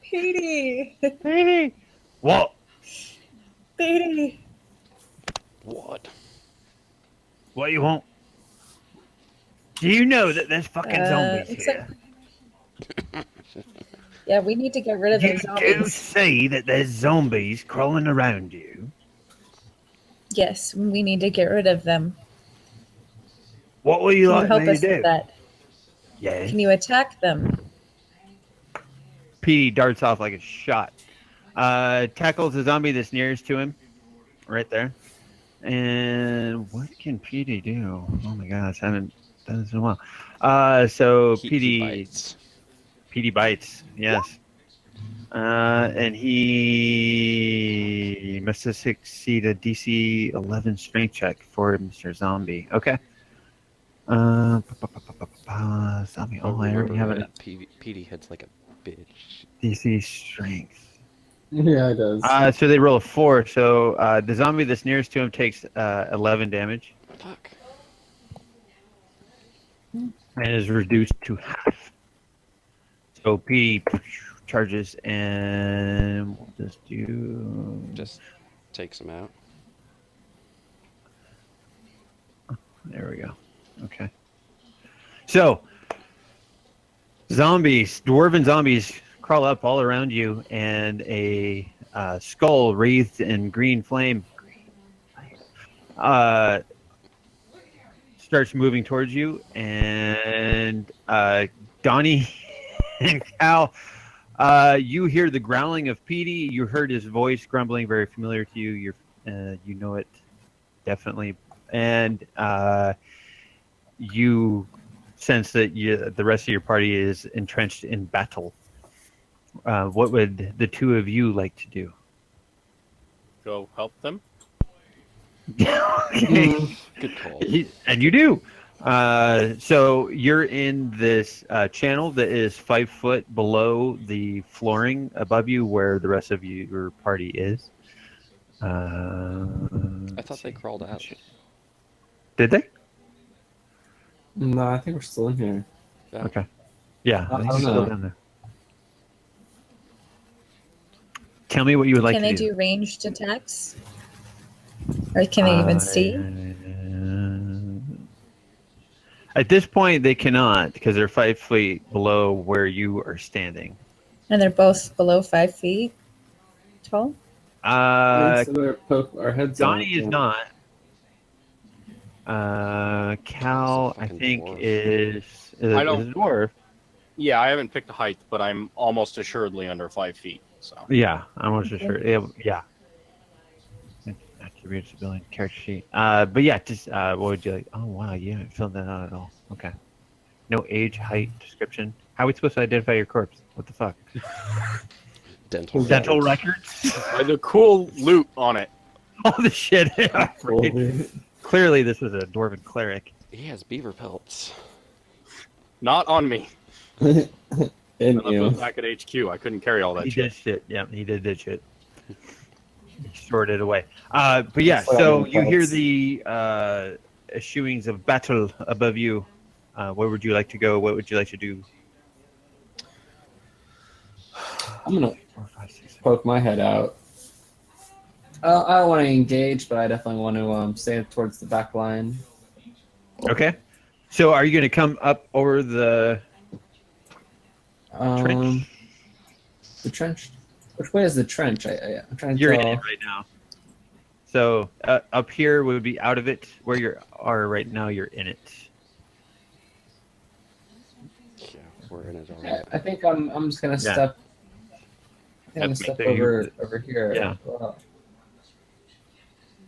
Petey! Petey. What? Petey! What? What you want? Do you know that there's fucking zombies except- here? Yeah, we need to get rid of You those do zombies. see that there's zombies crawling around you. Yes, we need to get rid of them. What will you Can you like help me to us with do? that? Yes. Can you attack them? Petey darts off like a shot. Tackles the zombie that's nearest to him, right there. And what can Petey do? Oh my gosh, I haven't done this in a while. So He Petey bites. Petey bites, yes. And he must succeed a DC 11 strength check for Mr. Zombie. Okay. Zombie. Oh, I already have it. Petey hits like a bitch. DC strength. Yeah, it does. So they roll a 4. So the zombie that's nearest to him takes 11 damage Fuck. and is reduced to half. So Petey charges and we'll just do. Just takes him out. There we go. Okay. So, dwarven zombies crawl up all around you, and a skull wreathed in green flame starts moving towards you, and Donnie and Cal, you hear the growling of Petey. You heard his voice grumbling, very familiar to you. You know it definitely, and you sense that the rest of your party is entrenched in battle. What would the two of you like to do? Go help them. Okay. Good call. And you do. So you're in this channel that is 5 foot below the flooring above you, where the rest of your party is. I thought they crawled out. Did they? No, I think we're still in here. Yeah. Okay. Yeah, I think don't they're know. still down there. Tell me what you would like Can to they do. do ranged attacks? Or can they even see? At this point, they cannot because they're 5 feet below where you are standing. And they're both below 5 feet tall? So they're poke our heads Donnie out, is yeah. not. Cal, I fucking think, dwarf. is I a don't- dwarf. Yeah, I haven't picked a height, but I'm almost assuredly under 5 feet. So Yeah, I'm almost Okay. sure. Yeah. Attributes, ability, character sheet. But yeah, just what would you like? Oh wow, you haven't filled that out at all. Okay. No age, height, description. How are we supposed to identify your corpse? What the fuck? Dental records? the cool loot on it. All the shit. Right. Clearly, this was a dwarven cleric. He has beaver pelts. Not on me. In I left you. those back at HQ. I couldn't carry all that He shit. did shit. Yeah, he did that shit. He stored it away. But yeah, That's what so I mean, you hear folks. the eschewings of battle above you. Where would you like to go? What would you like to do? I'm gonna 4, 5, 6, 7. poke my head out. I don't want to engage, but I definitely want to stay towards the back line. Okay. So are you going to come up over the trench? The trench. Which way is the trench? I'm trying to You're in tell. it right now. So up here would be out of it. Where you are right now, you're in it. Yeah, we're in it already. I think I'm just gonna Yeah. step. I think I'm gonna step So you- over here. Yeah. Well,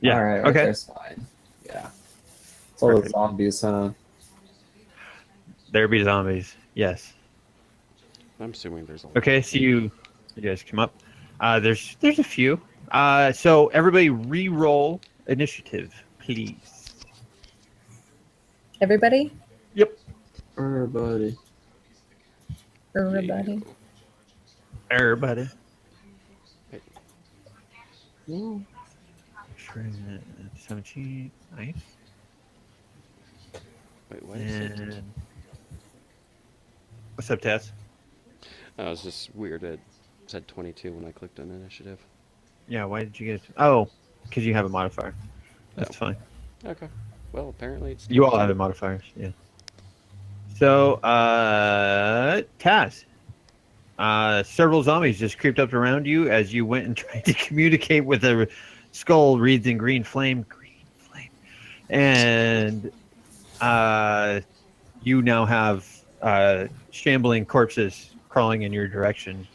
Yeah. All right. Okay. That's fine. Yeah. It's all the Perfect. zombies, huh? There be zombies. Yes. I'm assuming there's a lot. Okay. So you guys come up. There's a few. So everybody re-roll initiative, please. Everybody? Everybody. Everybody. Everybody. Yeah. 17. Nice. Wait, why is it? And what's up, Tess? Oh, it's just weird. It said 22 when I clicked on initiative. Yeah, why did you get it? Oh, because you have a modifier. That's Oh. fine. Okay. Well, apparently it's. You all 22. have modifiers, yeah. So, Taz, several zombies just creeped up around you as you went and tried to communicate with a skull wreathed in green flame. And you now have shambling corpses crawling in your direction.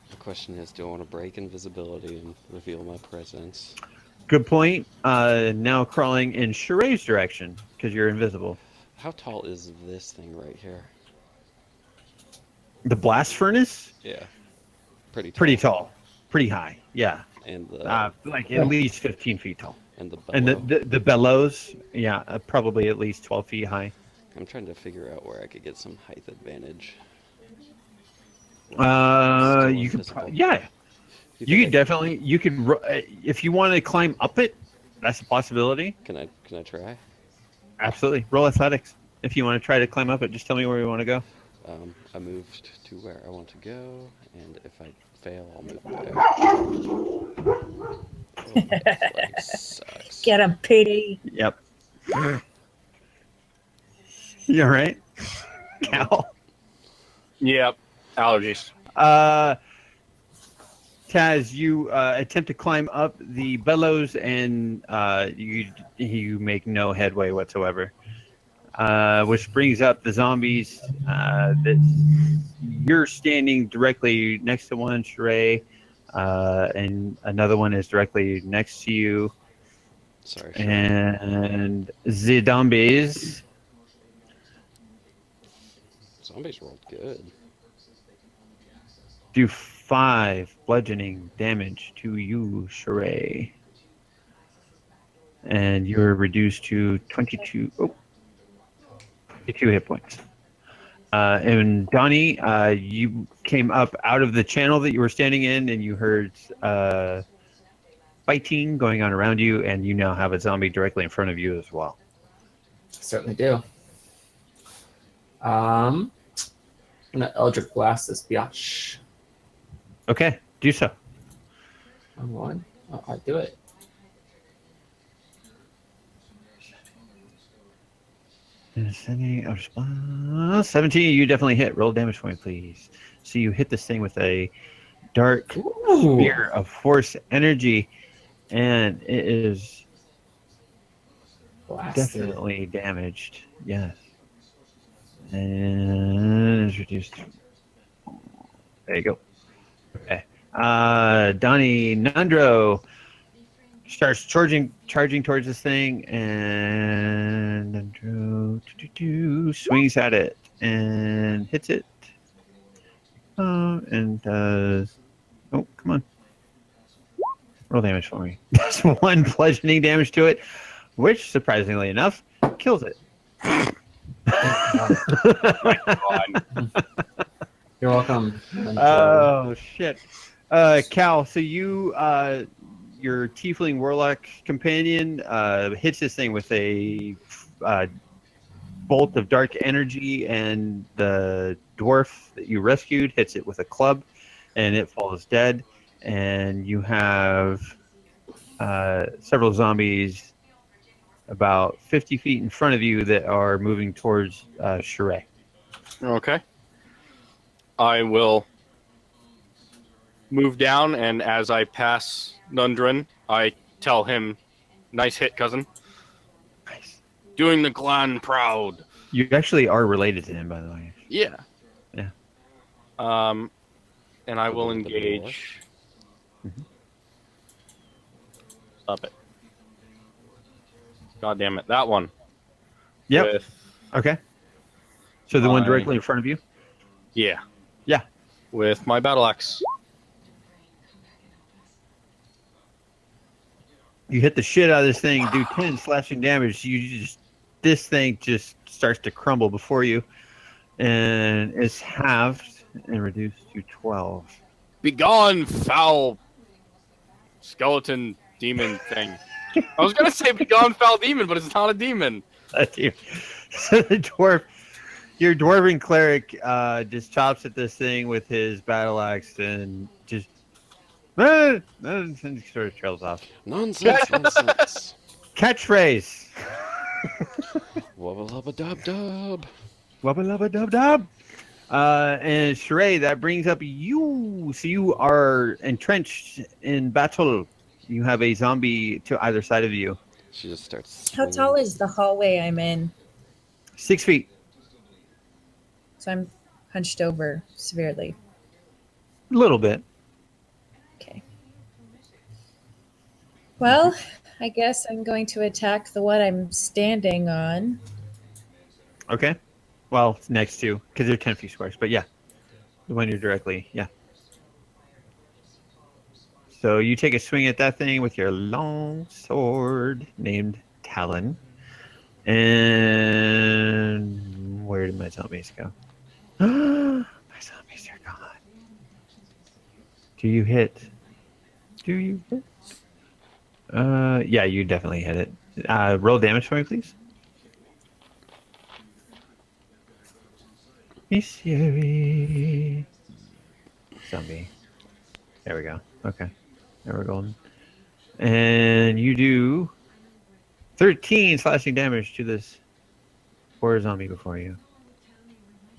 The question is, do I want to break invisibility and reveal my presence? Good point. Now crawling in Sheree's direction because you're invisible. How tall is this thing right here? The blast furnace? Yeah. Pretty tall. Pretty tall. Pretty high. Yeah. And the Like at least 15 feet tall. and the bellow. And the bellows, yeah, probably at least 12 feet high. I'm trying to figure out where I could get some height advantage. You could, invisible. yeah. You You think could definitely, you could, if you want to climb up it, that's a possibility. Can I try? Absolutely. Roll athletics. If you want to try to climb up it, just tell me where you want to go. I moved to where I want to go, and if I fail, I'll move back. Oh, my athletics sucks. Get him, Petey. Yep. You all right? Cal? Yep. Allergies. Taz, you attempt to climb up the bellows, and you make no headway whatsoever. Which brings up the zombies. You're standing directly next to one, Sheree, and another one is directly next to you. Sorry. And the zombies. Zombies rolled good. Do 5 bludgeoning damage to you, Sheree. And you're reduced to 22 hit points. And Donnie, you came up out of the channel that you were standing in, and you heard fighting going on around you, and you now have a zombie directly in front of you as well. Certainly do. I'm gonna Eldritch Blast this biatch. Okay, do so. I'm one. I do it. Sending a response. 17, you definitely hit. Roll damage for me, please. So you hit this thing with a dark spear of force energy, and it is Blasted. definitely damaged. Yes. And it's reduced. There you go. Okay. Donnie Nandro starts charging towards this thing, and Nandro swings at it and hits it. And does. Oh, come on. Roll damage for me. That's 1 bludgeoning damage to it, which, surprisingly enough, kills it. You're welcome. Oh shit, Cal. So you, your tiefling warlock companion, hits this thing with a bolt of dark energy, and the dwarf that you rescued hits it with a club, and it falls dead. And you have several zombies about 50 feet in front of you that are moving towards Sheree. Okay. I will move down, and as I pass Nundren, I tell him, "Nice hit, cousin. Nice. Doing the clan proud." You actually are related to him, by the way. Yeah. Yeah. And I will The dwarf. engage. Mhm. Stop it. God damn it. That one. Yep. With, Okay. So the one My- directly in front of you? yeah. Yeah. With my battle axe. You hit the shit out of this thing, do 10 slashing damage. You just this thing just starts to crumble before you, and is halved and reduced to 12. Begone, foul skeleton demon thing. I was gonna say begone, foul demon, but it's not a demon. So the dwarf, your dwarven cleric, just chops at this thing with his battle axe and just and sort of trails off. Nonsense, nonsense. Catchphrase. Wubba lubba dub dub. Wubba lubba dub dub. And Sheree, that brings up you. So you are entrenched in battle. You have a zombie to either side of you. She just starts. How swinging. tall is the hallway I'm in? 6 feet. So I'm hunched over severely. A little bit. Okay. Well, I guess I'm going to attack the one I'm standing on. Okay. Well, it's next to, because they're 10 feet squares. But yeah, the one you're directly, yeah. So you take a swing at that thing with your long sword named Talon. And where did my zombies go? My zombies are gone. Do you hit? Do you hit? Yeah, you definitely hit it. Roll damage for me, please. Mystery. Zombie. There we go. Okay. There we're going. And you do 13 slashing damage to this poor zombie before you.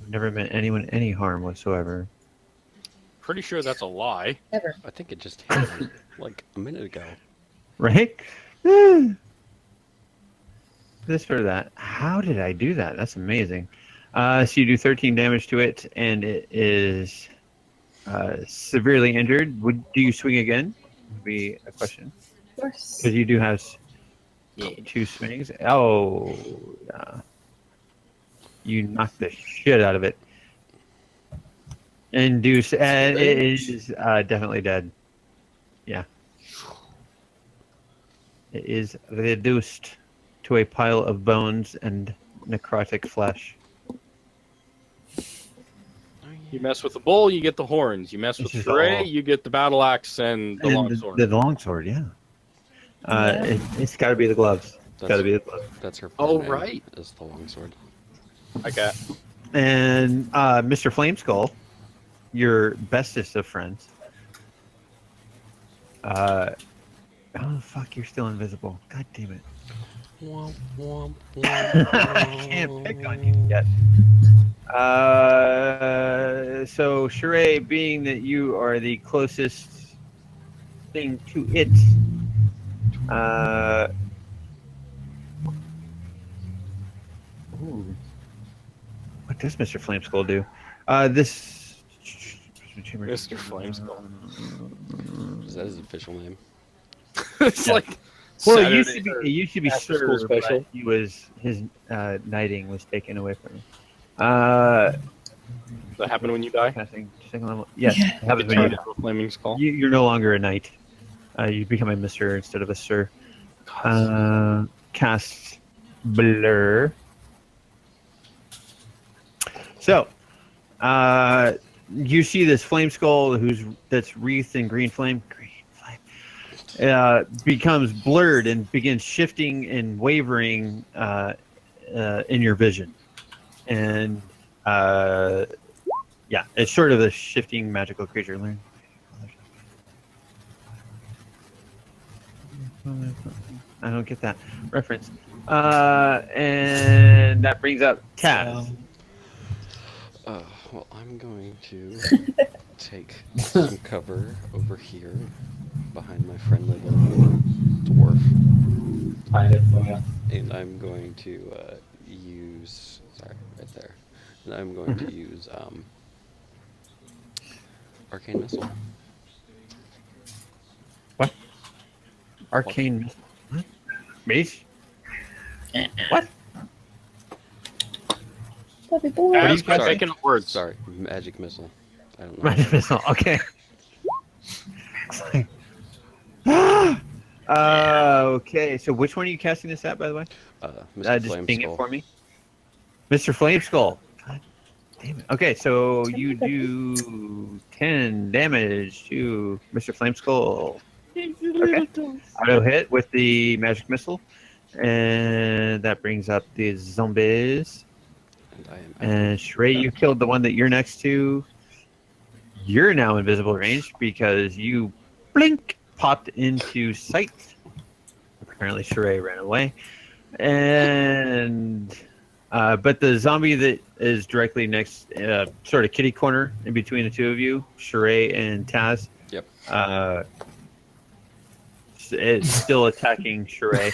Never meant anyone any harm whatsoever. Pretty sure that's a lie. Ever. I think it just hit him like a minute ago. Right? This or that. How did I do that? That's amazing. So you do 13 damage to it, and it is severely injured. Do you swing again? Would be a question. Of course. Because you do have 2 swings. Oh, you knocked the shit out of it. And it is definitely dead. Yeah. It is reduced to a pile of bones and necrotic flesh. You mess with the bull, you get the horns. You mess with This is Sheree, all- you get the battle axe and the longsword. The longsword, yeah. It's got to be the gloves. It's got to be the gloves. That's her. Oh, name, right. Is the longsword. Okay. And Mr. Flameskull, your bestest of friends. Oh fuck! You're still invisible. God damn it! Womp, womp, I can't pick on you yet. So Sheree, being that you are the closest thing to it, ooh. What does Mr. Flameskull do? This Mr. Flameskull. Is that his official name? It's Yeah. like Well, Saturday it used to be after school Sir, special. but his knighting was taken away from him. That happened when you die. Passing second level. Yes, Yeah. it happens when Turn you into a flaming skull. you're no longer a knight. You become a Mr. instead of a Sir. Cast Blur. So, you see this flame skull that's wreathed in green flame. Becomes blurred and begins shifting and wavering in your vision. And yeah, it's sort of a shifting magical creature. Learn. I don't get that reference. And that brings up Taz. Well, I'm going to take some cover over here behind my friendly little dwarf. And I'm going to use... Sorry, right there. And I'm going to use Arcane Missile. What? Arcane missile. What? Mace? What? Puppy boy. What are you Ask my guys making up words. Sorry, Magic Missile. I don't know. Magic missile. Okay. Okay, so which one are you casting this at, by the way? Mr. Just Flame ping it Skull. for me. Mr. Flame Skull. God damn it. Okay, so you do 10 damage to Mr. Flame Skull. Okay. Auto hit with the magic missile. And that brings up the zombies. And I am. And Shrey, you killed the one that you're next to. You're now invisible range because you blink popped into sight. Apparently Shrey ran away. And but the zombie that is directly next, sort of kitty corner in between the two of you, Shrey and Taz. Yep. It's still attacking Shrey.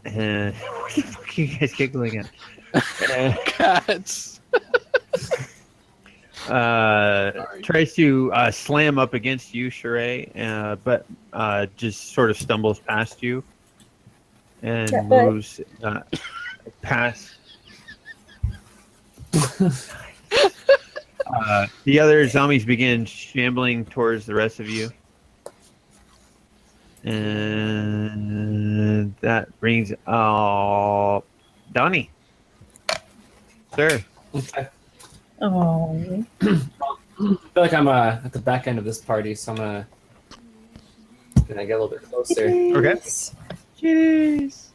And what the fuck are you guys giggling at? Cats. Tries to slam up against you, Sheree, but just sort of stumbles past you and moves past. The other zombies begin shambling towards the rest of you. And that brings Donnie. Sir. Okay. Oh. I feel like I'm at the back end of this party, so I'm gonna get a little bit closer. Okay. Kitties.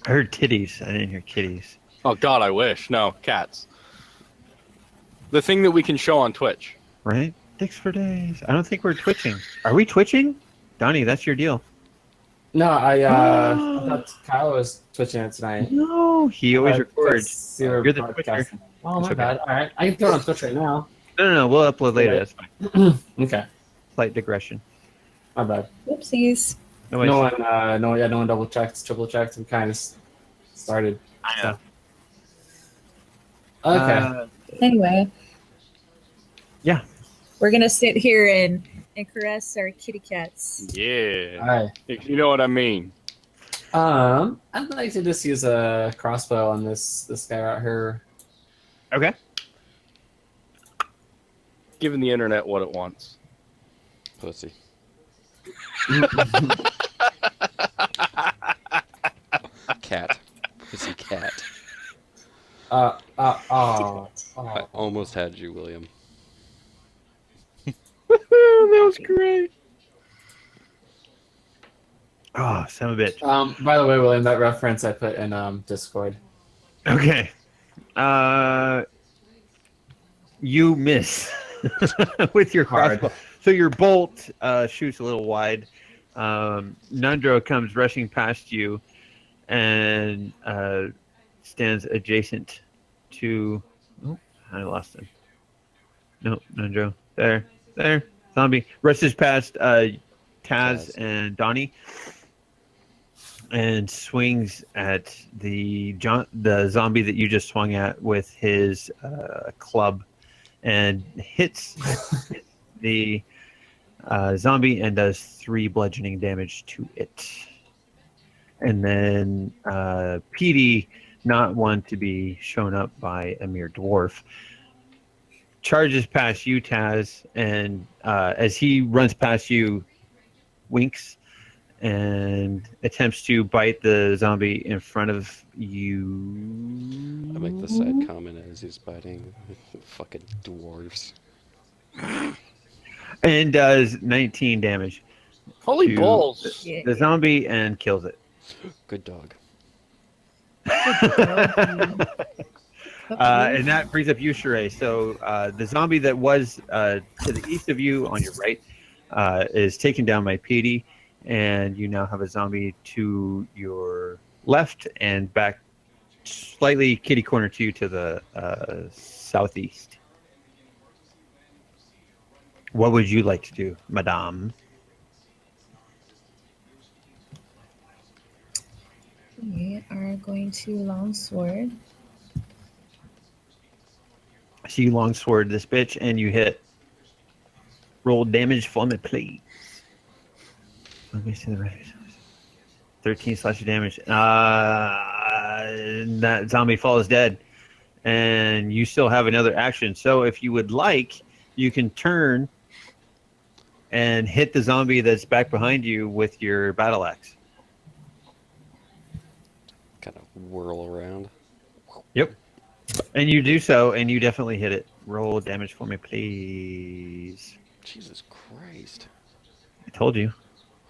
I heard titties. I didn't hear kitties. Oh God, I wish. No, cats. The thing that we can show on Twitch. Right? Dicks for days. I don't think we're twitching. Are we twitching? Donnie, that's your deal. No, I thought Kyle was twitching it tonight. No, he always records. You're the Twitcher. broadcasting. Oh, my It's okay. bad. All right, I can throw it on Twitch right now. No, we'll upload later. Okay. That's fine. Okay, Slight digression. my bad. Whoopsies. No, No one, no one double checked, triple checked, and kind of started. I know. Okay. Anyway. Yeah. We're gonna sit here and caress our kitty cats. Yeah. All right. You know what I mean. I'd like to just use a crossbow on this guy right here. Okay. Giving the internet what it wants. Pussy. Cat. Pussy cat. Oh. I almost had you, William. That was great. Oh, son of a bitch. By the way, William, that reference I put in Discord. Okay. You miss with your Hard. crossbow. So your bolt shoots a little wide. Nundro comes rushing past you and stands adjacent to. Oh, I lost him. No, Nundro. There. Zombie rushes past Taz and Donnie and swings at the zombie that you just swung at with his club and hits the zombie and does 3 bludgeoning damage to it. And then PD, not one to be shown up by a mere dwarf, charges past you, Taz, and as he runs past you, winks and attempts to bite the zombie in front of you. I make the side comment as he's biting. Fucking dwarves. And does 19 damage Holy to balls. the zombie and kills it. Good dog. And that brings up you, Sheree. So the zombie that was to the east of you on your right is taken down by PD, and you now have a zombie to your left and back slightly kitty corner to you to the southeast. What would you like to do, madame? We are going to longsword. So you longsword this bitch and you hit. Roll damage for me, please. Let me see the right. 13 slash of damage. That zombie falls dead. And you still have another action. So if you would like, you can turn and hit the zombie that's back behind you with your battle axe. whirl around. Yep. And you do so, and you definitely hit it. Roll damage for me, please. Jesus Christ. I told you.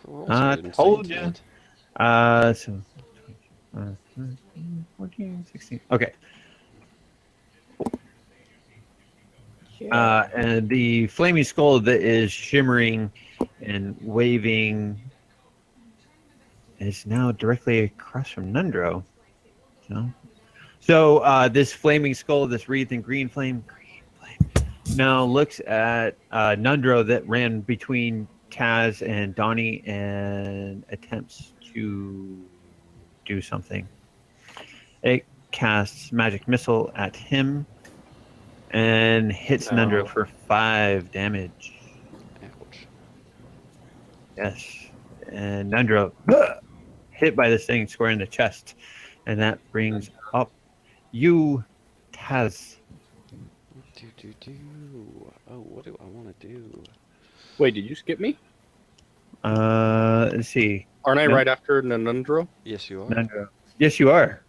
Her rolls are insane Told you. tonight. So 14, 16. Okay. And the flaming skull that is shimmering and waving is now directly across from Nundro. So this flaming skull, this wreathed in green flame, now looks at Nundro that ran between Taz and Donnie and attempts to do something. It casts magic missile at him and hits Nundro for 5 damage. Ouch. Yes. And Nundro hit by this thing square in the chest. And that brings up you, Taz. Oh, what do I want to do? Wait, did you skip me? Let's see. Aren't I No. right after Nanundro? Yes, you are. Nundro. Yes, you are.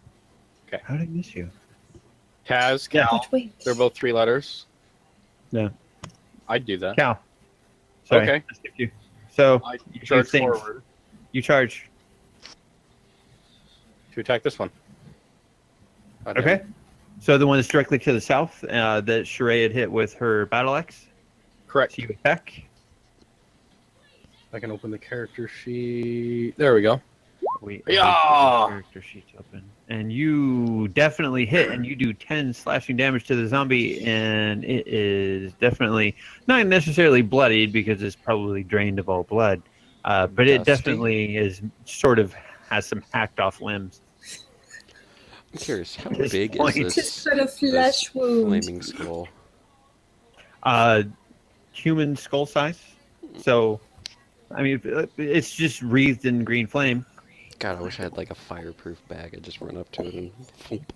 Okay. How did I miss you? Taz, Yeah. Cal. Which way? They're both 3 letters. No. I'd do that. Cal. Sorry, Okay. I skipped you. So I you do charge things. forward You charge. to attack this one. Okay. So the one that's directly to the south that Sheree had hit with her battle axe. Correct. So you attack. I can open the character sheet. There we go. Wait. Yeah. Character sheet's open. And you definitely hit, and you do 10 slashing damage to the zombie, and it is definitely not necessarily bloodied because it's probably drained of all blood, but it Dusty. definitely is sort of has some hacked off limbs. I'm curious, how At this big point. is this, Just for the flesh this wound. flaming skull? Human skull size. So, I mean, it's just wreathed in green flame. God, I wish I had like a fireproof bag. I'd just run up to it and thump.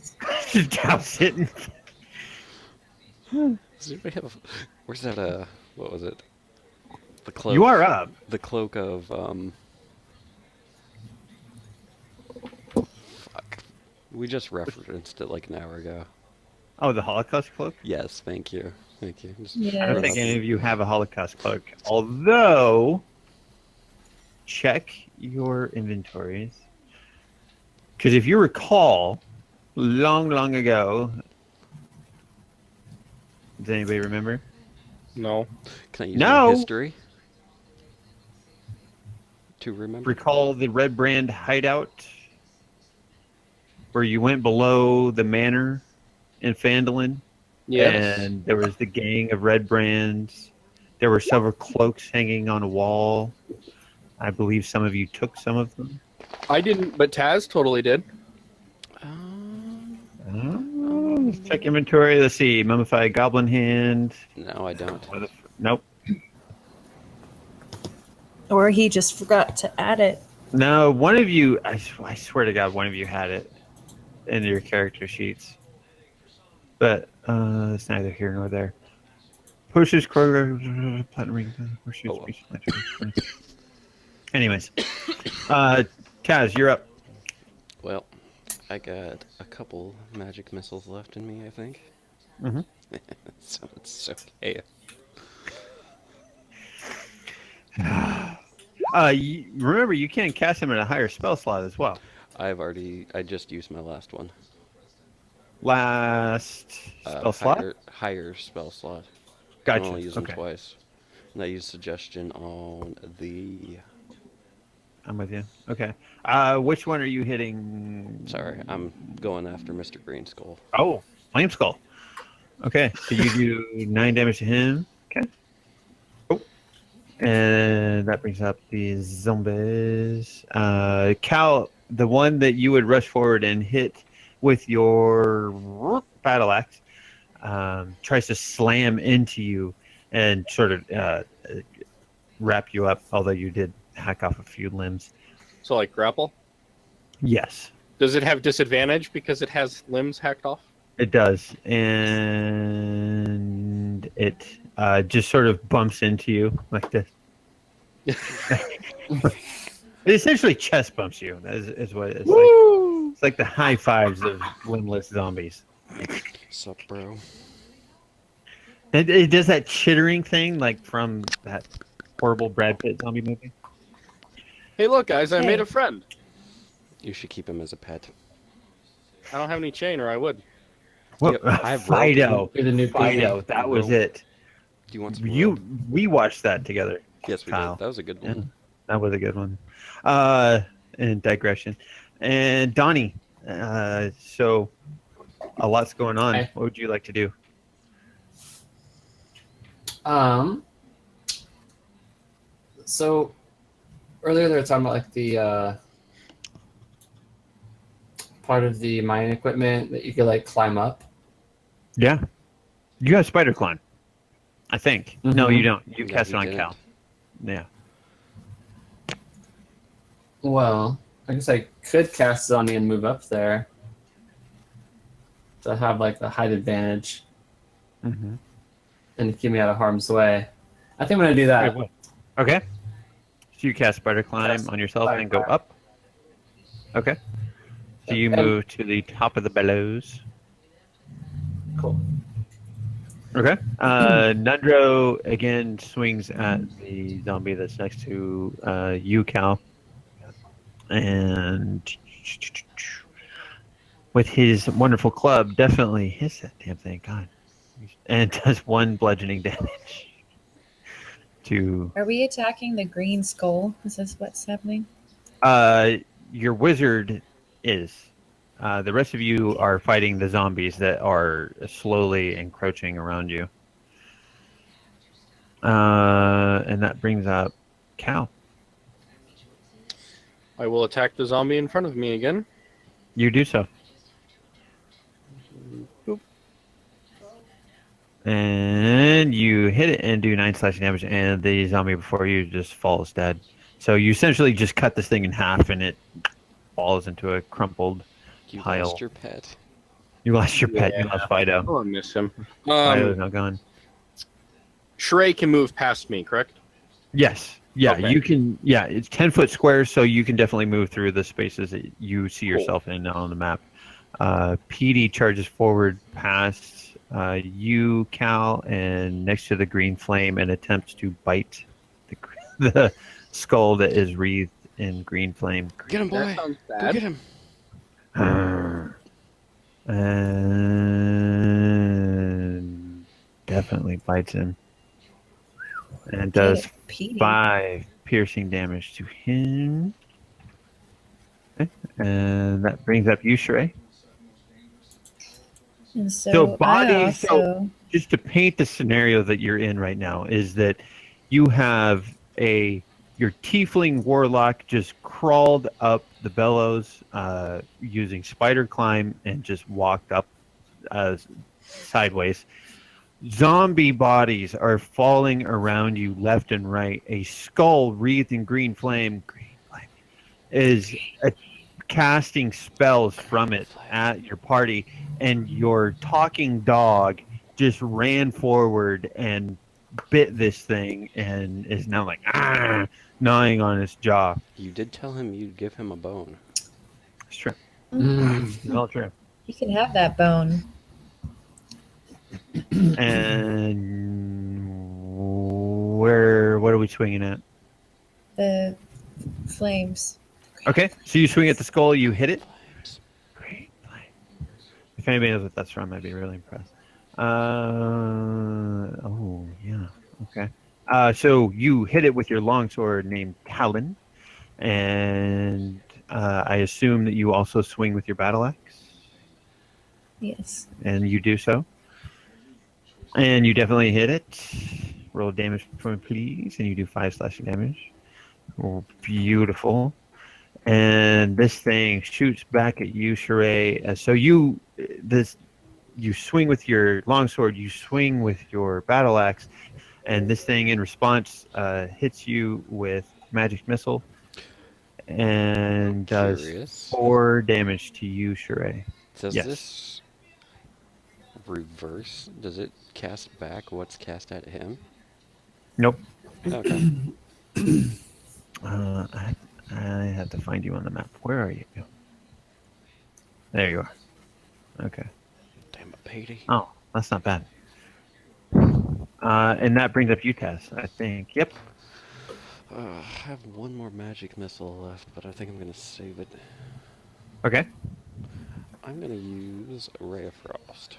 Just douse it. Does anybody have where's that, what was it? The cloak. You are up. The cloak of, fuck. We just referenced it like an hour ago. Oh, the Holocaust cloak? Yes, thank you. Thank you. Just Yeah. I don't run think up any and- of you have a Holocaust cloak. Although, check your inventories. Because if you recall, long, long ago, does anybody remember? No. Can I use No! my history to remember? Recall the Red Brand hideout where you went below the manor in Phandalin? Yes. And there was the gang of Red Brands. There were several cloaks hanging on a wall. I believe some of you took some of them. I didn't, but Taz totally did. Let's check inventory. Let's see. Mummified Goblin Hand. No, I don't. Nope. Or he just forgot to add it. No, one of you, I swear to God, one of you had it in your character sheets. But it's neither here nor there. Pushes Kroger, Platinum Ring, horseshoes, Oh, well. speech, lantern. Anyways, Taz, you're up. Well, I got a couple magic missiles left in me, I think. Mhm. So it's okay. Remember, you can cast them at a higher spell slot as well. I just used my last one. Last spell slot? Higher spell slot. Gotcha. I can only use them Okay. twice. And I used suggestion on the... I'm with you. Okay. Which one are you hitting? Sorry, I'm going after Mr. Green Skull. Oh, Flame Skull. Okay, so you do 9 damage to him. Okay. Oh. And that brings up the zombies. Cal, the one that you would rush forward and hit with your battle axe, tries to slam into you and sort of wrap you up, although you did hack off a few limbs. So, like, grapple? Yes, Does it have disadvantage because it has limbs hacked off? it does. And it just sort of bumps into you like this. It essentially chest bumps you, is what it's like. It's like the high fives of limbless zombies. Sup, bro? It does that chittering thing like from that horrible Brad Pitt zombie movie. Hey, look, guys, I made Hey. a friend. You should keep him as a pet. I don't have any chain, or I would. What? Yep, I have rope. Fido. You're the new Fido. Piggy. That was Rope. it. Do you want some rope? We watched that together. Yes, we Kyle. did. That was a good Yeah, one. that was a good one. In digression. And Donnie, so a lot's going on. Hi. What would you like to do? So earlier they were talking about like the part of the mining equipment that you could like climb up. Yeah. You got spider climb. I think. No, Mhm. you don't. You No, cast he it on didn't. Cal. Yeah. Well, I guess I could cast it on you and move up there to have like the height advantage Mm-hmm. and to keep me out of harm's way. I think I'm gonna do that. Okay. So you cast spider climb Cast on yourself spider and go climb. up. Okay. So you And- move to the top of the bellows. Cool. Okay. Nundro again swings at the zombie that's next to you, Cal. And with his wonderful club, definitely hits that damn thing. God. And does 1 bludgeoning damage to Are we attacking the green skull? Is this what's happening? your wizard is. The rest of you are fighting the zombies that are slowly encroaching around you. And that brings up Cal. I will attack the zombie in front of me again. You do so. Boop. And you hit it and do 9 slashing damage, and the zombie before you just falls dead. So you essentially just cut this thing in half, and it falls into a crumpled You pile. lost your pet. You lost your pet. You lost Fido. Oh, I miss him. Fido's now gone. Shrey can move past me, correct? Yes. Yeah, Okay. you can. Yeah, it's 10-foot squares, so you can definitely move through the spaces that you see Cool. yourself in on the map. PD charges forward past you, Cal, and next to the green flame, and attempts to bite the skull that is wreathed in green flame. Get him, boy. That sounds Go bad. get him. And definitely bites him. And does Get it, Petey. 5 piercing damage to him. Okay. And that brings up you, Sheree. And So so, body- I also Just to paint the scenario that you're in right now is that you have your tiefling warlock just crawled up the bellows using spider climb and just walked up sideways. Zombie bodies are falling around you left and right. A skull wreathed in green flame is casting spells from it at your party, and your talking dog just ran forward and bit this thing and is now like gnawing on its jaw. You did tell him you'd give him a bone. It's true. Mm. It's all true. you can have that bone. And what are we swinging at? The flames. Okay, so you swing at the skull, you hit it. Great. If anybody knows what that's from, I'd be really impressed. Oh, yeah. Okay. So you hit it with your longsword named Talon, and I assume that you also swing with your battle axe, Yes. and you do so. And you definitely hit it. Roll damage for me, please, and you do 5 slashing damage. Oh, beautiful. And this thing shoots back at you, Sheree. So you swing with your longsword, you swing with your battle axe, and this thing in response hits you with magic missile and does Curious. 4 damage to you, Sheree. Does Yes. this reverse? Does it cast back what's cast at him? Nope. Okay. I have to find you on the map. Where are you? There you are. Okay. Damn it, Petey. Oh, that's not bad. And that brings up you, Tess, I think. Yep. I have one more magic missile left, but I think I'm gonna save it. Okay. I'm gonna use Ray of Frost.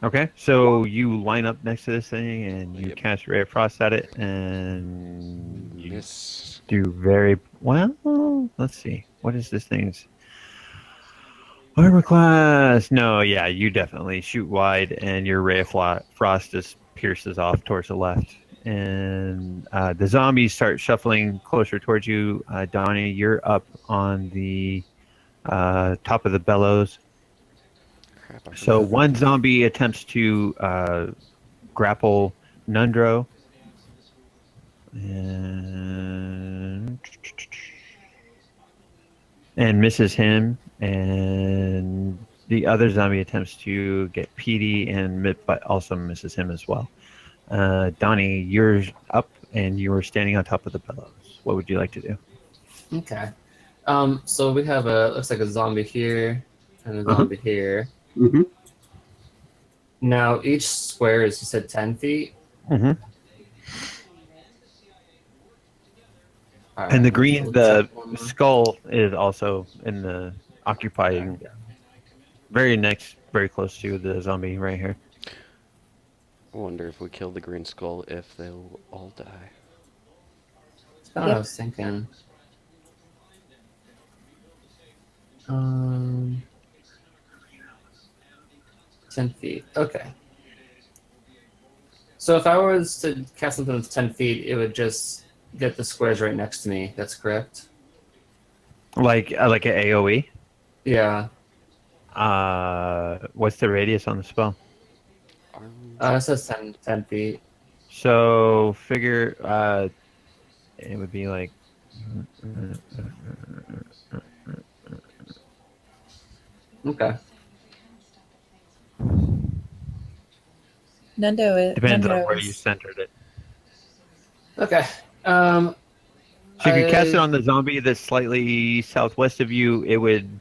Okay. So you line up next to this thing and you Yep. cast Ray of Frost at it, and you Miss. do very well. Let's see. What is this thing's armor class? No, yeah, you definitely shoot wide, and your Ray of Frost just pierces off towards the left. And the zombies start shuffling closer towards you. Donnie, you're up on the top of the bellows. Crap, I So forgot. one zombie attempts to grapple Nundro. And misses him. And the other zombie attempts to get Petey but also misses him as well. Donnie, you're up and you are standing on top of the bellows. What would you like to do? Okay. So we have looks like a zombie here and a zombie here. Mm-hmm. Now each square is, you said, 10 feet. Mm-hmm. All And the right, green, so the check one more. skull is also in the occupying, Yeah. very close to the zombie right here. I wonder if we kill the green skull, if they'll all die. That's kind of what I was thinking. 10 feet. Okay. So if I was to cast something that's 10 feet, it would just get the squares right next to me. That's correct? Like an AoE. Yeah. What's the radius on the spell? It says 10 feet. So figure it would be like Okay. depends on Nundo where you is centered it. Okay. So if you cast it I- on the zombie that's slightly southwest of you, it would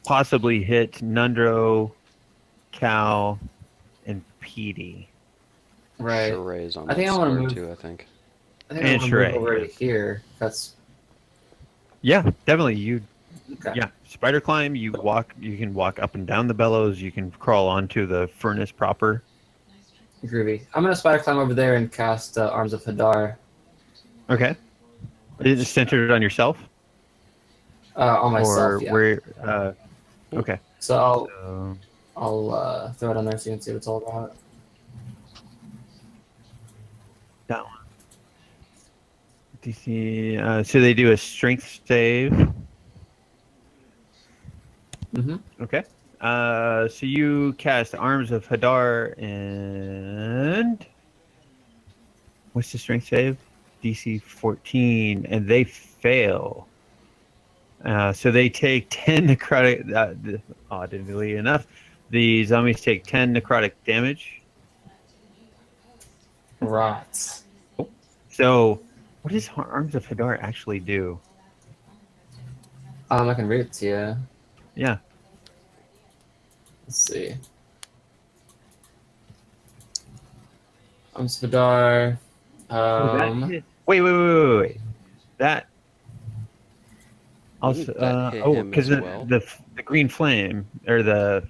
possibly hit Nundro, Cal, and Petey. Right. Sheray's on I think that I wanna square move- too, I think. I think And I want to move Sheree, over yeah. to here. That's Yeah, definitely. okay. Yeah, spider climb. You can walk up and down the bellows. You can crawl onto the furnace proper. Groovy. I'm gonna spider climb over there and cast Arms of Hadar Okay. Is it centered on yourself? on myself. Or Yeah. where? Okay. So So, I'll throw it on there so you can see what it's all about. that one. DC. So they do a strength save. Mm-hmm. Okay. So you cast Arms of Hadar and what's the strength save? DC 14, and they fail. So they take 10 necrotic. Oddly enough, the zombies take 10 necrotic damage. Right. So, what does Arms of Hadar actually do? I can read it to you. Yeah. Let's see. Arms of Hadar. Wait. That also Wouldn't that hit him because as well? the green flame or the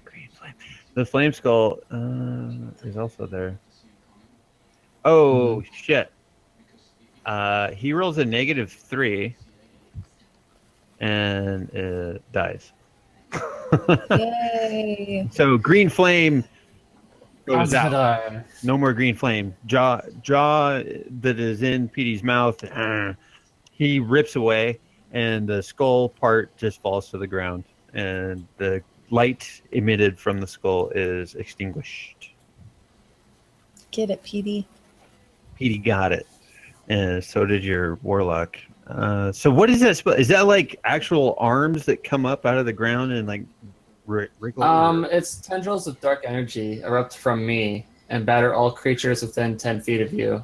flame skull is also there. Oh shit! He rolls a -3 and dies. yay. So green flame Arms goes of out. Hadar. No more green flame. Jaw that is in Petey's mouth. He rips away, and the skull part just falls to the ground, and the light emitted from the skull is extinguished. Get it, PD. Petey got it, and so did your warlock. So what is that? Is that like actual arms that come up out of the ground and like wriggle? It's tendrils of dark energy erupt from me and batter all creatures within 10 feet of you.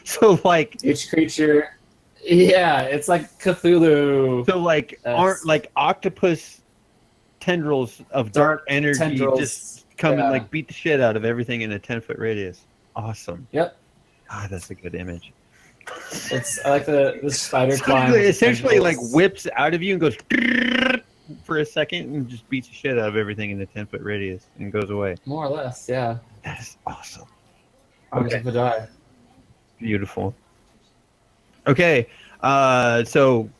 So like Each creature Yeah, it's like Cthulhu. So like aren't like octopus tendrils of dark energy tendrils. just come and Yeah. like beat the shit out of everything in a 10-foot radius. Awesome. Yep. God, that's a good image. It's I like the spider So climb. it with the essentially like tendrils. whips out of you and goes for a second and just beats the shit out of everything in the 10-foot radius and goes away. More or less, yeah. That is awesome. Arms Okay. of Vidai. Beautiful. Okay, so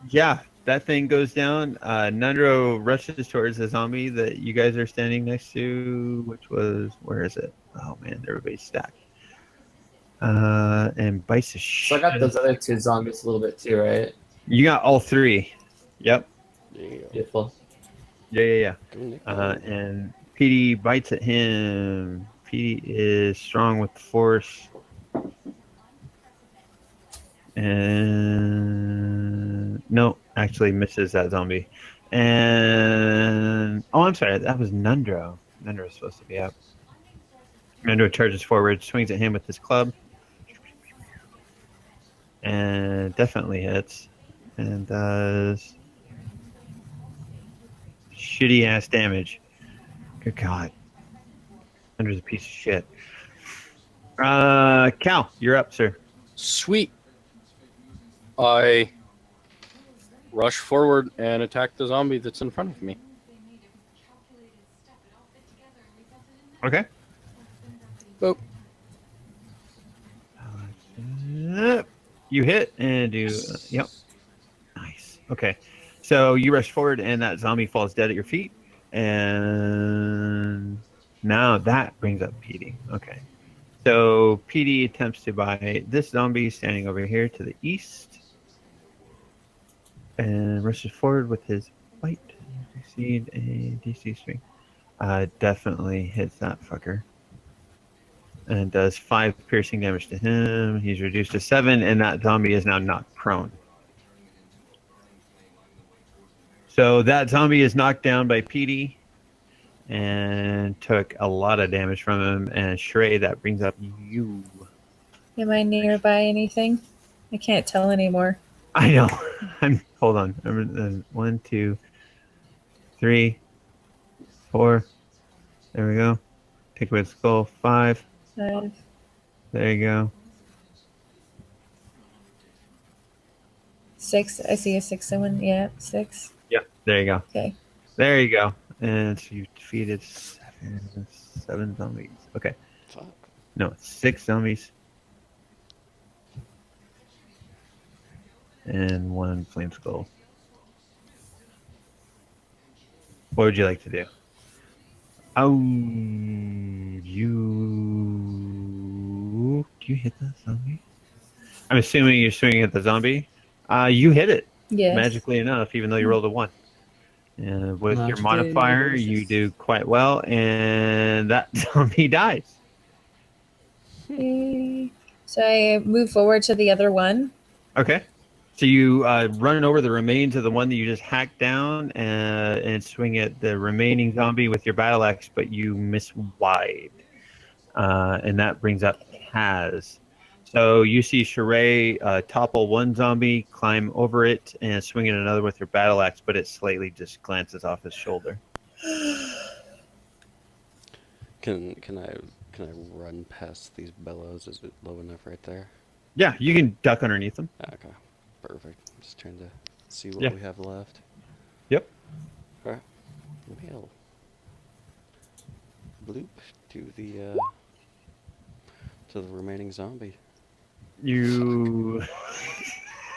yeah, that thing goes down. Nundro rushes towards the zombie that you guys are standing next to, which was, where is it? Oh man, everybody's stacked. And bites the So I shit. got those other two zombies a little bit too, right? You got all three. Yep. There you go. Beautiful. Yeah. Go, Nick. And PD bites at him. PD is strong with the force. And no, actually misses that zombie. And oh, I'm sorry, that was Nundro. Nundro is supposed to be up. Nundro charges forward, swings at him with his club, and definitely hits, and does shitty ass damage. Good God, Nundro's a piece of shit. Cal, you're up, sir. Sweet. I rush forward and attack the zombie that's in front of me. Okay. Boop. You hit and do. Yep. Nice. Okay. So you rush forward and that zombie falls dead at your feet. And now that brings up PD. Okay. So PD attempts to bite this zombie standing over here to the east. And rushes forward with his bite. Succeed a DC string. Definitely hits that fucker. And does 5 piercing damage to him. He's reduced to 7, and that zombie is now knocked prone. So that zombie is knocked down by PD and took a lot of damage from him. And Shrey, that brings up you. Am I nearby anything? I can't tell anymore. I know. Hold on. 1, 2, 3, 4. There we go. Take away the skull. 5. 5. There you go. 6. I see a 6 one. Yeah, 6. Yep. There you go. Okay. There you go. And so you defeated 7 zombies. Okay. Fuck. No, 6 zombies. And 1 flame skull. What would you like to do? Oh, do you hit that zombie? I'm assuming you're swinging at the zombie. You hit it. Yes. Magically enough, even though you rolled a 1. And with your Magically, modifier, you do quite well, and that zombie dies. Okay. So I move forward to the other one. Okay. So you run over the remains of the one that you just hacked down and swing at the remaining zombie with your battle axe, but you miss wide. And that brings up Kaz. So you see Sheree topple one zombie, climb over it, and swing at another with her battle axe, but it slightly just glances off his shoulder. Can I run past these bellows? Is it low enough right there? Yeah, you can duck underneath them. Okay, perfect. I'm just trying to see what Yeah. we have left. Yep. All right. Well, bloop to the remaining zombie. You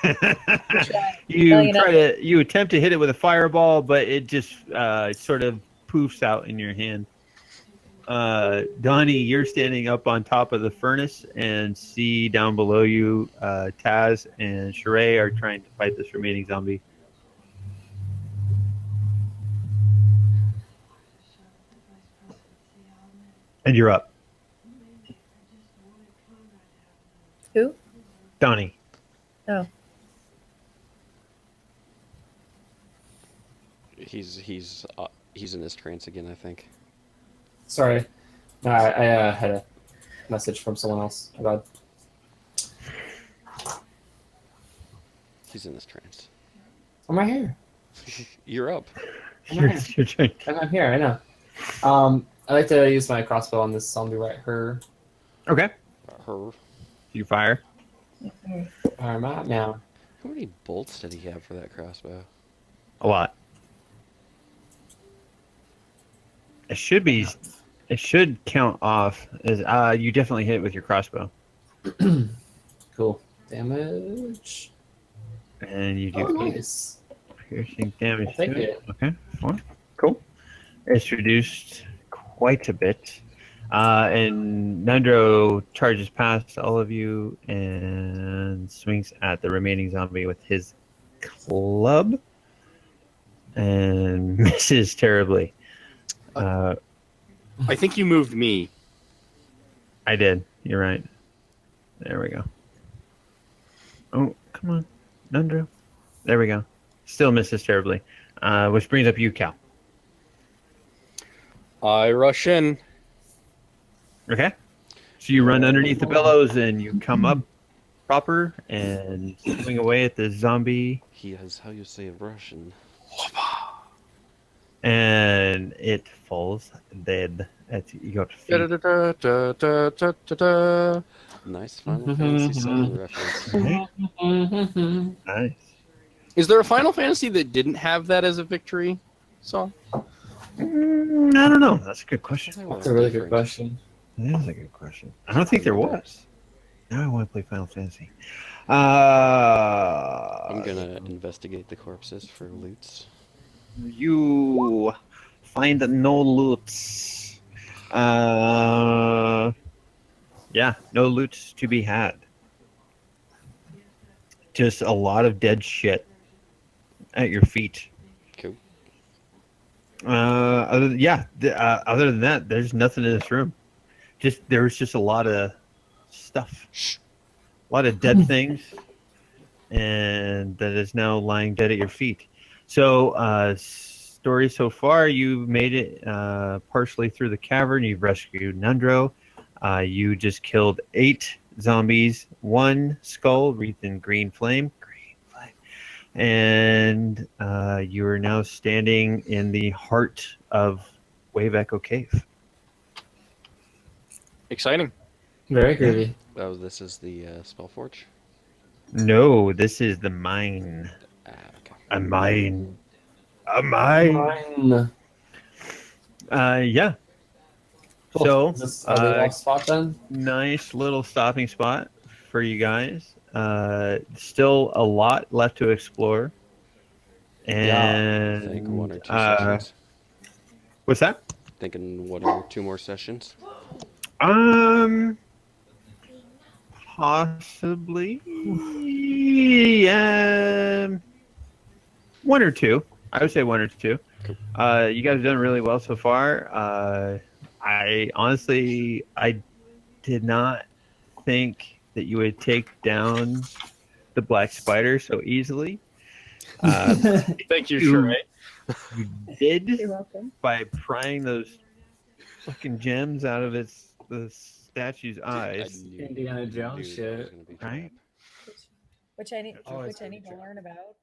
Well, you attempt to hit it with a fireball, but it just sort of poofs out in your hand. Donnie, you're standing up on top of the furnace and see down below you Taz and Sheree are trying to fight this remaining zombie. And you're up. Who? Donnie. Oh. He's in his trance again, I think. Sorry. No, I had a message from someone else. My bad. He's in his trance. I'm right here. You're up. Your turn. I'm here. I know. I like to use my crossbow on this zombie right here. Okay. Her. You fire. I'm at now. How many bolts did he have for that crossbow? A lot. It should be. It should count off as you definitely hit with your crossbow, Cool. Damage. and you do Oh, 8 nice. piercing damage. I'll take to it. Okay. 4. Cool. It's reduced quite a bit. And Nundro charges past all of you and swings at the remaining zombie with his club and misses terribly. I think you moved me. I did. You're right. There we go. Oh, come on. Nundro. There we go. Still misses terribly. Which brings up you, Cal. I rush in. Okay. So you run underneath the bellows and you come up proper and swing away at the zombie, He has how you say Russian. and it falls dead. You go to feet. Da-da-da-da-da-da-da-da. Nice Final Fantasy VII reference. Right? Nice. Is there a Final Fantasy that didn't have that as a victory song? I don't know. That's a good question. That's a really good question. That is a good question. I don't think there was. Now I want to play Final Fantasy. I'm gonna investigate the corpses for loots. You find no loots. Yeah, no loots to be had. Just a lot of dead shit at your feet. Cool. Other than that, there's nothing in this room. There's just a lot of stuff, a lot of dead things, and that is now lying dead at your feet. So, story so far, you made it partially through the cavern. You've rescued Nundro. You just killed 8 zombies, 1 skull wreathed in green flame. And you are now standing in the heart of Wave Echo Cave. Exciting. Very groovy. Oh, this is the Spellforge? No, this is the mine. Okay. A mine. A mine. Mine. Yeah. Cool. So, Is this a lead off spot then? nice little stopping spot for you guys. Still a lot left to explore. And I think 1 or 2 sessions. what's that? Thinking 1 or 2 more sessions. Possibly. 1 or 2. I would say 1 or 2. Cool. You guys have done really well so far. I honestly, I did not think that you would take down the black spider so easily. Thank you, Sheree. You did You're welcome. by prying those fucking gems out of the statue's I eyes. knew, Indiana Jones knew that was shit. gonna be Right? Which I need Always to gonna be learn about.